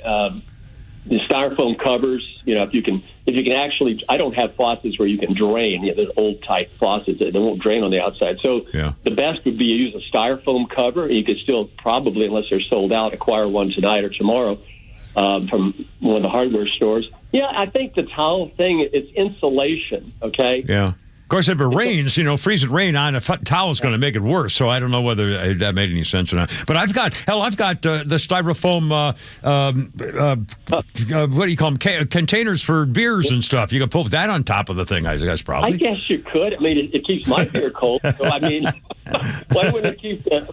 the styrofoam covers. If you can actually, I don't have faucets where you can drain. There's old type faucets that won't drain on the outside. So the best would be to use a styrofoam cover. You could still probably, unless they're sold out, acquire one tonight or tomorrow from one of the hardware stores. Yeah, I think the towel thing, it's insulation. Okay. Yeah. Of course, if it rains, freezing rain on a towel is going to make it worse. So I don't know whether that made any sense or not. But I've got the styrofoam, what do you call them, containers for beers and stuff. You can put that on top of the thing, I guess, probably. I guess you could. I mean, it keeps my beer cold. So, I mean, why wouldn't it keep it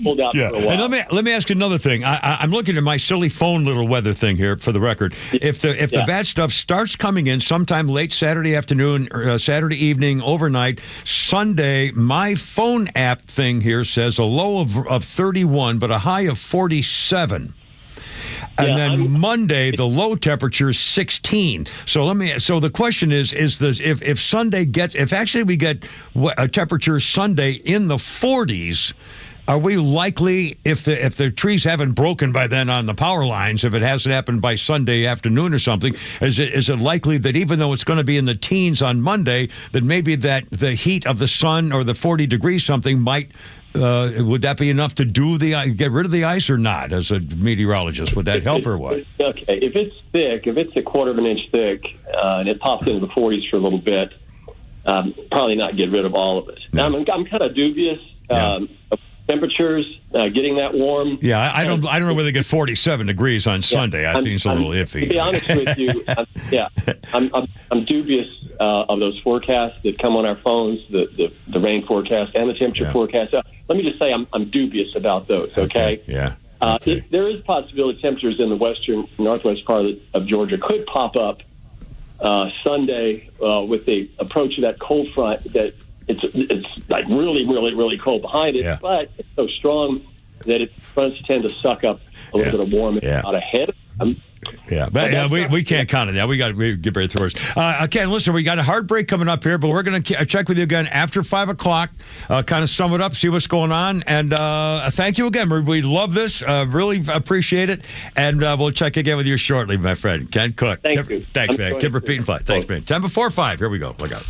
cold out for a while? And let me ask you another thing. I'm looking at my silly phone little weather thing here for the record. If the bad stuff starts coming in sometime late Saturday afternoon, or Saturday evening, overnight, Sunday, my phone app thing here says a low of 31, but a high of 47. And then Monday, the low temperature is 16. So the question is if Sunday if actually we get a temperature Sunday in the 40s, Are we likely, if the trees haven't broken by then on the power lines, if it hasn't happened by Sunday afternoon or something, is it likely that even though it's going to be in the teens on Monday, that maybe that the heat of the sun or the 40 degrees something might, would that be enough to get rid of the ice or not? As a meteorologist, would that help or what? Okay, if it's thick, if it's a quarter of an inch thick, and it pops into the 40s for a little bit, probably not get rid of all of it. Now, I'm kind of dubious. Of temperatures getting that warm. Yeah, I don't know whether they get 47 degrees on Sunday. I think it's a little iffy. To be honest with you, I'm dubious of those forecasts that come on our phones, the rain forecast and the temperature forecast. Let me just say I'm dubious about those. Okay. Yeah. There is possibility temperatures in the western northwest part of Georgia could pop up Sunday with the approach of that cold front that. It's like really, really, really cold behind it, but it's so strong that its fronts tend to suck up a little bit of warm out ahead. But we can't count on that. We get ready through us. Ken, listen, we got a hard break coming up here, but we're going to check with you again after 5 o'clock, kind of sum it up, see what's going on. And thank you again. We love this. Really appreciate it. And we'll check again with you shortly, my friend. Ken Cook. Thank you. Thanks, man. Keep repeating flight. Thanks, man. 10 before 5. Here we go. Look out.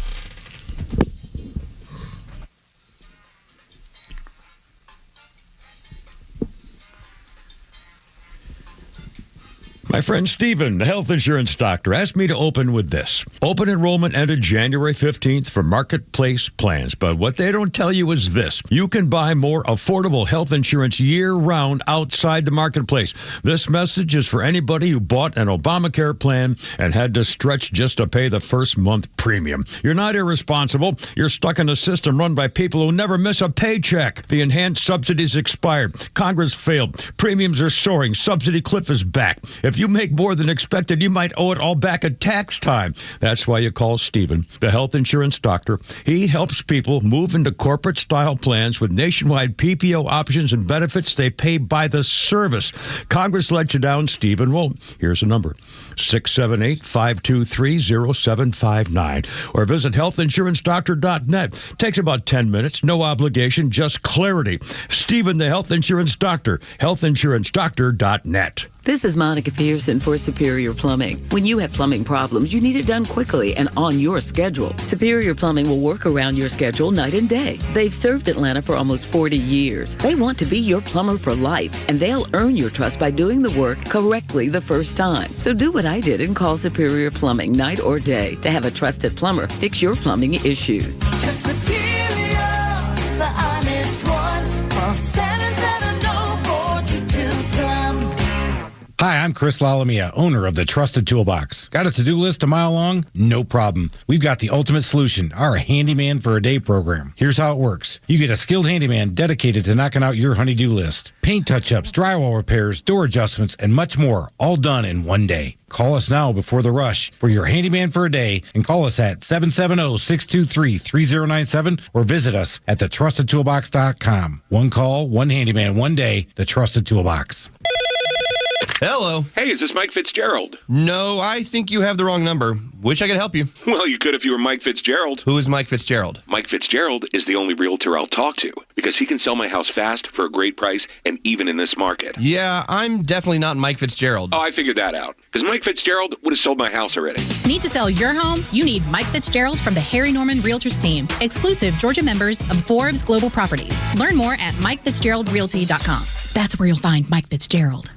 My friend Stephen, the health insurance doctor, asked me to open with this. Open enrollment ended January 15th for Marketplace plans, but what they don't tell you is this. You can buy more affordable health insurance year-round outside the Marketplace. This message is for anybody who bought an Obamacare plan and had to stretch just to pay the first month premium. You're not irresponsible. You're stuck in a system run by people who never miss a paycheck. The enhanced subsidies expired. Congress failed. Premiums are soaring. Subsidy cliff is back. If you make more than expected, you might owe it all back at tax time. That's why you call Stephen, the health insurance doctor. He helps people move into corporate-style plans with nationwide PPO options and benefits they pay by the service. Congress let you down, Stephen. Well, here's a number, 678-523-0759. Or visit healthinsurancedoctor.net. Takes about 10 minutes, no obligation, just clarity. Stephen, the health insurance doctor, healthinsurancedoctor.net. This is Monica Pearson for Superior Plumbing. When you have plumbing problems, you need it done quickly and on your schedule. Superior Plumbing will work around your schedule night and day. They've served Atlanta for almost 40 years. They want to be your plumber for life, and they'll earn your trust by doing the work correctly the first time. So do what I did and call Superior Plumbing night or day to have a trusted plumber fix your plumbing issues. To Superior, the honest one, call 770-4222-PLUM. Hi, I'm Chris Lalamia, owner of the Trusted Toolbox. Got a to-do list a mile long? No problem. We've got the ultimate solution, our Handyman for a Day program. Here's how it works. You get a skilled handyman dedicated to knocking out your honey-do list. Paint touch-ups, drywall repairs, door adjustments, and much more, all done in one day. Call us now before the rush for your Handyman for a Day and call us at 770-623-3097 or visit us at thetrustedtoolbox.com. One call, one handyman, one day, the Trusted Toolbox. Hello. Hey, is this Mike Fitzgerald? No, I think you have the wrong number. Wish I could help you. Well, you could if you were Mike Fitzgerald. Who is Mike Fitzgerald? Mike Fitzgerald is the only realtor I'll talk to because he can sell my house fast for a great price and even in this market. Yeah, I'm definitely not Mike Fitzgerald. Oh, I figured that out because Mike Fitzgerald would have sold my house already. Need to sell your home? You need Mike Fitzgerald from the Harry Norman Realtors team, exclusive Georgia members of Forbes Global Properties. Learn more at MikeFitzgeraldRealty.com. That's where you'll find Mike Fitzgerald.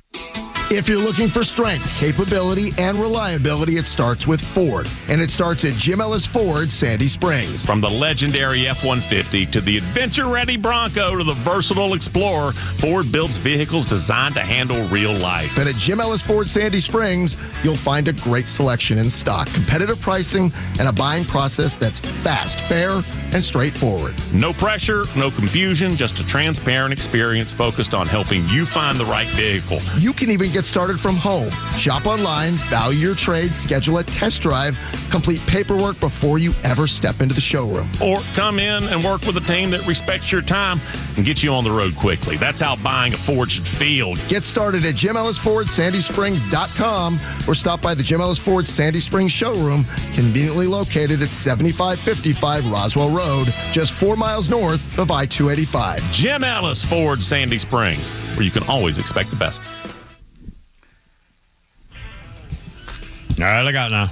If you're looking for strength, capability, and reliability, it starts with Ford. And it starts at Jim Ellis Ford, Sandy Springs. From the legendary F-150 to the adventure-ready Bronco to the versatile Explorer, Ford builds vehicles designed to handle real life. And at Jim Ellis Ford, Sandy Springs, you'll find a great selection in stock, competitive pricing, and a buying process that's fast, fair, and straightforward. No pressure, no confusion, just a transparent experience focused on helping you find the right vehicle. You can even get started from home. Shop online, value your trade, schedule a test drive, complete paperwork before you ever step into the showroom. Or come in and work with a team that respects your time and get you on the road quickly. That's how buying a Ford should feel. Get started at JimEllisFordSandySprings.com or stop by the Jim Ellis Ford Sandy Springs showroom, conveniently located at 7555 Roswell Road. Road, just 4 miles north of I-285. Jim Ellis Ford Sandy Springs, where you can always expect the best. All right, look out now.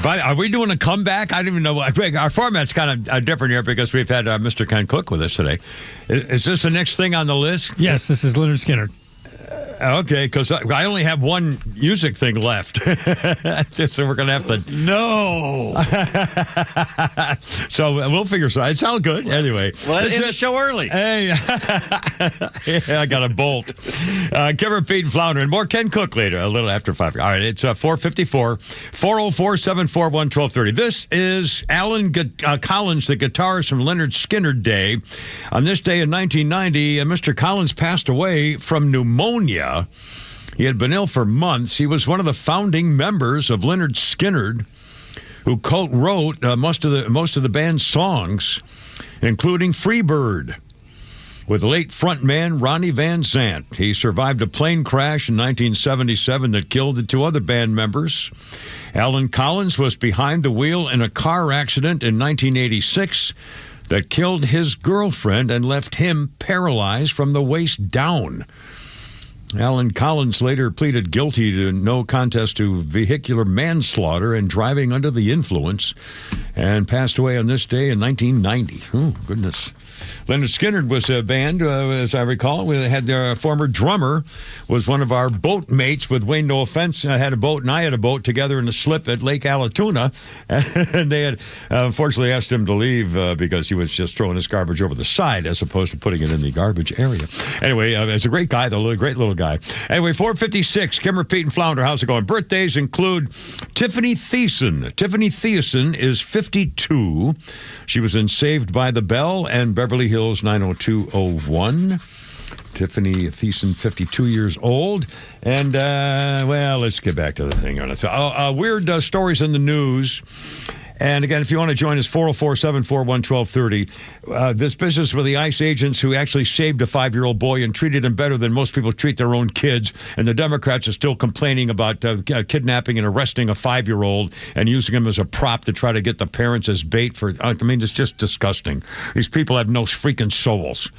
Are we doing a comeback? I don't even know. Our format's kind of different here because we've had Mr. Ken Cook with us today. Is this the next thing on the list? Yes, this is Leonard Skinner. Okay, because I only have one music thing left. So we're going to have to... No! So we'll figure it out. It's all good. Anyway. Well, let's end the show early. Hey, I got a bolt. Kimmer, Pete, and Flounder, and more Ken Cook later, a little after 5. All right, it's 4:54, 404-741-1230. This is Alan Collins, the guitarist from Leonard Skinner Day. On this day in 1990, Mr. Collins passed away from pneumonia. He had been ill for months. He was one of the founding members of Leonard Skinner, who co-wrote most of the band's songs, including Freebird, with late frontman Ronnie Van Zant. He survived a plane crash in 1977 that killed the 2 other band members. Alan Collins was behind the wheel in a car accident in 1986 that killed his girlfriend and left him paralyzed from the waist down. Alan Collins later pleaded guilty to no contest to vehicular manslaughter and driving under the influence and passed away on this day in 1990. Oh, goodness. Leonard Skinner was a band, as I recall. We had their former drummer was one of our boat mates with Wayne No Offense. Had a boat and I had a boat together in a slip at Lake Allatoona. And they had unfortunately asked him to leave because he was just throwing his garbage over the side as opposed to putting it in the garbage area. Anyway, it's a great guy, though, a great little guy. Anyway, 4:56, Kimmer, Pete, and Flounder. How's it going? Birthdays include Tiffany Thiessen. Tiffany Thiessen is 52. She was in Saved by the Bell and Beverly Hills 90201. Tiffany Thiessen, 52 years old. And, well, let's get back to the thing. So, weird stories in the news. And again, if you want to join us, 404-741-1230. This business with the ICE agents who actually saved a 5-year-old boy and treated him better than most people treat their own kids. And the Democrats are still complaining about kidnapping and arresting a 5-year-old and using him as a prop to try to get the parents as bait for. I mean, it's just disgusting. These people have no freaking souls.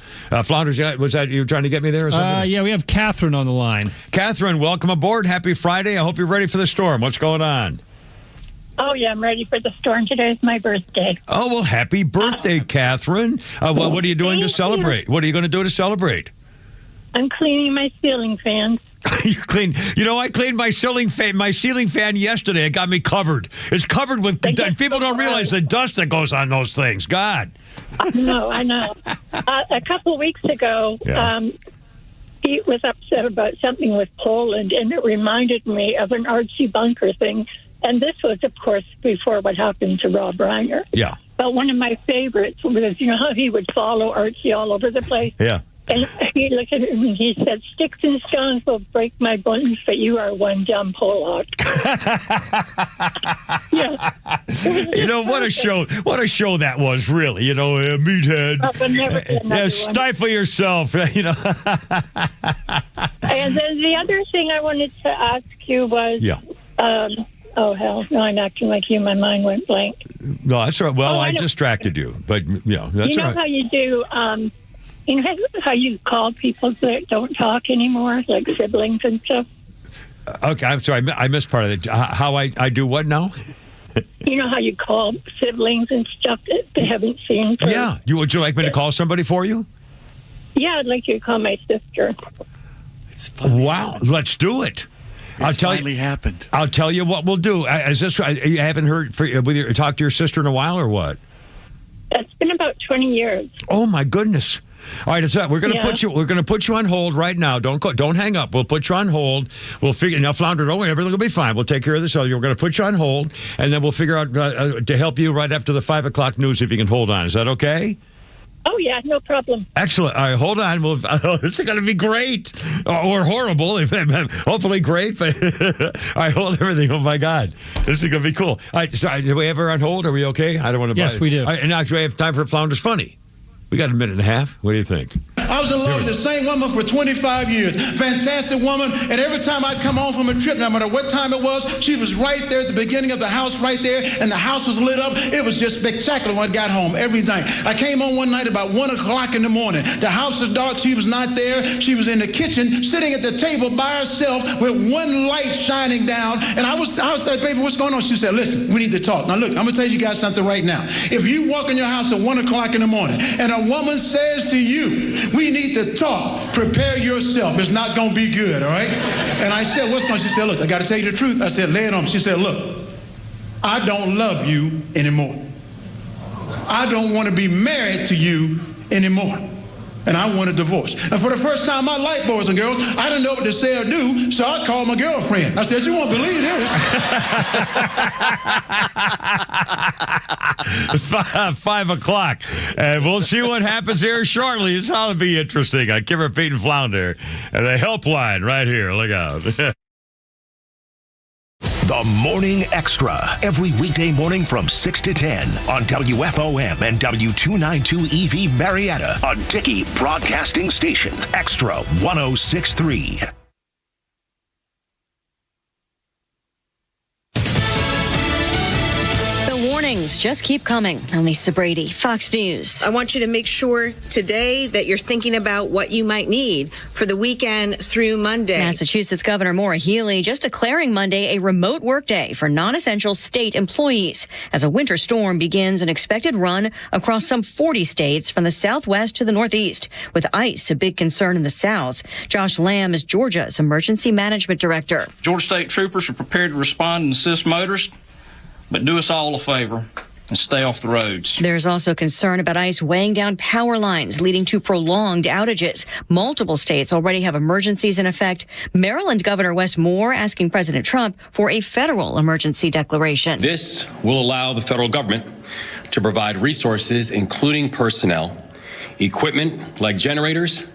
Flounders, was that you trying to get me there or something? Yeah, we have Catherine on the line. Catherine, welcome aboard. Happy Friday. I hope you're ready for the storm. What's going on? Oh, yeah, I'm ready for the storm. Today's my birthday. Oh, well, happy birthday, Catherine. What are you doing to celebrate? What are you going to do to celebrate? I'm cleaning my ceiling fans. You clean. You know, I cleaned my ceiling fan yesterday. It got me covered. It's covered with. People don't realize the dust that goes on those things. God. I know. A couple of weeks ago, Pete was upset about something with Poland, and it reminded me of an Archie Bunker thing. And this was, of course, before what happened to Rob Reiner. Yeah. But one of my favorites was, you know how he would follow Archie all over the place? Yeah. And he looked at him and he said, "Sticks and stones will break my bones, but you are one dumb Pollock." Yeah. You know, what a show that was, really. You know, meathead. Stifle yourself, you know. And then the other thing I wanted to ask you was... Yeah. Oh, hell. No, I'm acting like you. My mind went blank. No, that's all right. Well, I distracted you, but, that's all right. How you do, you know how you call people that don't talk anymore, like siblings and stuff? Okay, I'm sorry. I missed part of it. How I do what now? You know how you call siblings and stuff that they haven't seen? Yeah. Would you like me to call somebody for you? Yeah, I'd like you to call my sister. Wow. Let's do it. Happened. I'll tell you what we'll do. Is this? You haven't heard talked to your sister in a while, or what? It's been about 20 years. Oh my goodness! All right, we're going to put you. We're going to put you on hold right now. Don't hang up. We'll put you on hold. We'll figure. Now, Flounder, don't worry. Everything will be fine. We'll take care of this. So we're going to put you on hold, and then we'll figure out to help you right after the 5 o'clock news if you can hold on. Is that okay? Oh, yeah, no problem. Excellent. All right, hold on. This is going to be great. Or horrible. Hopefully great. But all right, hold everything. Oh, my God. This is going to be cool. All right, sorry, do we have her on hold? Are we okay? I don't want to... Yes, we do. All right, and now do we have time for Flounders Funny? We got a minute and a half. What do you think? I was in love with the same woman for 25 years. Fantastic woman. And every time I'd come home from a trip, no matter what time it was, she was right there at the beginning of the house right there, and the house was lit up. It was just spectacular when I got home every night. I came home one night about 1 o'clock in the morning. The house was dark. She was not there. She was in the kitchen sitting at the table by herself with one light shining down. And I was like, baby, what's going on? She said, listen, we need to talk. Now, look, I'm going to tell you guys something right now. If you walk in your house at 1 o'clock in the morning and a woman says to you, we need to talk, prepare yourself. It's not going to be good, all right? And I said, what's going on? She said, look, I got to tell you the truth. I said, lay it on me. She said, look, I don't love you anymore. I don't want to be married to you anymore. And I want a divorce. And for the first time in my life, boys and girls, I didn't know what to say or do, so I called my girlfriend. I said, you won't believe this. 5 o'clock. And we'll see what happens here shortly. It's going to be interesting. I Kimmer, Pete, and Flounder. And the helpline right here. Look out. The Morning Extra, every weekday morning from 6 to 10 on WFOM and W292 EV Marietta, a Dickey Broadcasting Station. Extra 106.3. Warnings just keep coming. I'm Lisa Brady, Fox News. I want you to make sure today that you're thinking about what you might need for the weekend through Monday. Massachusetts Governor Maura Healey just declaring Monday a remote workday for non-essential state employees as a winter storm begins an expected run across some 40 states from the southwest to the northeast, with ice a big concern in the south. Josh Lamb is Georgia's emergency management director. Georgia State troopers are prepared to respond and assist motorists, but do us all a favor and stay off the roads. There's also concern about ice weighing down power lines, leading to prolonged outages. Multiple states already have emergencies in effect. Maryland Governor Wes Moore asking President Trump for a federal emergency declaration. This will allow the federal government to provide resources, including personnel, equipment like generators,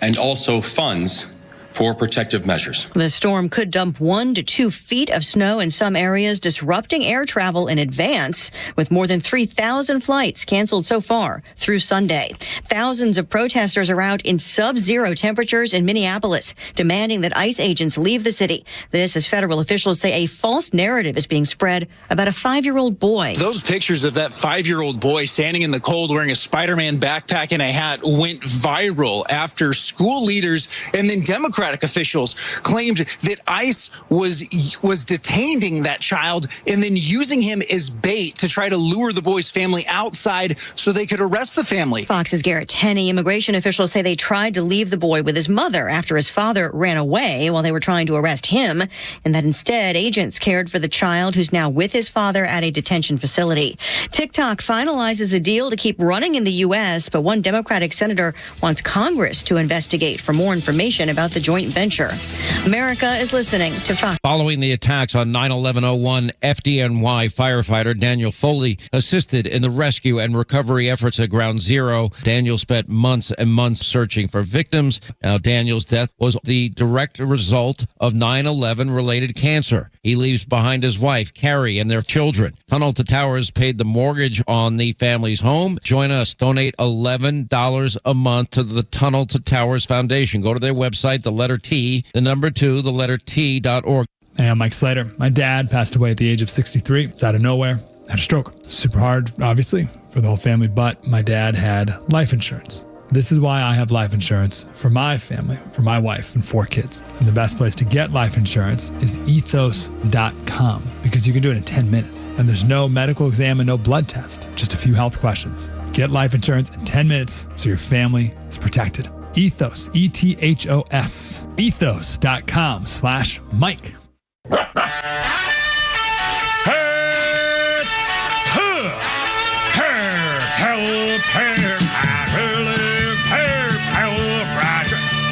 and also funds for protective measures. The storm could dump 1 to 2 feet of snow in some areas, disrupting air travel in advance, with more than 3,000 flights canceled so far through Sunday. Thousands of protesters are out in sub-zero temperatures in Minneapolis, demanding that ICE agents leave the city. This as federal officials say a false narrative is being spread about a 5-year-old boy. Those pictures of that 5-year-old boy standing in the cold wearing a Spider-Man backpack and a hat went viral after school leaders and then Democratic officials claimed that ICE was detaining that child and then using him as bait to try to lure the boy's family outside so they could arrest the family. Fox's Garrett Tenney. Immigration officials say they tried to leave the boy with his mother after his father ran away while they were trying to arrest him, and that instead agents cared for the child who's now with his father at a detention facility. TikTok finalizes a deal to keep running in the U.S., but one Democratic senator wants Congress to investigate for more information about the joint venture. America is listening to Fox. Following the attacks on 9/11/01, FDNY firefighter Daniel Foley assisted in the rescue and recovery efforts at Ground Zero. Daniel spent months and months searching for victims. Now, Daniel's death was the direct result of 9/11 related cancer. He leaves behind his wife, Carrie, and their children. Tunnel to Towers paid the mortgage on the family's home. Join us. Donate $11 a month to the Tunnel to Towers Foundation. Go to their website, the letter T, the number 2, the letter T.org. Hey, I'm Mike Slater. My dad passed away at the age of 63. It's out of nowhere. Had a stroke. Super hard, obviously, for the whole family, but my dad had life insurance. This is why I have life insurance for my family, for my wife and 4 kids. And the best place to get life insurance is ethos.com, because you can do it in 10 minutes. And there's no medical exam and no blood test, just a few health questions. Get life insurance in 10 minutes so your family is protected. Ethos, ETHOS, ethos.com/Mike.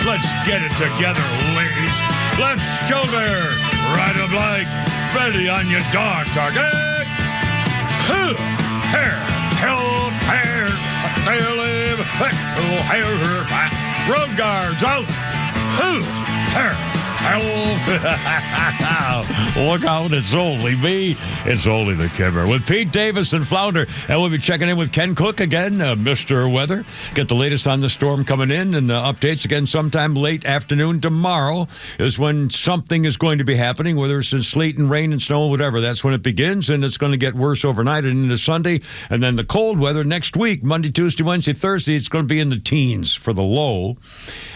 Let's get it together, ladies. Left shoulder, right of leg, ready on your dog target. Hair, help, hair, road guards out. Hair, Look out, it's only me. It's only the Kimmer. With Pete Davis and Flounder. And we'll be checking in with Ken Cook again, Mr. Weather. Get the latest on the storm coming in and updates again sometime late afternoon. Tomorrow is when something is going to be happening, whether it's sleet and rain and snow, whatever. That's when it begins, and it's going to get worse overnight and into Sunday. And then the cold weather next week, Monday, Tuesday, Wednesday, Thursday, it's going to be in the teens for the low.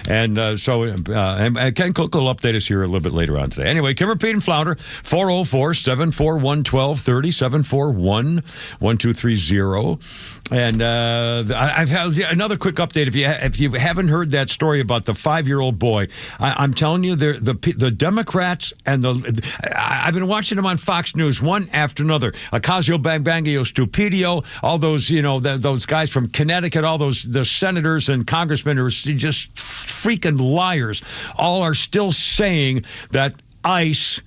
And and Ken Cook will update us here a little bit later on today. Anyway, Kimmer, Pete, and Flounder, 404-741-1230, 741-1230. And I've had another quick update. If you haven't heard that story about the 5-year-old boy, I'm telling you, the Democrats and I've been watching them on Fox News one after another. Ocasio-Bangbango, Stupidio, all those, those guys from Connecticut, all the senators and congressmen who are just freaking liars, all are still saying that ICE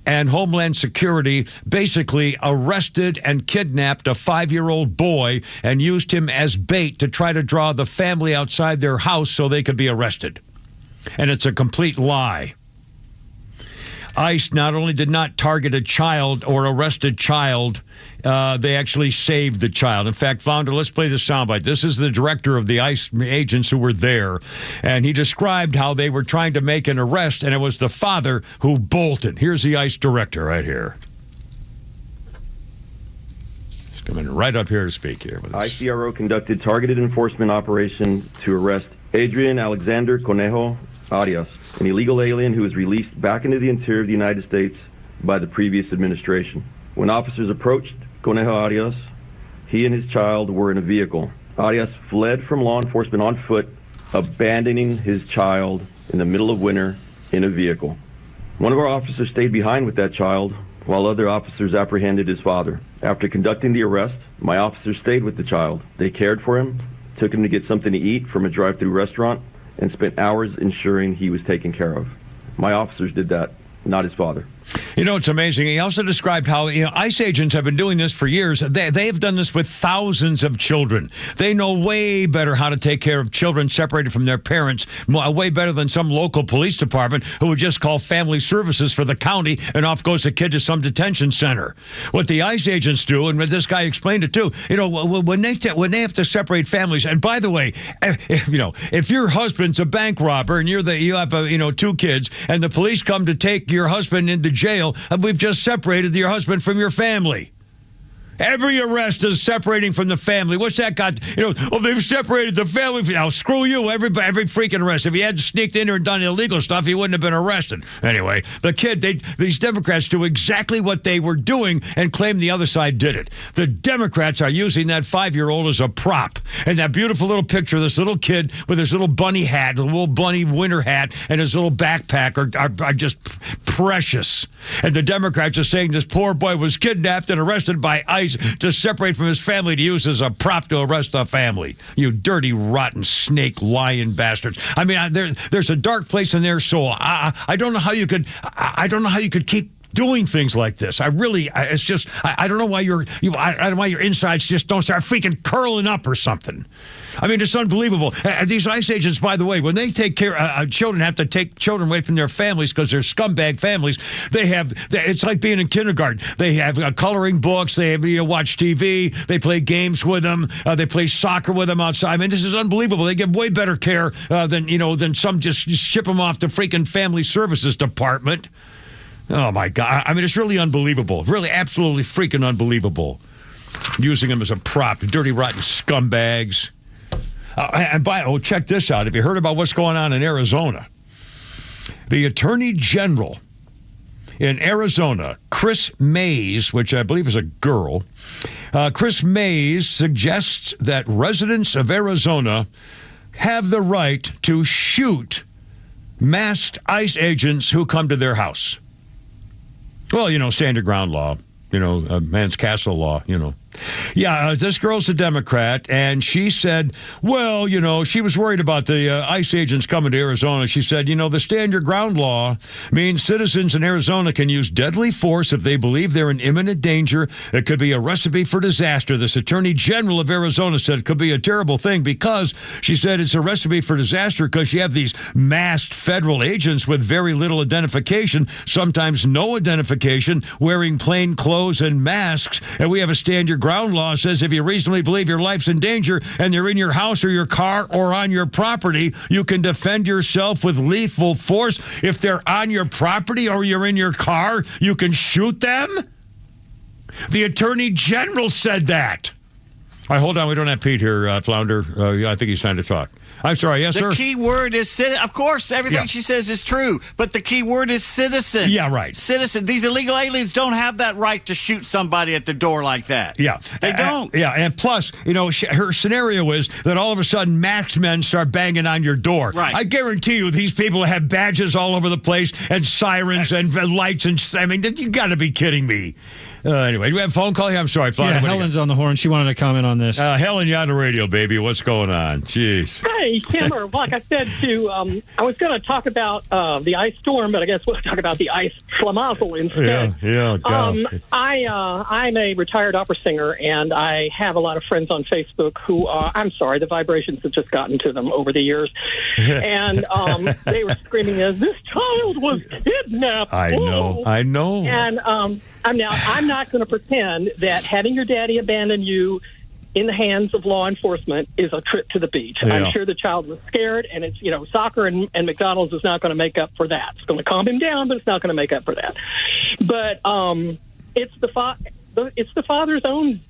and Homeland Security basically arrested and kidnapped a 5-year-old boy and used him as bait to try to draw the family outside their house so they could be arrested. And it's a complete lie. ICE not only did not target a child or arrest a child, they actually saved the child. In fact, Flounder, let's play the soundbite. This is the director of the ICE agents who were there, and he described how they were trying to make an arrest, and it was the father who bolted. Here's the ICE director right here. He's coming right up here to speak here. With us. ICRO conducted targeted enforcement operation to arrest Adrian Alexander Conejo Arias, an illegal alien who was released back into the interior of the United States by the previous administration. When officers approached Conejo Arias, he and his child were in a vehicle. Arias fled from law enforcement on foot, abandoning his child in the middle of winter in a vehicle. One of our officers stayed behind with that child while other officers apprehended his father. After conducting the arrest, my officers stayed with the child. They cared for him, took him to get something to eat from a drive-through restaurant, and spent hours ensuring he was taken care of. My officers did that, not his father. It's amazing. He also described how ICE agents have been doing this for years. They've done this with thousands of children. They know way better how to take care of children separated from their parents, way better than some local police department who would just call family services for the county and off goes the kid to some detention center. What the ICE agents do, and this guy explained it too, when they have to separate families, and by the way, if your husband's a bank robber and you have 2 kids and the police come to take your husband into jail, and we've just separated your husband from your family. Every arrest is separating from the family. What's that got? They've separated the family. Now, screw you. Every freaking arrest. If he hadn't sneaked in there and done illegal stuff, he wouldn't have been arrested. Anyway, the kid, these Democrats do exactly what they were doing and claim the other side did it. The Democrats are using that 5-year-old as a prop. And that beautiful little picture of this little kid with his little bunny hat, a little bunny winter hat, and his little backpack are just precious. And the Democrats are saying this poor boy was kidnapped and arrested by ICE to separate from his family to use as a prop to arrest the family. You dirty, rotten, snake, lying bastards. I mean, there's a dark place in their soul. I don't know how you could. I don't know how you could keep doing things like this. It's just. I don't know why I don't know why your insides just don't start freaking curling up or something. I mean, it's unbelievable. These ICE agents, by the way, when they take care, children have to take children away from their families because they're scumbag families. It's like being in kindergarten. They have coloring books. They watch TV. They play games with them. They play soccer with them outside. I mean, this is unbelievable. They give way better care than some just ship them off to freaking family services department. Oh my God! I mean, it's really unbelievable. Really, absolutely freaking unbelievable. Using them as a prop, dirty, rotten scumbags. Check this out. Have you heard about what's going on in Arizona? The Attorney General in Arizona, Chris Mays, which I believe is a girl, Chris Mays suggests that residents of Arizona have the right to shoot masked ICE agents who come to their house. Well, stand your ground law, man's castle law, Yeah, this girl's a Democrat, and she said, well, she was worried about the ICE agents coming to Arizona. She said, the stand your ground law means citizens in Arizona can use deadly force if they believe they're in imminent danger. It could be a recipe for disaster. This Attorney General of Arizona said it could be a terrible thing because she said it's a recipe for disaster because you have these masked federal agents with very little identification, sometimes no identification, wearing plain clothes and masks, and we have a stand your ground law says if you reasonably believe your life's in danger and they're in your house or your car or on your property, you can defend yourself with lethal force. If they're on your property or you're in your car, you can shoot them? The Attorney General said that. All right, hold on. We don't have Pete here, Flounder. I think he's trying to talk. I'm sorry. Yes, sir? The key word is of course, everything she says is true, but the key word is citizen. Yeah, right. Citizen. These illegal aliens don't have that right to shoot somebody at the door like that. Yeah. They don't. Yeah, and plus, her scenario is that all of a sudden masked men start banging on your door. Right. I guarantee you these people have badges all over the place and sirens and lights and, you got to be kidding me. Anyway, do we have a phone call here? I'm sorry, Flounder. Yeah, Helen's on the horn. She wanted to comment on this. Helen, you're on the radio, baby. What's going on? Jeez. Hey, Kimmer. Like I said, I was going to talk about the ice storm, but I guess we'll talk about the ice schlamazel instead. Yeah. I'm a retired opera singer, and I have a lot of friends on Facebook who I'm sorry, the vibrations have just gotten to them over the years. And they were screaming, this child was kidnapped. I know. And I'm not going to pretend that having your daddy abandon you in the hands of law enforcement is a trip to the beach. Yeah. I'm sure the child was scared, and it's soccer and McDonald's is not going to make up for that. It's going to calm him down, but it's not going to make up for that. But it's the father's own.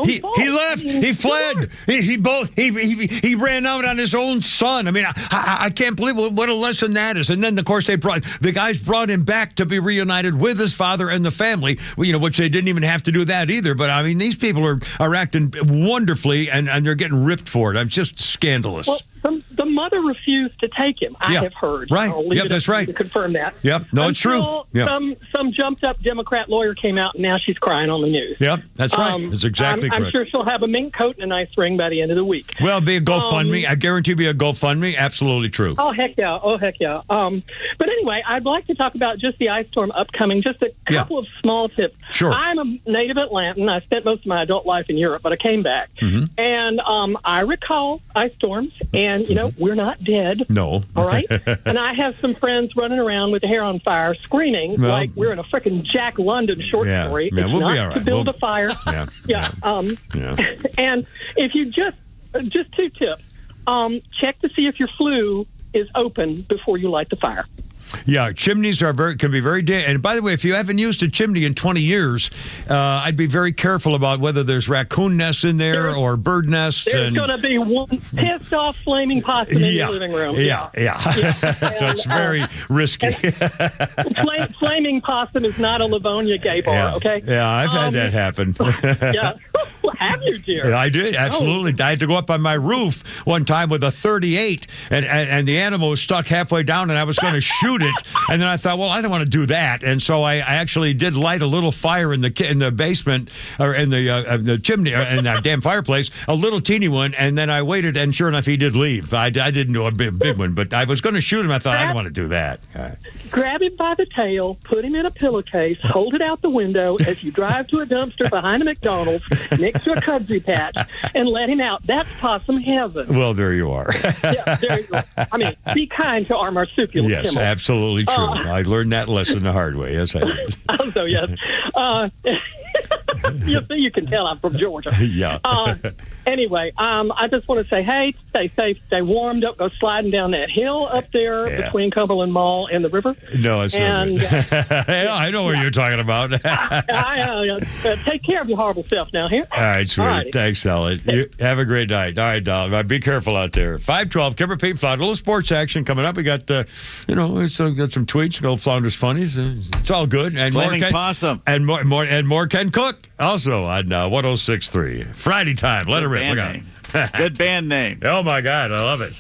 He left. He fled. He ran out on his own son. I mean, I can't believe what a lesson that is. And then, of course, the guys brought him back to be reunited with his father and the family. Which they didn't even have to do that either. But I mean, these people are acting wonderfully, and they're getting ripped for it. I'm just scandalous. Well, the mother refused to take him. I have heard. Right. Yep, that's right. To confirm that. Yep. No, it's true. Yep. Some jumped up Democrat lawyer came out, and now she's crying on the news. Yep. That's right. That's exactly correct. I'm sure she'll have a mink coat and a nice ring by the end of the week. Well, be a GoFundMe. I guarantee be a GoFundMe. Absolutely true. Oh, heck yeah. But anyway, I'd like to talk about just the ice storm upcoming, just a couple of small tips. Sure. I'm a native Atlantan. I spent most of my adult life in Europe, but I came back. Mm-hmm. And I recall ice storms, and, we're not dead. No. All right? And I have some friends running around with the hair on fire, screaming like we're in a freaking Jack London short story. Yeah, it's we'll not be all right. to build a fire. Yeah. And if you just 2 tips, check to see if your flue is open before you light the fire. Yeah, chimneys can be very dangerous. And by the way, if you haven't used a chimney in 20 years, I'd be very careful about whether there's raccoon nests in there or bird nests. There's going to be one pissed off flaming possum in your living room. Yeah. So it's very risky. Flaming possum is not a Livonia gay bar, okay? Yeah, I've had that happen. Have you, dear? I did, absolutely. I had to go up on my roof one time with a .38, and the animal was stuck halfway down, and I was going to shoot it. And then I thought, well, I don't want to do that. And so I actually did light a little fire in the basement, or in the chimney, in that damn fireplace, a little teeny one. And then I waited, and sure enough, he did leave. I didn't do a big one, but I was going to shoot him. I thought, I don't want to do that. Grab him by the tail, put him in a pillowcase, hold it out the window as you drive to a dumpster behind a McDonald's next to a kudzu patch, and let him out. That's possum heaven. Well, there you are. There you go. I mean, be kind to our marsupial. Yes, Kimmel. Absolutely true. I learned that lesson the hard way. Yes, I did. Also, yes. You can tell I'm from Georgia. Yeah. Anyway, I just want to say, hey, stay safe, stay warm. Don't go sliding down that hill up there between Cumberland Mall and the river. No, it's not. I know what you're talking about. Take care of your horrible self now here. All right, sweetie. Alrighty. Thanks, Elliot. You have a great night. All right, doll. Be careful out there. 512, Kimber Pete Flounder. A little sports action coming up. We got, got some tweets. Go Flounder's funnies. It's all good. And Flaming possum. And more Ken Cook. Also on 106.3. Friday time. Let it rip. Look out. Good band name. Oh, my God. I love it.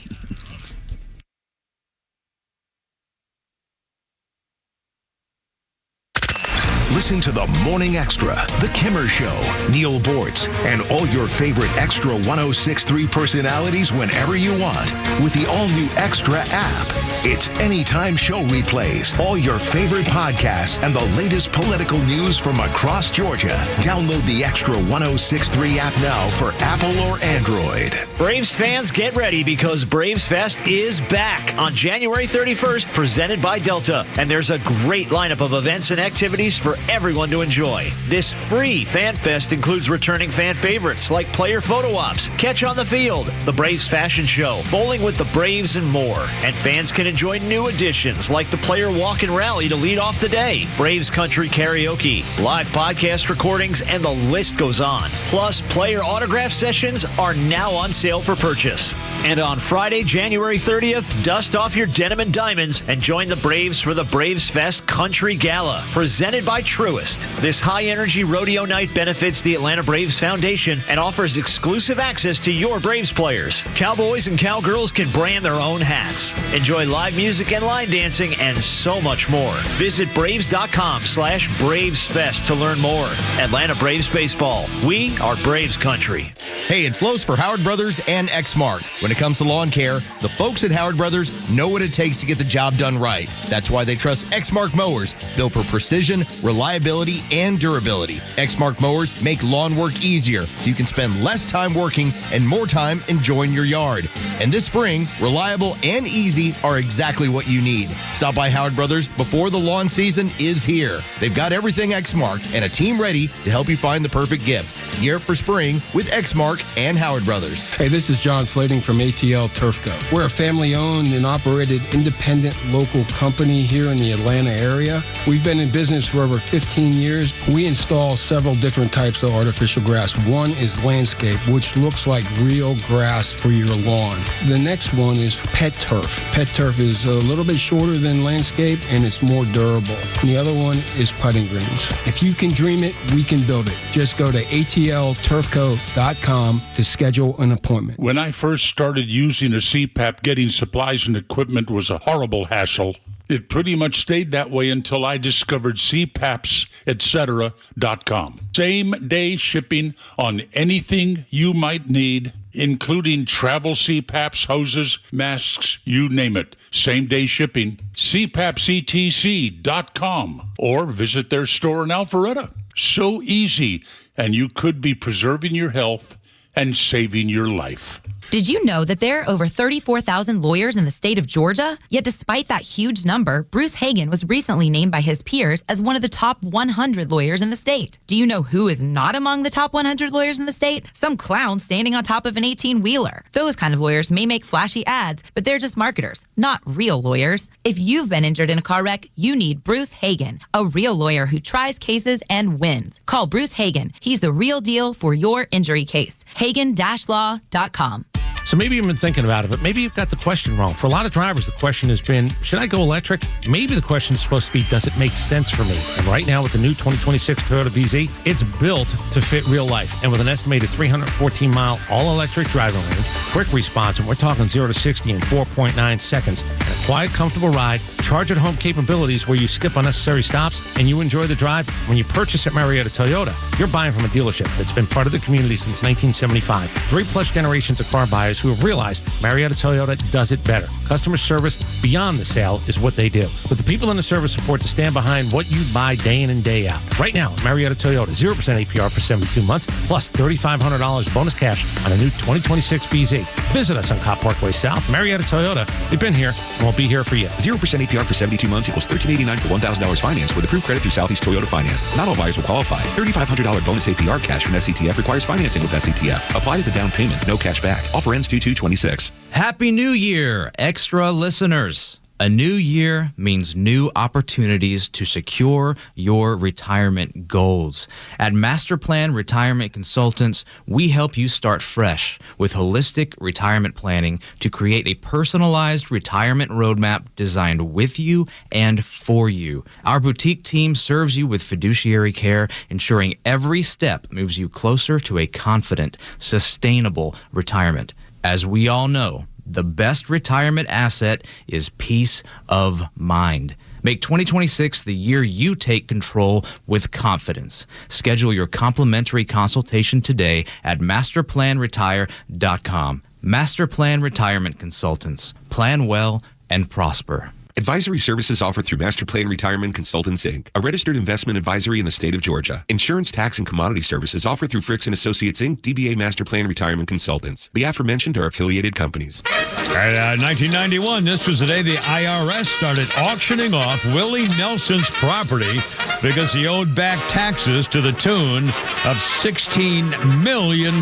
Listen to the Morning Extra, The Kimmer Show, Neil Bortz, and all your favorite Extra 106.3 personalities whenever you want with the all-new Extra app. It's anytime show replays, all your favorite podcasts, and the latest political news from across Georgia. Download the Extra 106.3 app now for Apple or Android. Braves fans, get ready because Braves Fest is back on January 31st, presented by Delta. And there's a great lineup of events and activities for everyone to enjoy. This free Fan Fest includes returning fan favorites like player photo ops, catch on the field, the Braves fashion show, bowling with the Braves, and more. And fans can enjoy new additions like the player walk and rally to lead off the day, Braves country karaoke, live podcast recordings, and the list goes on. Plus, player autograph sessions are now on sale for purchase. And on Friday, January 30th, dust off your denim and diamonds and join the Braves for the Braves Fest Country Gala, presented by Truist. This high-energy rodeo night benefits the Atlanta Braves Foundation and offers exclusive access to your Braves players. Cowboys and cowgirls can brand their own hats. Enjoy live music and line dancing and so much more. Visit Braves.com/BravesFest to learn more. Atlanta Braves Baseball. We are Braves country. Hey, it's Lowe's for Howard Brothers and Exmark. When it comes to lawn care, the folks at Howard Brothers know what it takes to get the job done right. That's why they trust Exmark mowers, built for precision, reliability, and durability. Exmark mowers make lawn work easier so you can spend less time working and more time enjoying your yard. And this spring, reliable and easy are exactly what you need. Stop by Howard Brothers before the lawn season is here. They've got everything Exmark and a team ready to help you find the perfect gift. Gear up for spring with Exmark and Howard Brothers. Hey, this is John Flading from ATL Turfco. We're a family-owned and operated independent local company here in the Atlanta area. We've been in business for over 15 years. We install several different types of artificial grass. One is landscape, which looks like real grass for your lawn. The next one is pet turf. Pet turf is a little bit shorter than landscape, and it's more durable. And the other one is putting greens. If you can dream it, we can build it. Just go to atlturfco.com to schedule an appointment. When I first started using a CPAP, getting supplies and equipment was a horrible hassle. It pretty much stayed that way until I discovered CPAPs, etc.com. Same-day shipping on anything you might need, including travel CPAPs, hoses, masks, you name it. Same-day shipping. CPAPsETC.com or visit their store in Alpharetta. So easy, and you could be preserving your health and saving your life. Did you know that there are over 34,000 lawyers in the state of Georgia? Yet despite that huge number, Bruce Hagan was recently named by his peers as one of the top 100 lawyers in the state. Do you know who is not among the top 100 lawyers in the state? Some clown standing on top of an 18-wheeler. Those kind of lawyers may make flashy ads, but they're just marketers, not real lawyers. If you've been injured in a car wreck, you need Bruce Hagan, a real lawyer who tries cases and wins. Call Bruce Hagan. He's the real deal for your injury case. Hagan-law.com. So maybe you've been thinking about it, but maybe you've got the question wrong. For a lot of drivers, the question has been, should I go electric? Maybe the question is supposed to be, does it make sense for me? And right now with the new 2026 Toyota BZ, it's built to fit real life. And with an estimated 314-mile all-electric driving range, quick response, and we're talking 0 to 60 in 4.9 seconds, and a quiet, comfortable ride, charge-at-home capabilities where you skip unnecessary stops, and you enjoy the drive. When you purchase at Marietta Toyota, you're buying from a dealership that's been part of the community since 1975. 3+ generations of car buyers who have realized Marietta Toyota does it better. Customer service beyond the sale is what they do. With the people in the service support to stand behind what you buy day in and day out. Right now, Marietta Toyota, 0% APR for 72 months, plus $3,500 bonus cash on a new 2026 BZ. Visit us on Cop Parkway South. Marietta Toyota, we've been here and we'll be here for you. 0% APR for 72 months equals $1,389 for $1,000 finance with approved credit through Southeast Toyota Finance. Not all buyers will qualify. $3,500 bonus APR cash from SCTF requires financing with SCTF. Applied as a down payment. No cash back. Offer ends 2/2/26. Happy New Year, extra listeners. A new year means new opportunities to secure your retirement goals. At Master Plan Retirement Consultants, we help you start fresh with holistic retirement planning to create a personalized retirement roadmap designed with you and for you. Our boutique team serves you with fiduciary care, ensuring every step moves you closer to a confident, sustainable retirement. As we all know, the best retirement asset is peace of mind. Make 2026 the year you take control with confidence. Schedule your complimentary consultation today at masterplanretire.com. Masterplan Retirement Consultants. Plan well and prosper. Advisory services offered through Master Plan Retirement Consultants, Inc., a registered investment advisory in the state of Georgia. Insurance, tax, and commodity services offered through Fricks & Associates, Inc., DBA Master Plan Retirement Consultants. The aforementioned are affiliated companies. At 1991, this was the day the IRS started auctioning off Willie Nelson's property because he owed back taxes to the tune of $16 million.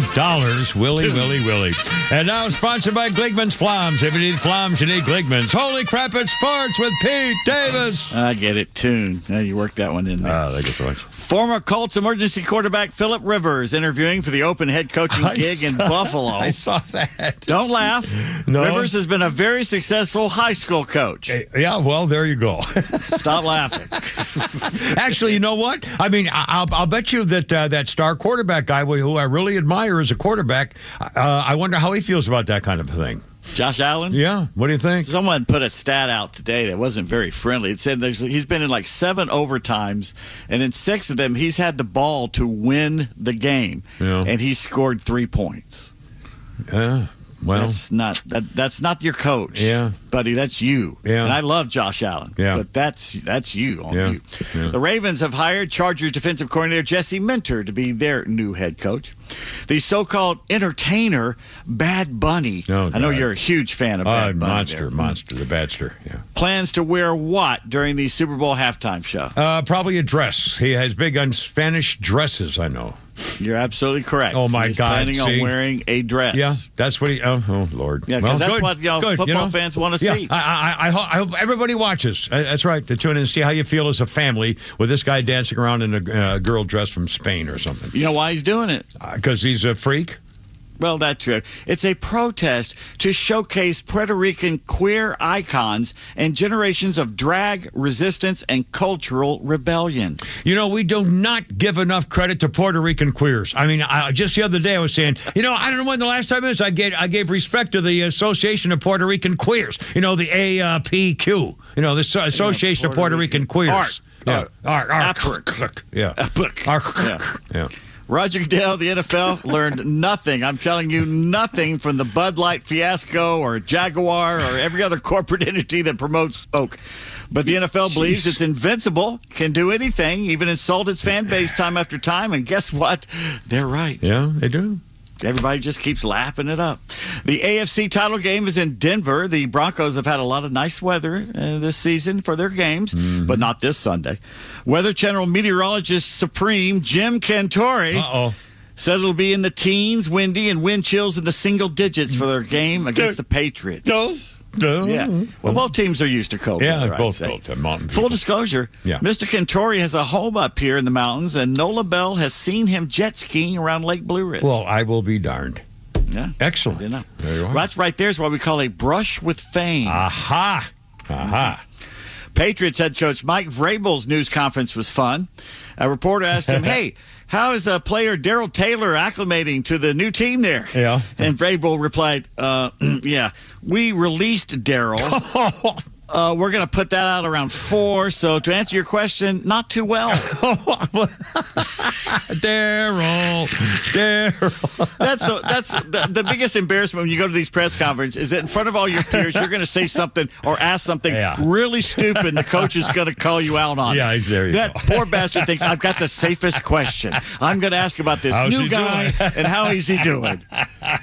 Willie. And now sponsored by Gligman's Flams. If you need Flams, you need Gligman's. Holy crap, it's sports with Pete Davis. I get it. Tune. You worked that one in there. Thank you so much. Former Colts emergency quarterback Phillip Rivers interviewing for the open head coaching gig in Buffalo. I saw that. Don't laugh. No. Rivers has been a very successful high school coach. Yeah, well, there you go. Stop laughing. Actually, you know what? I mean, I'll bet you that that star quarterback guy, who I really admire as a quarterback, I wonder how he feels about that kind of a thing. Josh Allen? Yeah. What do you think? Someone put a stat out today that wasn't very friendly. It said he's been in like 7 overtimes, and in 6 of them, he's had the ball to win the game, and he scored 3 points. Yeah. Well, that's not your coach, buddy. That's you. Yeah. And I love Josh Allen. Yeah. But that's you. Yeah. The Ravens have hired Chargers defensive coordinator Jesse Minter to be their new head coach. The so-called entertainer Bad Bunny. Oh, I know you're a huge fan of Bad Bunny. Monster, the Badster. Yeah. Plans to wear what during the Super Bowl halftime show? Probably a dress. He has big on Spanish dresses, I know. You're absolutely correct. Oh, my He's God. planning on wearing a dress. Yeah, that's what he... Oh, Lord. Yeah, because that's good, what good, football fans want to see. I hope everybody watches. That's right. To tune in and see how you feel as a family with this guy dancing around in a girl dress from Spain or something. You know why he's doing it? Because he's a freak? Well, that's true. It's a protest to showcase Puerto Rican queer icons and generations of drag, resistance, and cultural rebellion. You know, we do not give enough credit to Puerto Rican queers. I mean, just the other day I was saying, I don't know when the last time is I gave respect to the Association of Puerto Rican Queers. The APQ. The Association of Puerto Rican Queers. Art. Yeah. Roger Goodell, the NFL, learned nothing. I'm telling you, nothing from the Bud Light fiasco or Jaguar or every other corporate entity that promotes Coke. But the NFL believes it's invincible, can do anything, even insult its fan base time after time. And guess what? They're right. Yeah, they do. Everybody just keeps lapping it up. The AFC title game is in Denver. The Broncos have had a lot of nice weather this season for their games, but not this Sunday. Weather Channel meteorologist supreme Jim Cantore said it'll be in the teens, windy, and wind chills in the single digits for their game against the Patriots. Yeah. Well, both teams are used to cold weather, Yeah, both mountain people. Full disclosure, Mr. Cantore has a home up here in the mountains, and Nola Bell has seen him jet skiing around Lake Blue Ridge. Well, I will be darned. Yeah. Excellent. There you are. Well, that's right there is what we call a brush with fame. Aha. Patriots head coach Mike Vrabel's news conference was fun. A reporter asked him, hey, how is player Darrell Taylor acclimating to the new team there? Yeah. And Vrabel replied, we released Darrell. We're going to put that out around 4. So to answer your question, not too well. Darrell. That's the biggest embarrassment when you go to these press conferences is that in front of all your peers, you're going to say something or ask something really stupid, and the coach is going to call you out on it. Yeah, there you that go. Poor bastard thinks, I've got the safest question. I'm going to ask about this new guy and how is he doing.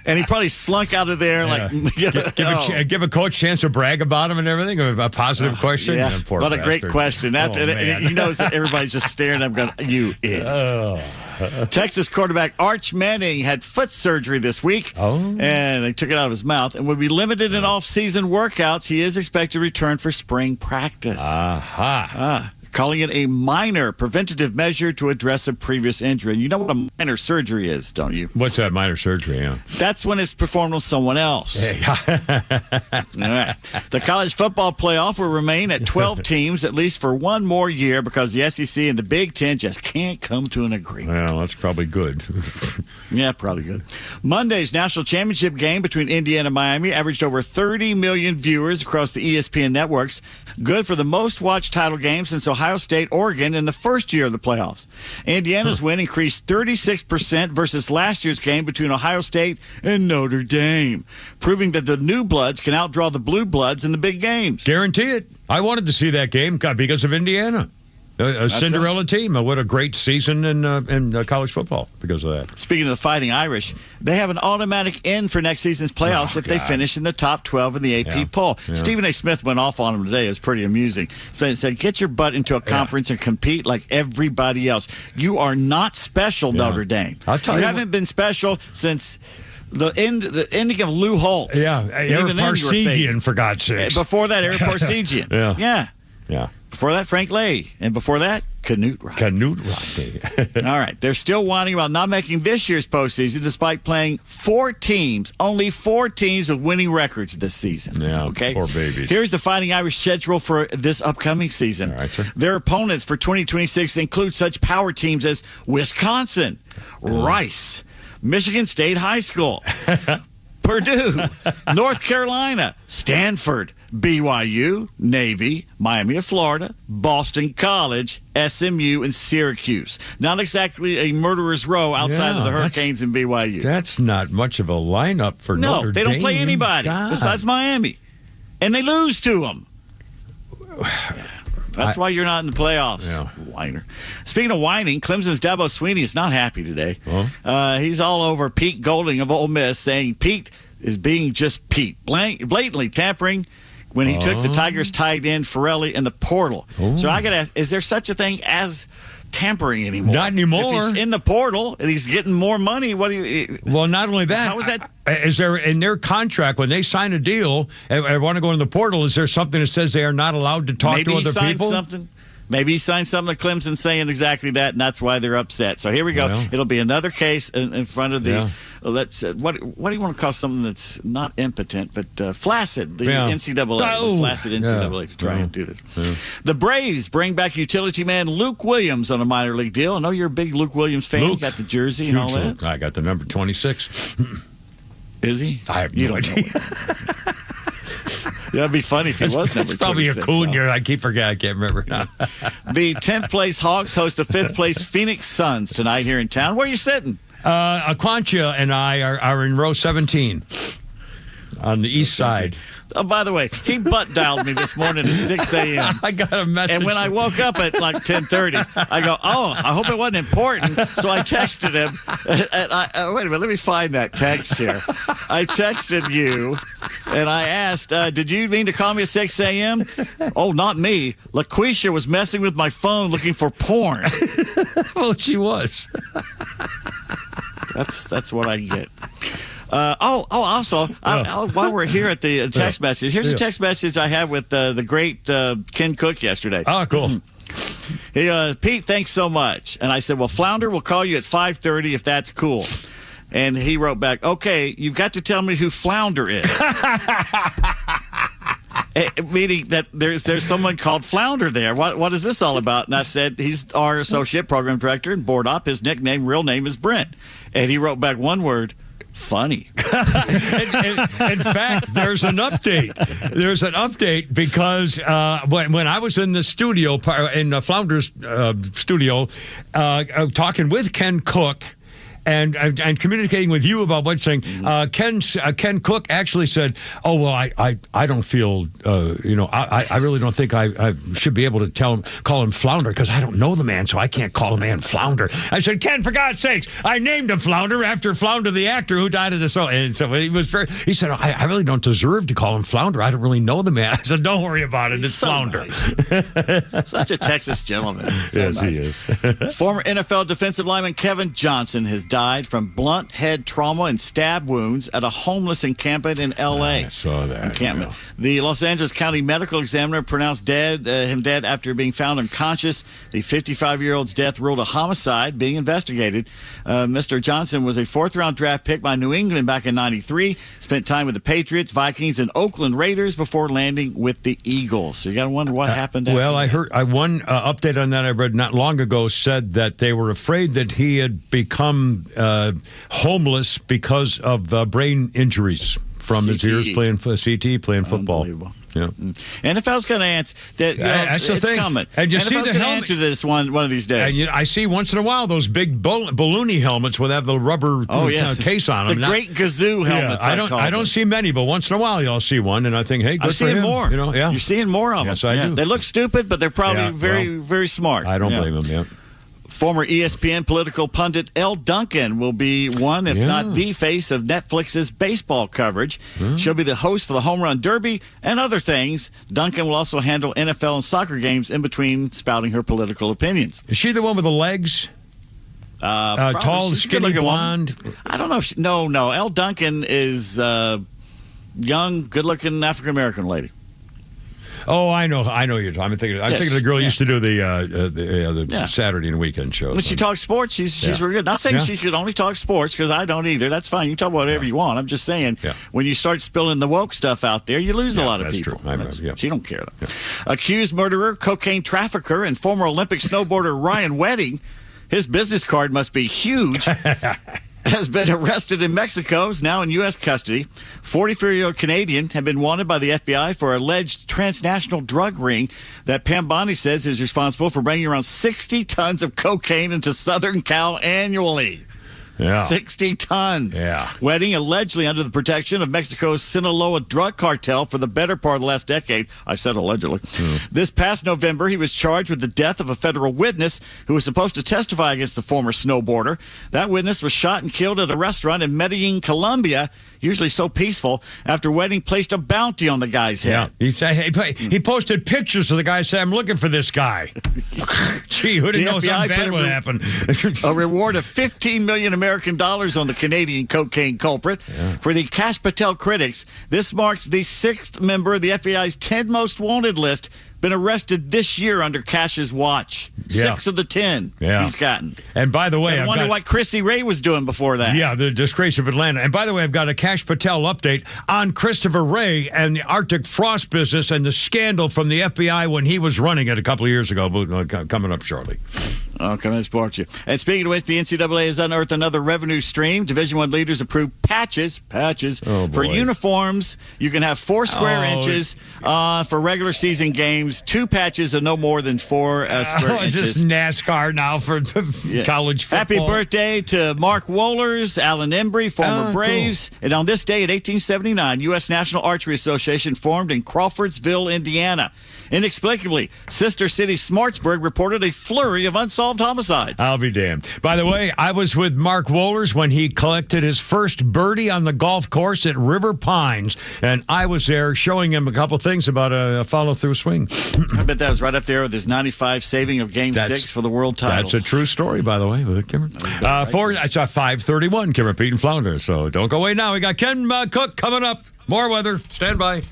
And he probably slunk out of there give a coach a chance to brag about him and everything. A positive question. Yeah, poor what bastard. a great question. And he knows that everybody's just staring at him going, you idiot. Texas quarterback Arch Manning had foot surgery this week, and they took it out of his mouth, and will be limited in off-season workouts. He is expected to return for spring practice. Calling it a minor preventative measure to address a previous injury. And you know what a minor surgery is, don't you? What's that minor surgery? Yeah. That's when it's performed on someone else. All right. The college football playoff will remain at 12 teams at least for one more year because the SEC and the Big Ten just can't come to an agreement. Well, that's probably good. Yeah, probably good. Monday's national championship game between Indiana and Miami averaged over 30 million viewers across the ESPN networks. Good for the most watched title game since Ohio State, Oregon in the first year of the playoffs. Indiana's win increased 36% versus last year's game between Ohio State and Notre Dame, proving that the new bloods can outdraw the blue bloods in the big games. Guarantee it. I wanted to see that game because of Indiana. A Cinderella team. What a great season in college football because of that. Speaking of the Fighting Irish, they have an automatic in for next season's playoffs if they finish in the top 12 in the AP poll. Yeah. Stephen A. Smith went off on them today. It was pretty amusing. He said, get your butt into a conference and compete like everybody else. You are not special, Notre Dame. I'll tell you haven't been special since the ending of Lou Holtz. Yeah, Eric Parsegian, for God's sake. Before that, Eric Parsegian. Yeah. Before that, Frank Lay. And before that, Canute Rock. All right. They're still whining about not making this year's postseason despite playing only four teams with winning records this season. Yeah, okay? Poor babies. Here's the Fighting Irish schedule for this upcoming season. All right, sir. Their opponents for 2026 include such power teams as Wisconsin, Rice, Michigan State High School, Purdue, North Carolina, Stanford, BYU, Navy, Miami of Florida, Boston College, SMU, and Syracuse. Not exactly a murderer's row outside of the Hurricanes and BYU. That's not much of a lineup for Notre Dame. No, they don't play anybody besides Miami. And they lose to them. That's why you're not in the playoffs, whiner. Speaking of whining, Clemson's Dabo Swinney is not happy today. He's all over Pete Golding of Ole Miss, saying Pete is being just Pete, blatantly tampering when he took the Tigers tight end Farrelly in the portal. So I got to ask, is there such a thing as tampering anymore? Not anymore. If he's in the portal and he's getting more money, what do you... Well, not only that. How is that... Is there, in their contract, when they sign a deal and want to go in the portal, is there something that says they are not allowed to talk to other people? Maybe he signed something to Clemson saying exactly that, and that's why they're upset. So here we go. Well, it'll be another case in front of the. Let's what do you want to call something that's not impotent but flaccid? The NCAA, the flaccid NCAA to try and do this. Yeah. The Braves bring back utility man Luke Williams on a minor league deal. I know you're a big Luke Williams fan. You got the jersey and all that. I got the number 26. Is he? I have no idea. That'd be funny if he was number 26. It's probably a coon year. I can't remember now. The 10th place Hawks host the 5th place Phoenix Suns tonight here in town. Where are you sitting? Aquantia and I are in row 17 on the east side. Oh, by the way, he butt dialed me this morning at 6 a.m. I got a message. And when I woke up at like 10:30, I go, I hope it wasn't important. So I texted him. And wait a minute, let me find that text here. I texted you, and I asked, did you mean to call me at 6 a.m.? Oh, not me. LaQuisha was messing with my phone looking for porn. Well, she was. That's what I get. Also, while we're here at the text message, here's a text message I had with the great Ken Cook yesterday. Oh, cool. Pete, thanks so much. And I said, well, Flounder will call you at 5:30 if that's cool. And he wrote back, okay, you've got to tell me who Flounder is. Meaning that there's someone called Flounder there. What is this all about? And I said, he's our associate program director and board op. His real name is Brent. And he wrote back one word, funny. In fact, there's an update. There's an update because when I was in the studio, in Flounder's studio, talking with Ken Cook, and communicating with you about what's saying, Ken Cook actually said, "Oh well, I don't feel, I really don't think I should be able to call him Flounder because I don't know the man, so I can't call a man Flounder." I said, "Ken, for God's sakes, I named him Flounder after Flounder the actor who died of the soul." And so he said, "I really don't deserve to call him Flounder. I don't really know the man." I said, "Don't worry about it. It's so Flounder." Nice. Such a Texas gentleman. So yes, nice. He is. Former NFL defensive lineman Kevin Johnson has died from blunt head trauma and stab wounds at a homeless encampment in L.A. I saw that. Encampment. The Los Angeles County Medical Examiner pronounced him dead after being found unconscious. The 55-year-old's death ruled a homicide being investigated. Mr. Johnson was a fourth-round draft pick by New England back in '93. Spent time with the Patriots, Vikings, and Oakland Raiders before landing with the Eagles. So you got to wonder what happened. Well, I heard one update on that I read not long ago said that they were afraid that he had become homeless because of brain injuries from his ears playing CTE, playing football. Unbelievable. Yeah. NFL's going to answer that. That's the it's thing. coming. And you NFL's see the going to helmet. answer this one of these days. And I see once in a while those big balloony helmets would have the rubber case on them. The great Gazoo helmets. I don't see many, but once in a while you'll see one, and I think, hey, good I'm for seeing him. more. You're seeing more of them. Yes, I do. They look stupid, but they're probably very smart. I don't blame them. Yeah. Former ESPN political pundit Elle Duncan will be one, if not the face of Netflix's baseball coverage. She'll be the host for the Home Run Derby and other things. Duncan will also handle NFL and soccer games in between spouting her political opinions. Is she the one with the legs? Tall, skinny, blonde? I don't know. If no. Elle Duncan is young, good-looking African-American lady. Oh, I know you're talking. I'm thinking the girl used to do the Saturday and weekend shows. When she talks sports, she's really good. Not saying she could only talk sports, because I don't either. That's fine. You talk about whatever you want. I'm just saying when you start spilling the woke stuff out there, you lose a lot of people. True. She don't care though. Accused murderer, cocaine trafficker, and former Olympic snowboarder Ryan Wedding, his business card must be huge. Has been arrested in Mexico, is now in U.S. custody. 44-year-old Canadian had been wanted by the FBI for alleged transnational drug ring that Pam Bondi says is responsible for bringing around 60 tons of cocaine into Southern Cal annually. Yeah. 60 tons. Yeah. Wedding allegedly under the protection of Mexico's Sinaloa drug cartel for the better part of the last decade. I said allegedly. This past November, he was charged with the death of a federal witness who was supposed to testify against the former snowboarder. That witness was shot and killed at a restaurant in Medellin, Colombia, usually so peaceful, after Wedding placed a bounty on the guy's head. He posted pictures of the guy saying, I'm looking for this guy. Gee, who didn't know something bad would happen? A reward of $15 million American dollars on the Canadian cocaine culprit. For the Kash Patel critics, this marks the 6th member of the FBI's 10 most wanted list been arrested this year under Cash's watch. 6 of the 10 he's gotten. And by the way, I wonder what Chrissy Ray was doing before that. Yeah, the disgrace of Atlanta. And by the way, I've got a Kash Patel update on Christopher Ray and the Arctic Frost business and the scandal from the FBI when he was running it a couple of years ago, coming up shortly. Okay, let's support you. And speaking of which, the NCAA has unearthed another revenue stream. Division I leaders approved patches for uniforms. You can have 4 square inches for regular season games. 2 patches of no more than 4 square inches. Just NASCAR now for college football. Happy birthday to Mark Wohlers, Alan Embry, former Braves. Cool. And on this day in 1879, U.S. National Archery Association formed in Crawfordsville, Indiana. Inexplicably, sister city Smartsburg reported a flurry of unsolved homicides. I'll be damned. By the way, I was with Mark Wohlers when he collected his first birdie on the golf course at River Pines, and I was there showing him a couple things about a follow-through swing. I bet that was right up there with his 95 saving of Game 6 for the world title. That's a true story, by the way, with Cameron. It's a 5:31, Cameron, Pete, and Flounder, so don't go away now. We got Ken Cook coming up. More weather. Stand by.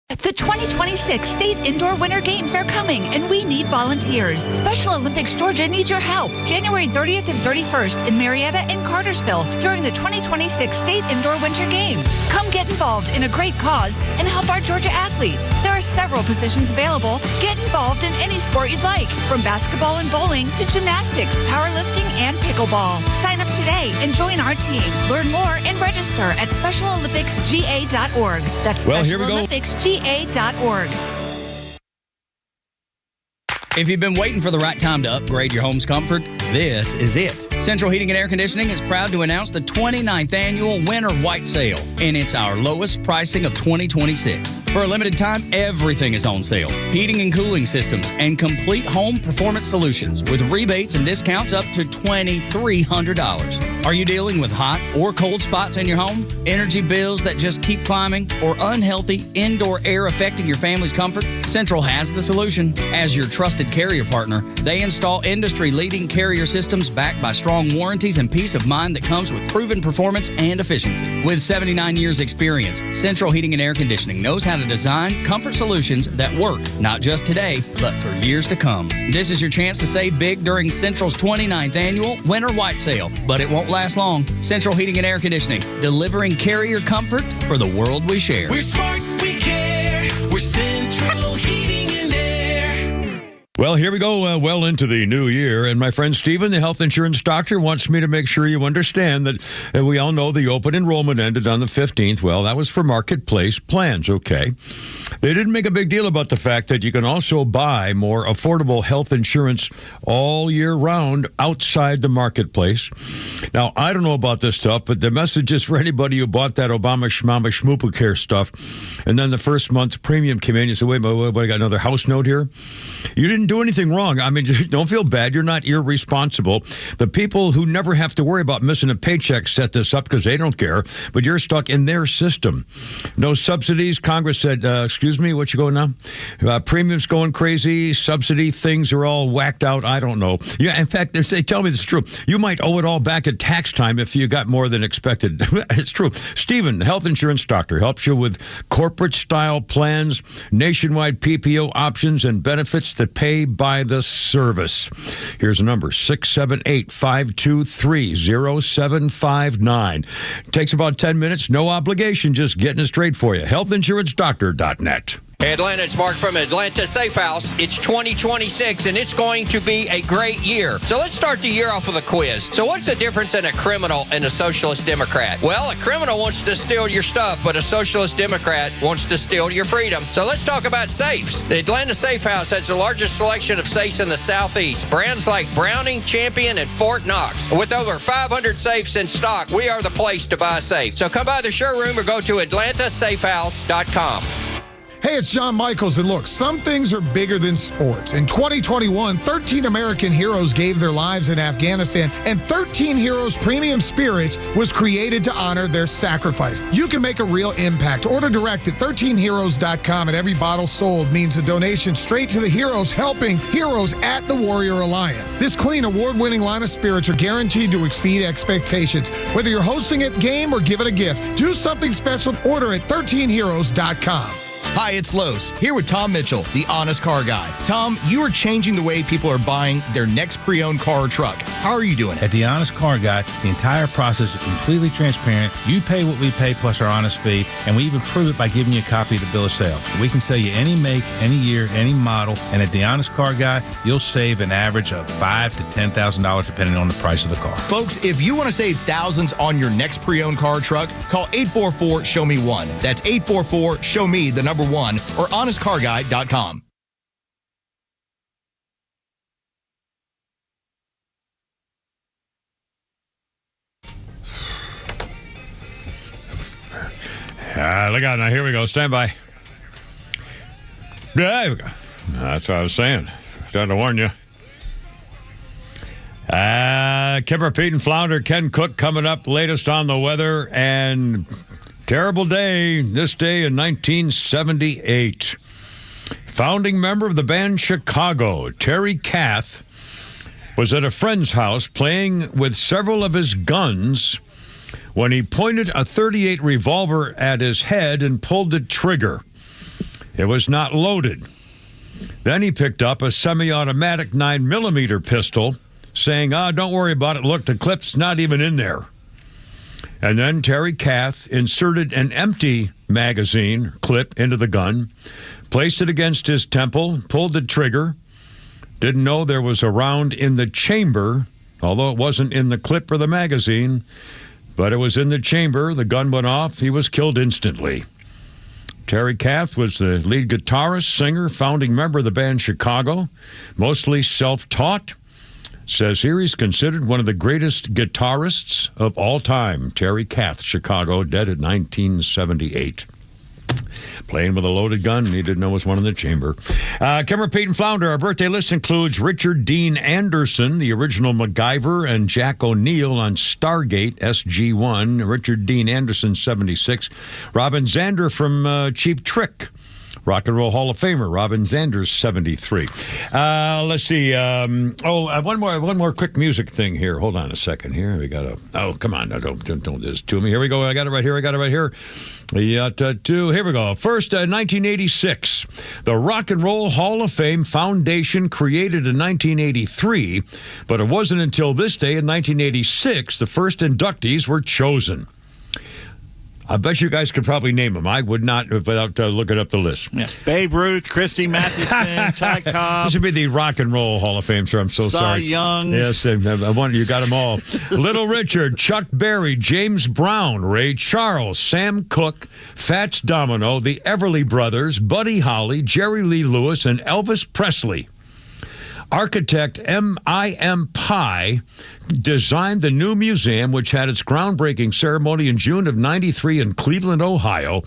The 2026 State Indoor Winter Games are coming, and we need volunteers. Special Olympics Georgia needs your help. January 30th and 31st in Marietta and Cartersville during the 2026 State Indoor Winter Games. Come get involved in a great cause and help our Georgia athletes. There are several positions available. Get involved in any sport you'd like, from basketball and bowling to gymnastics, powerlifting, and pickleball. Sign up today and join our team. Learn more and register at SpecialOlympicsGA.org. That's SpecialOlympicsGA.org. If you've been waiting for the right time to upgrade your home's comfort, this is it. Central Heating and Air Conditioning is proud to announce the 29th annual Winter White Sale, and it's our lowest pricing of 2026. For a limited time, everything is on sale. Heating and cooling systems and complete home performance solutions with rebates and discounts up to $2,300. Are you dealing with hot or cold spots in your home? Energy bills that just keep climbing? Or unhealthy indoor air affecting your family's comfort? Central has the solution. As your trusted carrier partner, they install industry-leading carrier systems backed by strong warranties and peace of mind that comes with proven performance and efficiency. With 79 years experience, Central Heating and Air Conditioning knows how to design comfort solutions that work, not just today, but for years to come. This is your chance to save big during Central's 29th annual Winter White Sale, but it won't last long. Central Heating and Air Conditioning, delivering carrier comfort for the world we share. We're smart, we care. We're Central Heating and Air. Well, here we go well into the new year, and my friend Stephen, the health insurance doctor, wants me to make sure you understand that we all know the open enrollment ended on the 15th. Well, that was for marketplace plans, okay? They didn't make a big deal about the fact that you can also buy more affordable health insurance all year round outside the marketplace. Now, I don't know about this stuff, but the message is for anybody who bought that Obama Schmama Schmoopa Care stuff, and then the first month's premium came in, you said, wait, I got another house note here? You didn't do anything wrong. I mean, don't feel bad. You're not irresponsible. The people who never have to worry about missing a paycheck set this up because they don't care, but you're stuck in their system. No subsidies. Congress said, excuse me, what you going now? Premiums going crazy. Subsidy things are all whacked out. I don't know. Yeah, in fact, they tell me this is true. You might owe it all back at tax time if you got more than expected. It's true. Stephen, the health insurance doctor, helps you with corporate-style plans, nationwide PPO options, and benefits that pay by the service. Here's a number, 678-523-0759. Takes about 10 minutes, no obligation, just getting it straight for you. Healthinsurancedoctor.net. Hey Atlanta, it's Mark from Atlanta Safe House. It's 2026 and it's going to be a great year. So let's start the year off with a quiz. So what's the difference in a criminal and a socialist Democrat? Well, a criminal wants to steal your stuff, but a socialist Democrat wants to steal your freedom. So let's talk about safes. The Atlanta Safe House has the largest selection of safes in the Southeast. Brands like Browning, Champion, and Fort Knox. With over 500 safes in stock, we are the place to buy a safe. So come by the showroom or go to atlantasafehouse.com. Hey, it's John Michaels, and look, some things are bigger than sports. In 2021, 13 American heroes gave their lives in Afghanistan, and 13 Heroes Premium Spirits was created to honor their sacrifice. You can make a real impact. Order direct at 13heroes.com, and every bottle sold means a donation straight to the heroes helping heroes at the Warrior Alliance. This clean, award-winning line of spirits are guaranteed to exceed expectations. Whether you're hosting a game or give it a gift, do something special. Order at 13heroes.com. Hi, it's Los, here with Tom Mitchell, the Honest Car Guy. Tom, you are changing the way people are buying their next pre-owned car or truck. How are you doing it? At the Honest Car Guy, the entire process is completely transparent. You pay what we pay plus our honest fee, and we even prove it by giving you a copy of the bill of sale. We can sell you any make, any year, any model, and at the Honest Car Guy, you'll save an average of $5,000 to $10,000 depending on the price of the car. Folks, if you want to save thousands on your next pre-owned car or truck, call 844-SHOW-ME-1. That's 844-SHOW-ME, the number 1, or honestcarguy.com. Look out now. Here we go. Stand by. There we go. That's what I was saying. Trying to warn you. Kipper, Pete, and Flounder. Ken Cook coming up. Latest on the weather and terrible day. This day in 1978. Founding member of the band Chicago, Terry Kath, was at a friend's house playing with several of his guns when he pointed a .38 revolver at his head and pulled the trigger. It was not loaded. Then he picked up a semi-automatic 9mm pistol, saying, don't worry about it. Look, the clip's not even in there. And then Terry Kath inserted an empty magazine clip into the gun, placed it against his temple, pulled the trigger, didn't know there was a round in the chamber, although it wasn't in the clip or the magazine, but it was in the chamber. The gun went off. He was killed instantly. Terry Kath was the lead guitarist, singer, founding member of the band Chicago, mostly self-taught. Says here he's considered one of the greatest guitarists of all time. Terry Kath, Chicago, dead at 1978. Playing with a loaded gun, he didn't know it was one in the chamber. Kimmer, Pete, and Flounder, our birthday list includes Richard Dean Anderson, the original MacGyver, and Jack O'Neill on Stargate, SG-1. Richard Dean Anderson, 76. Robin Zander from Cheap Trick. Rock and Roll Hall of Famer, Robin Zanders, 73. Let's see. One more quick music thing here. Hold on a second here. We got come on. No, don't do this to me. Here we go. I got it right here. Here we go. First, 1986. The Rock and Roll Hall of Fame Foundation, created in 1983, but it wasn't until this day in 1986 the first inductees were chosen. I bet you guys could probably name them. I would not without looking up the list. Yeah. Babe Ruth, Christy Mathewson, Ty Cobb. This would be the Rock and Roll Hall of Fame, sir. I'm so Cy sorry. Young. Yes, I want you got them all. Little Richard, Chuck Berry, James Brown, Ray Charles, Sam Cooke, Fats Domino, the Everly Brothers, Buddy Holly, Jerry Lee Lewis, and Elvis Presley. Architect M.I.M. Pye designed the new museum, which had its groundbreaking ceremony in June of '93 in Cleveland, Ohio,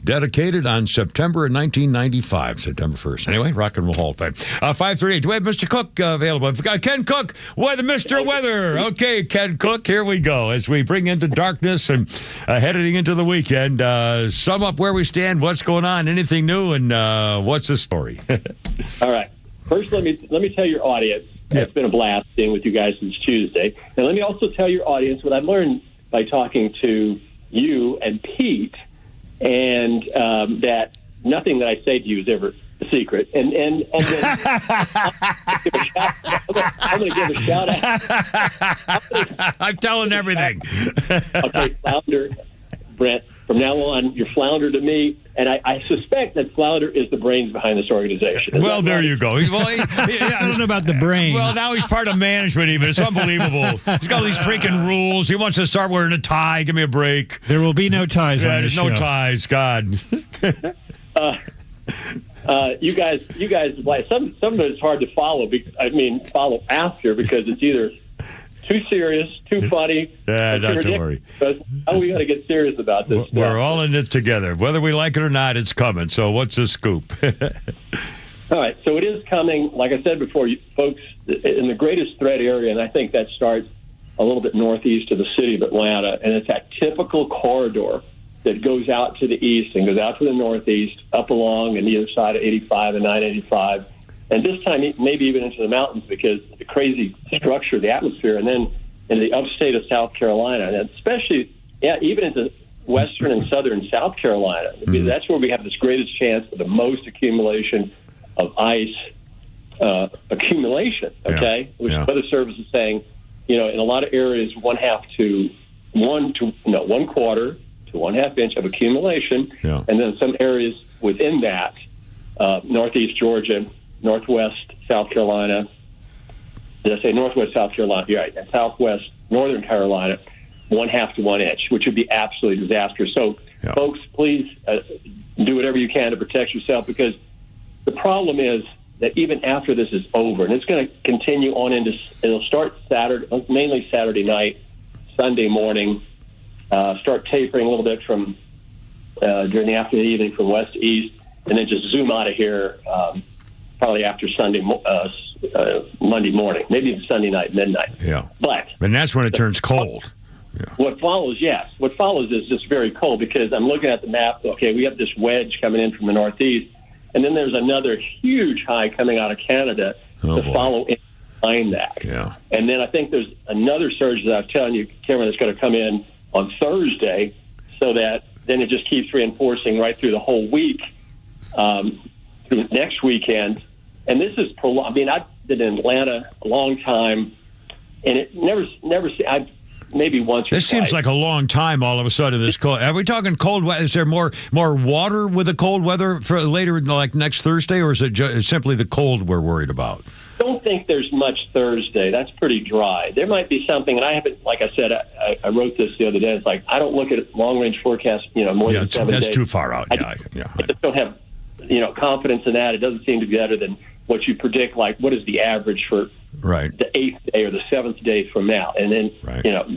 dedicated on September 1995, September 1st. Anyway, Rock and Roll Hall of Fame. 538. Do we have Mr. Cook available? We've got Ken Cook, Mr. Weather. Okay, Ken Cook, here we go. As we bring into darkness and heading into the weekend, sum up where we stand, what's going on, anything new, and what's the story? All right. First, let me tell your audience, it's been a blast being with you guys since Tuesday. And let me also tell your audience what I learned by talking to you and Pete, and that nothing that I say to you is ever a secret. And then I'm going to give a shout out. I'm telling everything. Okay, Flounder, Brent, from now on, you're Flounder to me. And I suspect that Flounder is the brains behind this organization. Well, there you go. Well, I don't know about the brains. Well, now he's part of management even. It's unbelievable. He's got all these freaking rules. He wants to start wearing a tie. Give me a break. There will be no ties on this show. There's no ties. God. You guys, like some of it's hard to follow. Follow after because it's either too serious, too funny. Yeah, not to worry. How we got to get serious about this? We're all in it together. Whether we like it or not, it's coming. So what's the scoop? All right. So it is coming. Like I said before, you folks, in the greatest threat area, and I think that starts a little bit northeast of the city of Atlanta, and it's that typical corridor that goes out to the east and goes out to the northeast, up along on either side of 85 and 985. And this time, maybe even into the mountains because of the crazy structure of the atmosphere, and then in the upstate of South Carolina, and especially, even into western and southern South Carolina. Mm-hmm. That's where we have this greatest chance for the most accumulation of ice accumulation, okay? Which Weather Service is saying, in a lot of areas, 1/4 to 1 quarter to 1/2 inch of accumulation, and then some areas within that, northeast Georgia, northwest South Carolina. Did I say northwest South Carolina? You're right. And southwest northern Carolina, 1/2 to 1 inch, which would be absolutely disastrous. So, folks, please do whatever you can to protect yourself, because the problem is that even after this is over, and it's going to continue on it'll start mainly Saturday night, Sunday morning, start tapering a little bit from during the afternoon, evening from west to east, and then just zoom out of here probably after Monday morning, maybe even Sunday night, midnight. Yeah. And that's when it turns cold. What follows is just very cold, because I'm looking at the map. Okay, we have this wedge coming in from the northeast, and then there's another huge high coming out of Canada follow in behind that. Yeah. And then I think there's another surge that I was telling you, Cameron, that's going to come in on Thursday, so that then it just keeps reinforcing right through the whole week, through next weekend. And this is prolonged. I've been in Atlanta a long time, and it never. Maybe once. This seems like a long time. All of a sudden, this cold. Are we talking cold weather? Is there more water with the cold weather for later, like next Thursday, or is it simply the cold we're worried about? I don't think there's much Thursday. That's pretty dry. There might be something, and I haven't. Like I said, I wrote this the other day. It's like I don't look at long range forecasts. More than 7 days. That's too far out. I just don't have confidence in that. It doesn't seem to be better than what you predict. Like, what is the average for the 8th day or the 7th day from now? And then,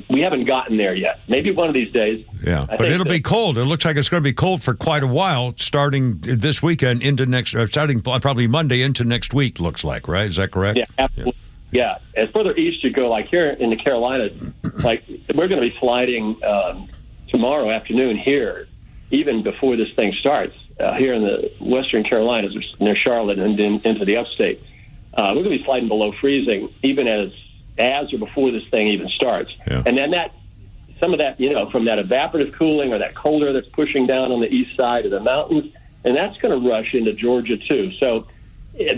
we haven't gotten there yet. Maybe one of these days. Yeah, but it'll be cold. It looks like it's going to be cold for quite a while, starting this weekend into starting probably Monday into next week, looks like, right? Is that correct? Yeah, absolutely. Yeah. As further east you go, like here in the Carolinas, like we're going to be sliding tomorrow afternoon here, even before this thing starts, here in the western Carolinas, near Charlotte and then into the upstate. We're going to be sliding below freezing, even as or before this thing even starts. Yeah. And then some of that, from that evaporative cooling or that cold air that's pushing down on the east side of the mountains, and that's going to rush into Georgia too. So, where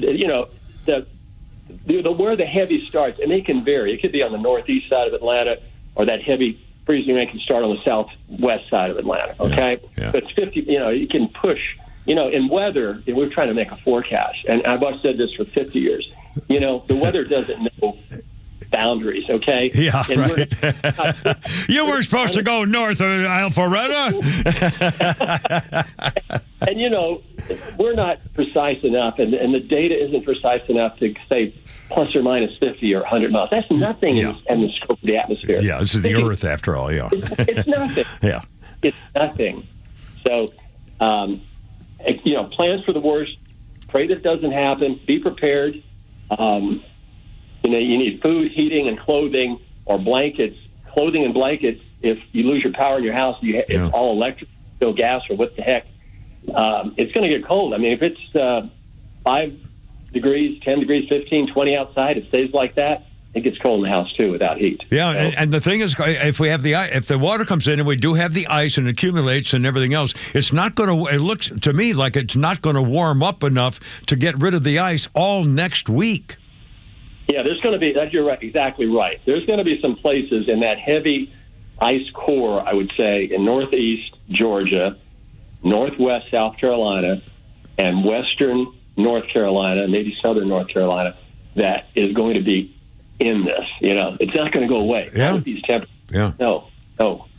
the heavy starts, and it can vary. It could be on the northeast side of Atlanta, or that heavy freezing rain can start on the southwest side of Atlanta. Okay, but it's 50. You can push. In weather, we're trying to make a forecast, and I've always said this for 50 years. The weather doesn't know boundaries. Okay. Yeah. And right. You were supposed to go north of Alpharetta. And we're not precise enough, and the data isn't precise enough to say plus or minus 50 or 100 miles. That's nothing in the scope of the atmosphere. Yeah, this is the Earth after all. Yeah, it's nothing. Yeah, it's nothing. So, plans for the worst. Pray that doesn't happen. Be prepared. You need food, heating, and clothing, or blankets. Clothing and blankets. If you lose your power in your house, it's all electric, no gas, or what the heck. It's going to get cold. I mean, if it's 5 degrees, 10 degrees, 15, 20 outside, it stays like that, it gets cold in the house, too, without heat. Yeah, and the thing is, if the water comes in and we do have the ice and accumulates and everything else, it's not going to, it looks to me like it's not going to warm up enough to get rid of the ice all next week. Yeah, there's going to be, you're right, exactly right. There's going to be some places in that heavy ice core, I would say, in northeast Georgia, northwest South Carolina, and western North Carolina, maybe southern North Carolina, that is going to be in this. It's not going to go away. Yeah. With these temperatures. Yeah. No.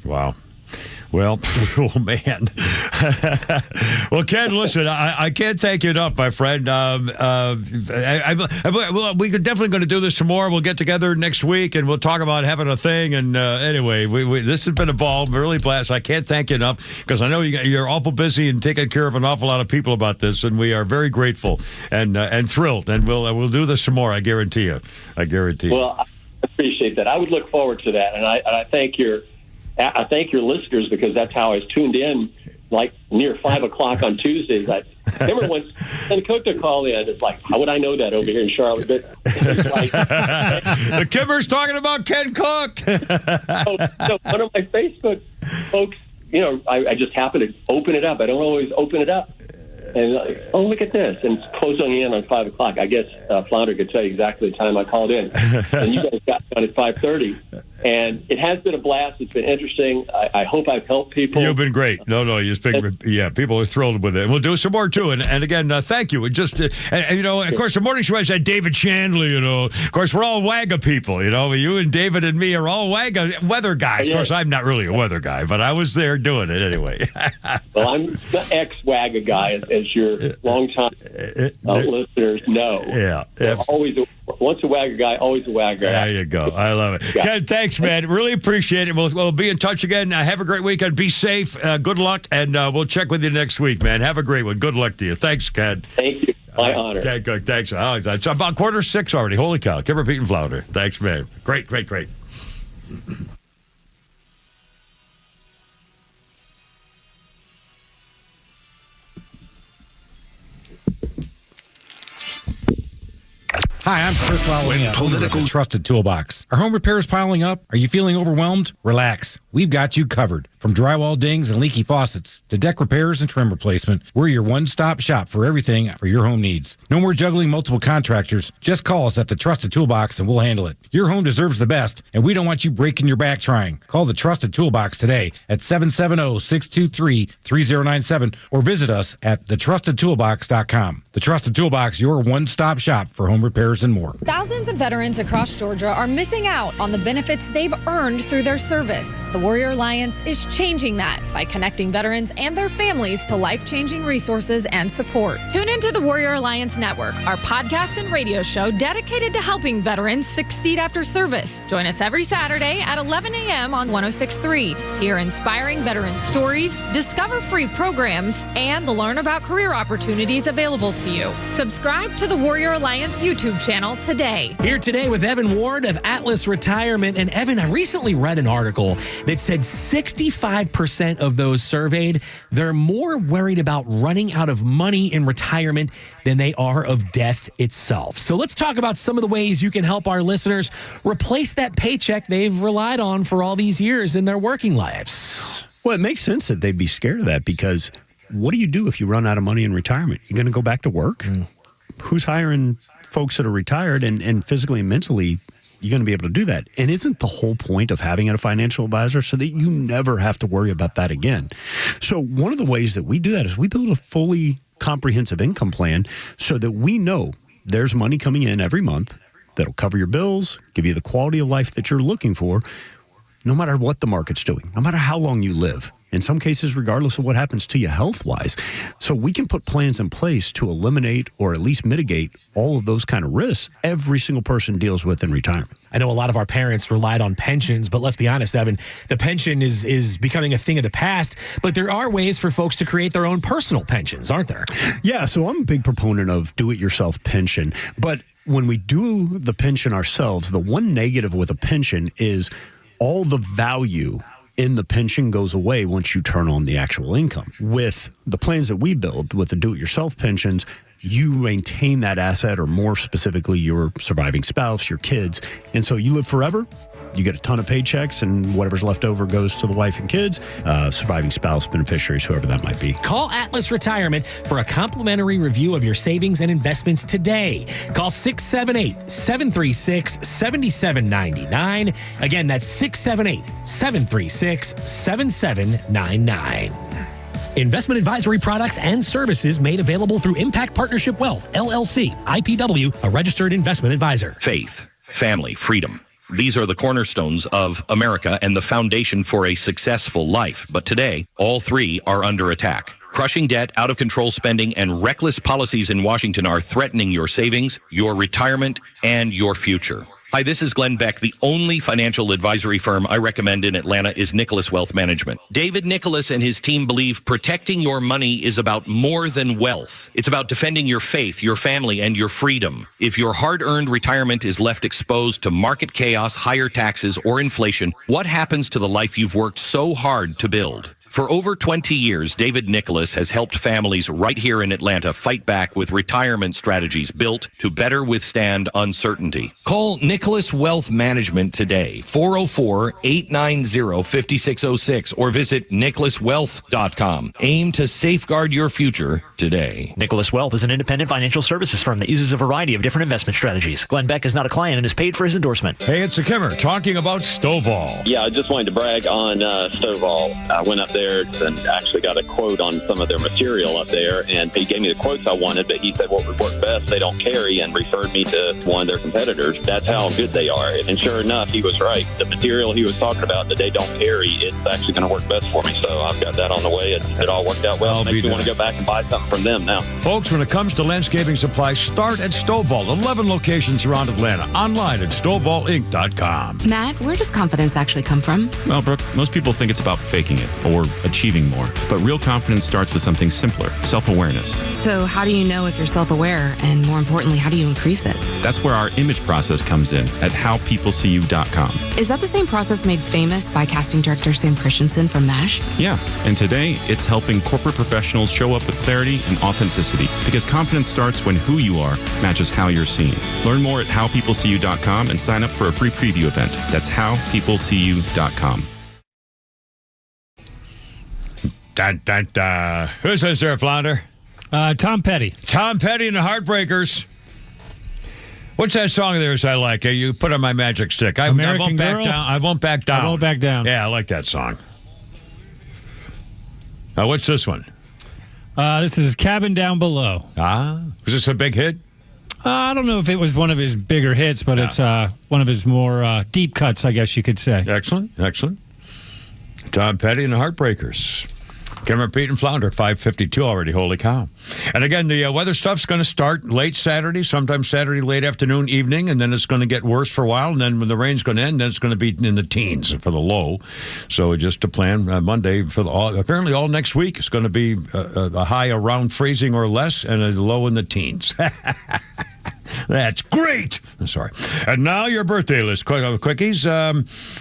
Wow. Well, oh, man. Well, Ken, listen, I can't thank you enough, my friend. We could definitely going to do this some more. We'll get together next week, and we'll talk about having a thing. And anyway, this has been involved. Really blessed. I can't thank you enough because I know you're awful busy and taking care of an awful lot of people about this, and we are very grateful and thrilled. And we'll do this some more, I guarantee you. Well, I appreciate that. I would look forward to that, and I thank your listeners because that's how I was tuned in, like near 5 o'clock on Tuesdays. I remember when Ken Cook to call in. It's like, how would I know that over here in Charlotte? But the Kimmer's talking about Ken Cook. so one of my Facebook folks, I just happen to open it up. I don't always open it up. And look at this. And it's closing in on 5 o'clock. I guess Flounder could tell you exactly the time I called in. And you guys got on at 5:30. And it has been a blast. It's been interesting. I hope I've helped people. You've been great. No, people are thrilled with it. And we'll do some more, too. And again, thank you. Of course, the morning show has that David Chandler, Of course, we're all WAGA people, You and David and me are all WAGA weather guys. Of course, I'm not really a weather guy, but I was there doing it anyway. Well, I'm the ex-WAGA guy, as your longtime listeners know. Yeah. Once a WAGA guy, always a WAGA guy. There you go. I love it. Yeah. Ken, thanks, man. Really appreciate it. We'll be in touch again. Have a great weekend. Be safe. Good luck, and we'll check with you next week, man. Have a great one. Good luck to you. Thanks, Ken. Thank you. My honor. Okay, good. Thanks. It's about 5:45 already. Holy cow. Kimmer, Pete, and Flounder. Thanks, man. Great. Hi, I'm Chris Lalania, the Trusted Toolbox. Are home repairs piling up? Are you feeling overwhelmed? Relax. We've got you covered. From drywall dings and leaky faucets to deck repairs and trim replacement, we're your one-stop shop for everything for your home needs. No more juggling multiple contractors. Just call us at the Trusted Toolbox and we'll handle it. Your home deserves the best, and we don't want you breaking your back trying. Call the Trusted Toolbox today at 770-623-3097 or visit us at thetrustedtoolbox.com. The Trusted Toolbox, your one-stop shop for home repairs and more. Thousands of veterans across Georgia are missing out on the benefits they've earned through their service. The Warrior Alliance is changing that by connecting veterans and their families to life-changing resources and support. Tune into the Warrior Alliance Network, our podcast and radio show dedicated to helping veterans succeed after service. Join us every Saturday at 11 a.m. on 106.3 to hear inspiring veteran stories, discover free programs, and learn about career opportunities available to you. Subscribe to the Warrior Alliance YouTube channel today. Here today with Evan Ward of Atlas Retirement. And Evan, I recently read an article that said 65% of those surveyed, they're more worried about running out of money in retirement than they are of death itself. So let's talk about some of the ways you can help our listeners replace that paycheck they've relied on for all these years in their working lives. Well, it makes sense that they'd be scared of that because what do you do if you run out of money in retirement? You're going to go back to work? Who's hiring folks that are retired and physically and mentally you're going to be able to do that. And isn't the whole point of having a financial advisor so that you never have to worry about that again? So one of the ways that we do that is we build a fully comprehensive income plan so that we know there's money coming in every month that'll cover your bills, give you the quality of life that you're looking for, no matter what the market's doing, no matter how long you live. In some cases, regardless of what happens to you health-wise. So we can put plans in place to eliminate or at least mitigate all of those kind of risks every single person deals with in retirement. I know a lot of our parents relied on pensions, but let's be honest, Evan, the pension is becoming a thing of the past. But there are ways for folks to create their own personal pensions, aren't there? Yeah, so I'm a big proponent of do-it-yourself pension. But when we do the pension ourselves, the one negative with a pension is all the value in the pension goes away once you turn on the actual income. With the plans that we build, with the do-it-yourself pensions, you maintain that asset, or more specifically, your surviving spouse, your kids. And so you live forever. You get a ton of paychecks, and whatever's left over goes to the wife and kids, surviving spouse, beneficiaries, whoever that might be. Call Atlas Retirement for a complimentary review of your savings and investments today. Call 678-736-7799. Again, that's 678-736-7799. Investment advisory products and services made available through Impact Partnership Wealth, LLC, IPW, a registered investment advisor. Faith, family, freedom. These are the cornerstones of America and the foundation for a successful life. But today, all three are under attack. Crushing debt, out-of-control spending, and reckless policies in Washington are threatening your savings, your retirement, and your future. Hi, this is Glenn Beck. The only financial advisory firm I recommend in Atlanta is Nicholas Wealth Management. David Nicholas and his team believe protecting your money is about more than wealth. It's about defending your faith, your family, and your freedom. If your hard-earned retirement is left exposed to market chaos, higher taxes, or inflation, what happens to the life you've worked so hard to build? For over 20 years, David Nicholas has helped families right here in Atlanta fight back with retirement strategies built to better withstand uncertainty. Call Nicholas Wealth Management today, 404-890-5606, or visit nicholaswealth.com. Aim to safeguard your future today. Nicholas Wealth is an independent financial services firm that uses a variety of different investment strategies. Glenn Beck is not a client and is paid for his endorsement. Hey, it's a Kimmer talking about Stovall. Yeah, I just wanted to brag on Stovall. I went up there and actually got a quote on some of their material up there, and he gave me the quotes I wanted, but he said what would work best they don't carry, and referred me to one of their competitors. That's how good they are. And sure enough, he was right. The material he was talking about that they don't carry, it's actually going to work best for me. So I've got that on the way. It all worked out well. Makes me want to go back and buy something from them now. Folks, when it comes to landscaping supplies, start at Stovall. 11 locations around Atlanta. Online at StovallInc.com. Matt, where does confidence actually come from? Well, Brooke, most people think it's about faking it or achieving more. But real confidence starts with something simpler, self-awareness. So how do you know if you're self-aware? And more importantly, how do you increase it? That's where our image process comes in at howpeopleseeyou.com. Is that the same process made famous by casting director Sam Christensen from MASH? Yeah, and today it's helping corporate professionals show up with clarity and authenticity, because confidence starts when who you are matches how you're seen. Learn more at howpeopleseeyou.com and sign up for a free preview event. That's howpeopleseeyou.com. Who's this there, Flounder? Tom Petty. Tom Petty and the Heartbreakers. What's that song of theirs I like? You put on my magic stick. I won't back down. I won't back down. I won't back down. Yeah, I like that song. What's this one? This is Cabin Down Below. Was this a big hit? I don't know if it was one of his bigger hits, but it's one of his more deep cuts, I guess you could say. Excellent. Tom Petty and the Heartbreakers. Cameron, Pete, and Flounder, 5:52 already. Holy cow. And again, the weather stuff's going to start late Saturday, sometimes Saturday late afternoon, evening, and then it's going to get worse for a while. And then when the rain's going to end, then it's going to be in the teens for the low. So just to plan Monday, for apparently all next week, it's going to be a high around freezing or less and a low in the teens. That's great. Sorry. And now your birthday list. Quickies.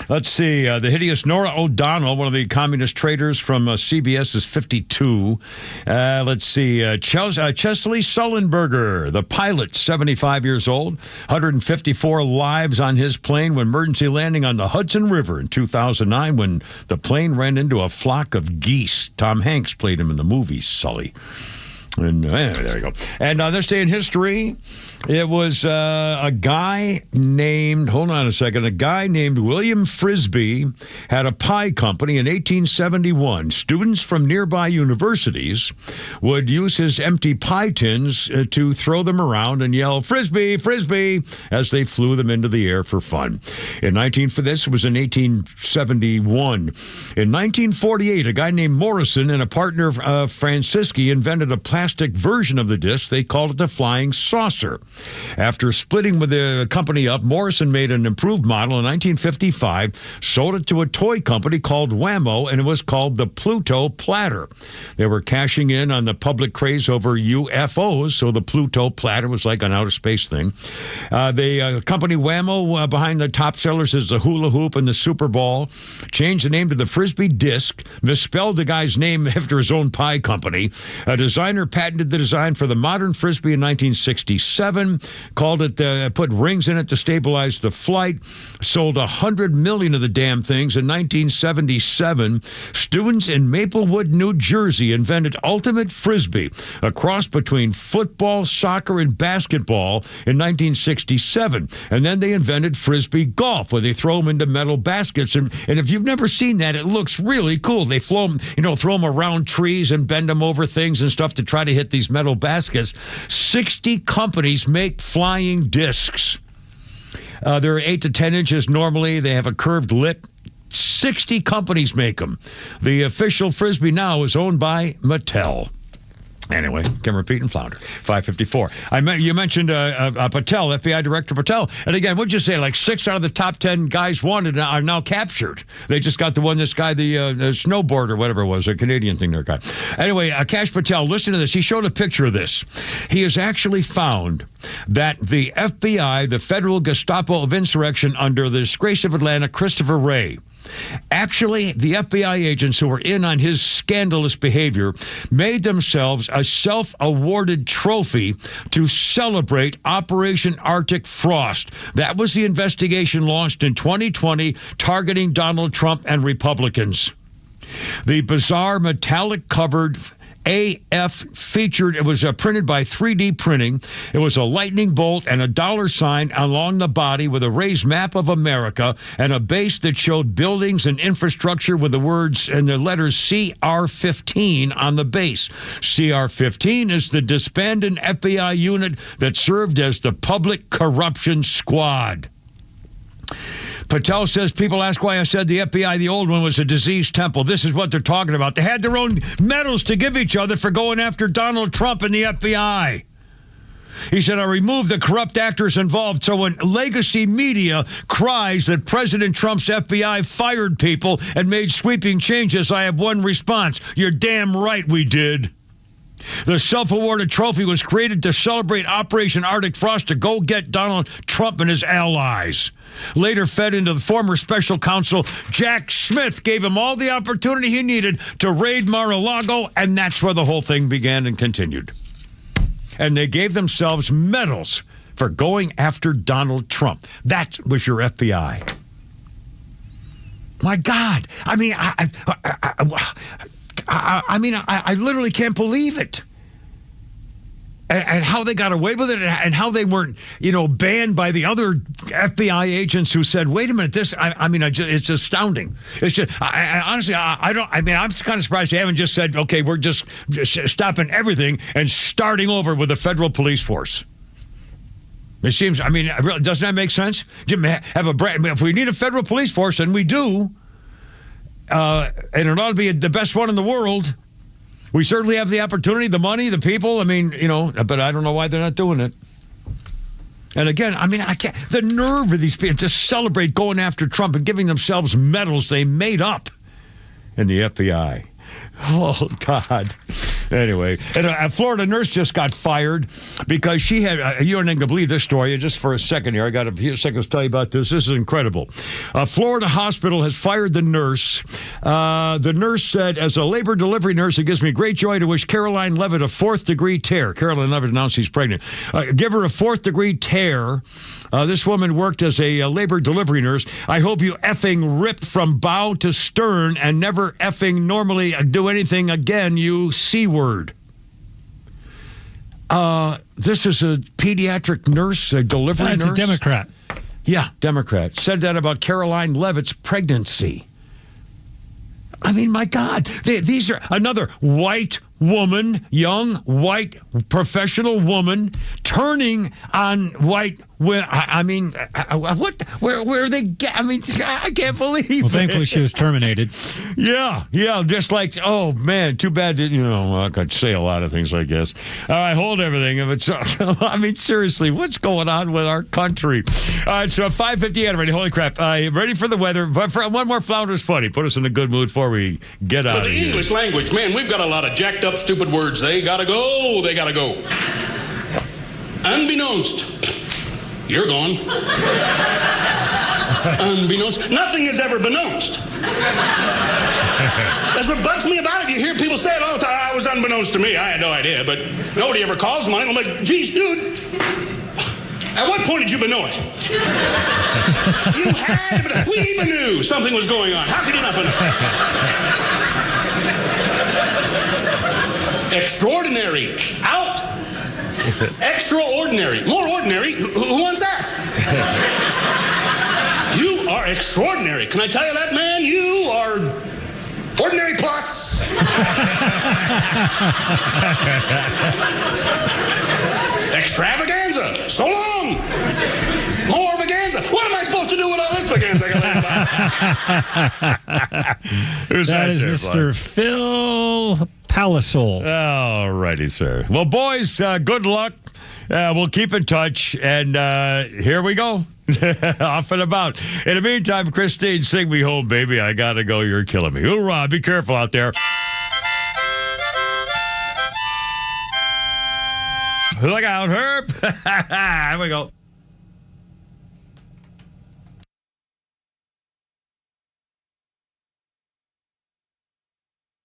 Let's see. The hideous Nora O'Donnell, one of the communist traitors from CBS, is 52. Let's see. Chesley Sullenberger, the pilot, 75 years old. 154 lives on his plane when emergency landing on the Hudson River in 2009 when the plane ran into a flock of geese. Tom Hanks played him in the movie Sully. And there you go. And on this day in history, it was a guy named, William Frisbee had a pie company in 1871. Students from nearby universities would use his empty pie tins to throw them around and yell, "Frisbee, Frisbee," as they flew them into the air for fun. This was in 1871. In 1948, a guy named Morrison and a partner, Francisci, invented a plastic version of the disc. They called it the flying saucer. After splitting with the company up, Morrison made an improved model in 1955, sold it to a toy company called Wham-O, and it was called the Pluto Platter. They were cashing in on the public craze over UFOs, so the Pluto Platter was like an outer space thing. The company Wham-O, behind the top sellers is the hula hoop and the Super Ball, changed the name to the Frisbee disc, misspelled the guy's name after his own pie company. A designer patented the design for the modern Frisbee in 1967, called it, put rings in it to stabilize the flight, sold 100 million of the damn things. In 1977, students in Maplewood, New Jersey invented Ultimate Frisbee, a cross between football, soccer, and basketball in 1967. And then they invented Frisbee golf, where they throw them into metal baskets. And if you've never seen that, it looks really cool. They throw them around trees and bend them over things and stuff to try to hit these metal baskets. 60 companies make flying discs. They're 8 to 10 inches normally. They have a curved lip. 60 companies make them. The official Frisbee now is owned by Mattel. Anyway, can repeat and flounder. 554. You mentioned Patel, FBI Director Patel. And again, what'd you say? Like 6 out of the top 10 guys wanted are now captured. They just got the snowboarder, whatever it was, a Canadian thing there guy. Anyway, Kash Patel, listen to this. He showed a picture of this. He has actually found that the FBI, the Federal Gestapo of Insurrection under the disgrace of Atlanta, Christopher Wray, actually, the FBI agents who were in on his scandalous behavior made themselves a self-awarded trophy to celebrate Operation Arctic Frost. That was the investigation launched in 2020 targeting Donald Trump and Republicans. The bizarre metallic-covered AF featured, it was printed by 3D printing. It was a lightning bolt and a $sign along the body with a raised map of America and a base that showed buildings and infrastructure with the words and the letters CR-15 on the base. CR-15 is the disbanded FBI unit that served as the Public Corruption Squad. Patel says people ask why I said the FBI, the old one, was a diseased temple. This is what they're talking about. They had their own medals to give each other for going after Donald Trump and the FBI. He said, I removed the corrupt actors involved, so when legacy media cries that President Trump's FBI fired people and made sweeping changes, I have one response. You're damn right we did. The self-awarded trophy was created to celebrate Operation Arctic Frost to go get Donald Trump and his allies. Later fed into the former special counsel, Jack Smith gave him all the opportunity he needed to raid Mar-a-Lago, and that's where the whole thing began and continued. And they gave themselves medals for going after Donald Trump. That was your FBI. My God. I mean, I literally can't believe it. And how they got away with it and how they weren't, banned by the other FBI agents who said, wait a minute, it's astounding. It's just, honestly, I'm kind of surprised they haven't just said, okay, we're just stopping everything and starting over with the federal police force. It seems, doesn't that make sense? If we need a federal police force, and we do, and it ought to be the best one in the world. We certainly have the opportunity, the money, the people. But I don't know why they're not doing it. And again, I can't. The nerve of these people to celebrate going after Trump and giving themselves medals they made up in the FBI. Oh, God. Anyway, and a Florida nurse just got fired because she had, you aren't going to believe this story. Just for a second here, I got a few seconds to tell you about this. This is incredible. A Florida hospital has fired the nurse. The nurse said, as a labor delivery nurse, it gives me great joy to wish Caroline Levitt a 4th-degree tear. Caroline Levitt announced she's pregnant. Give her a 4th-degree tear. This woman worked as a labor delivery nurse. I hope you effing rip from bow to stern and never effing normally do anything again, you C-word. This is a pediatric nurse, a delivery nurse. That's a Democrat. Yeah, Democrat. Said that about Caroline Leavitt's pregnancy. I mean, my God. These are another white woman, young, white, professional woman turning on white women. I mean, what? Where they get? I mean, I can't believe Well, thankfully she was terminated. Yeah, just like, oh, man, too bad that, I could say a lot of things, I guess. All right, hold everything. If it's, I mean, seriously, what's going on with our country? All right, so 5:58 already. Holy crap. Ready for the weather. But for one more Flounders Funny. Put us in a good mood before we get out of But the here. English language, man, we've got a lot of jacked up, stupid words. They gotta go. They gotta go. Unbeknownst. You're gone. Unbeknownst. Nothing is ever beknownst. That's what bugs me about it. You hear people say it all the time. I was unbeknownst to me. I had no idea, but nobody ever calls mine. I'm like, geez, dude. At what point did you know it? You had, we even knew something was going on. How could you not know? Extraordinary. Out. Extraordinary. More ordinary. Who wants that? You are extraordinary. Can I tell you that, man? You are ordinary plus. Extravaganza. So long. More vaganza. What am I supposed to do with all this vaganza I got Who's that is there, Mr. Clark? Phil Palisol. All righty, sir. Well, boys, good luck. We'll keep in touch, and here we go. Off and about. In the meantime, Christine, sing me home, baby. I gotta go. You're killing me. Hoorah. Be careful out there. Look out, Herb. Here we go.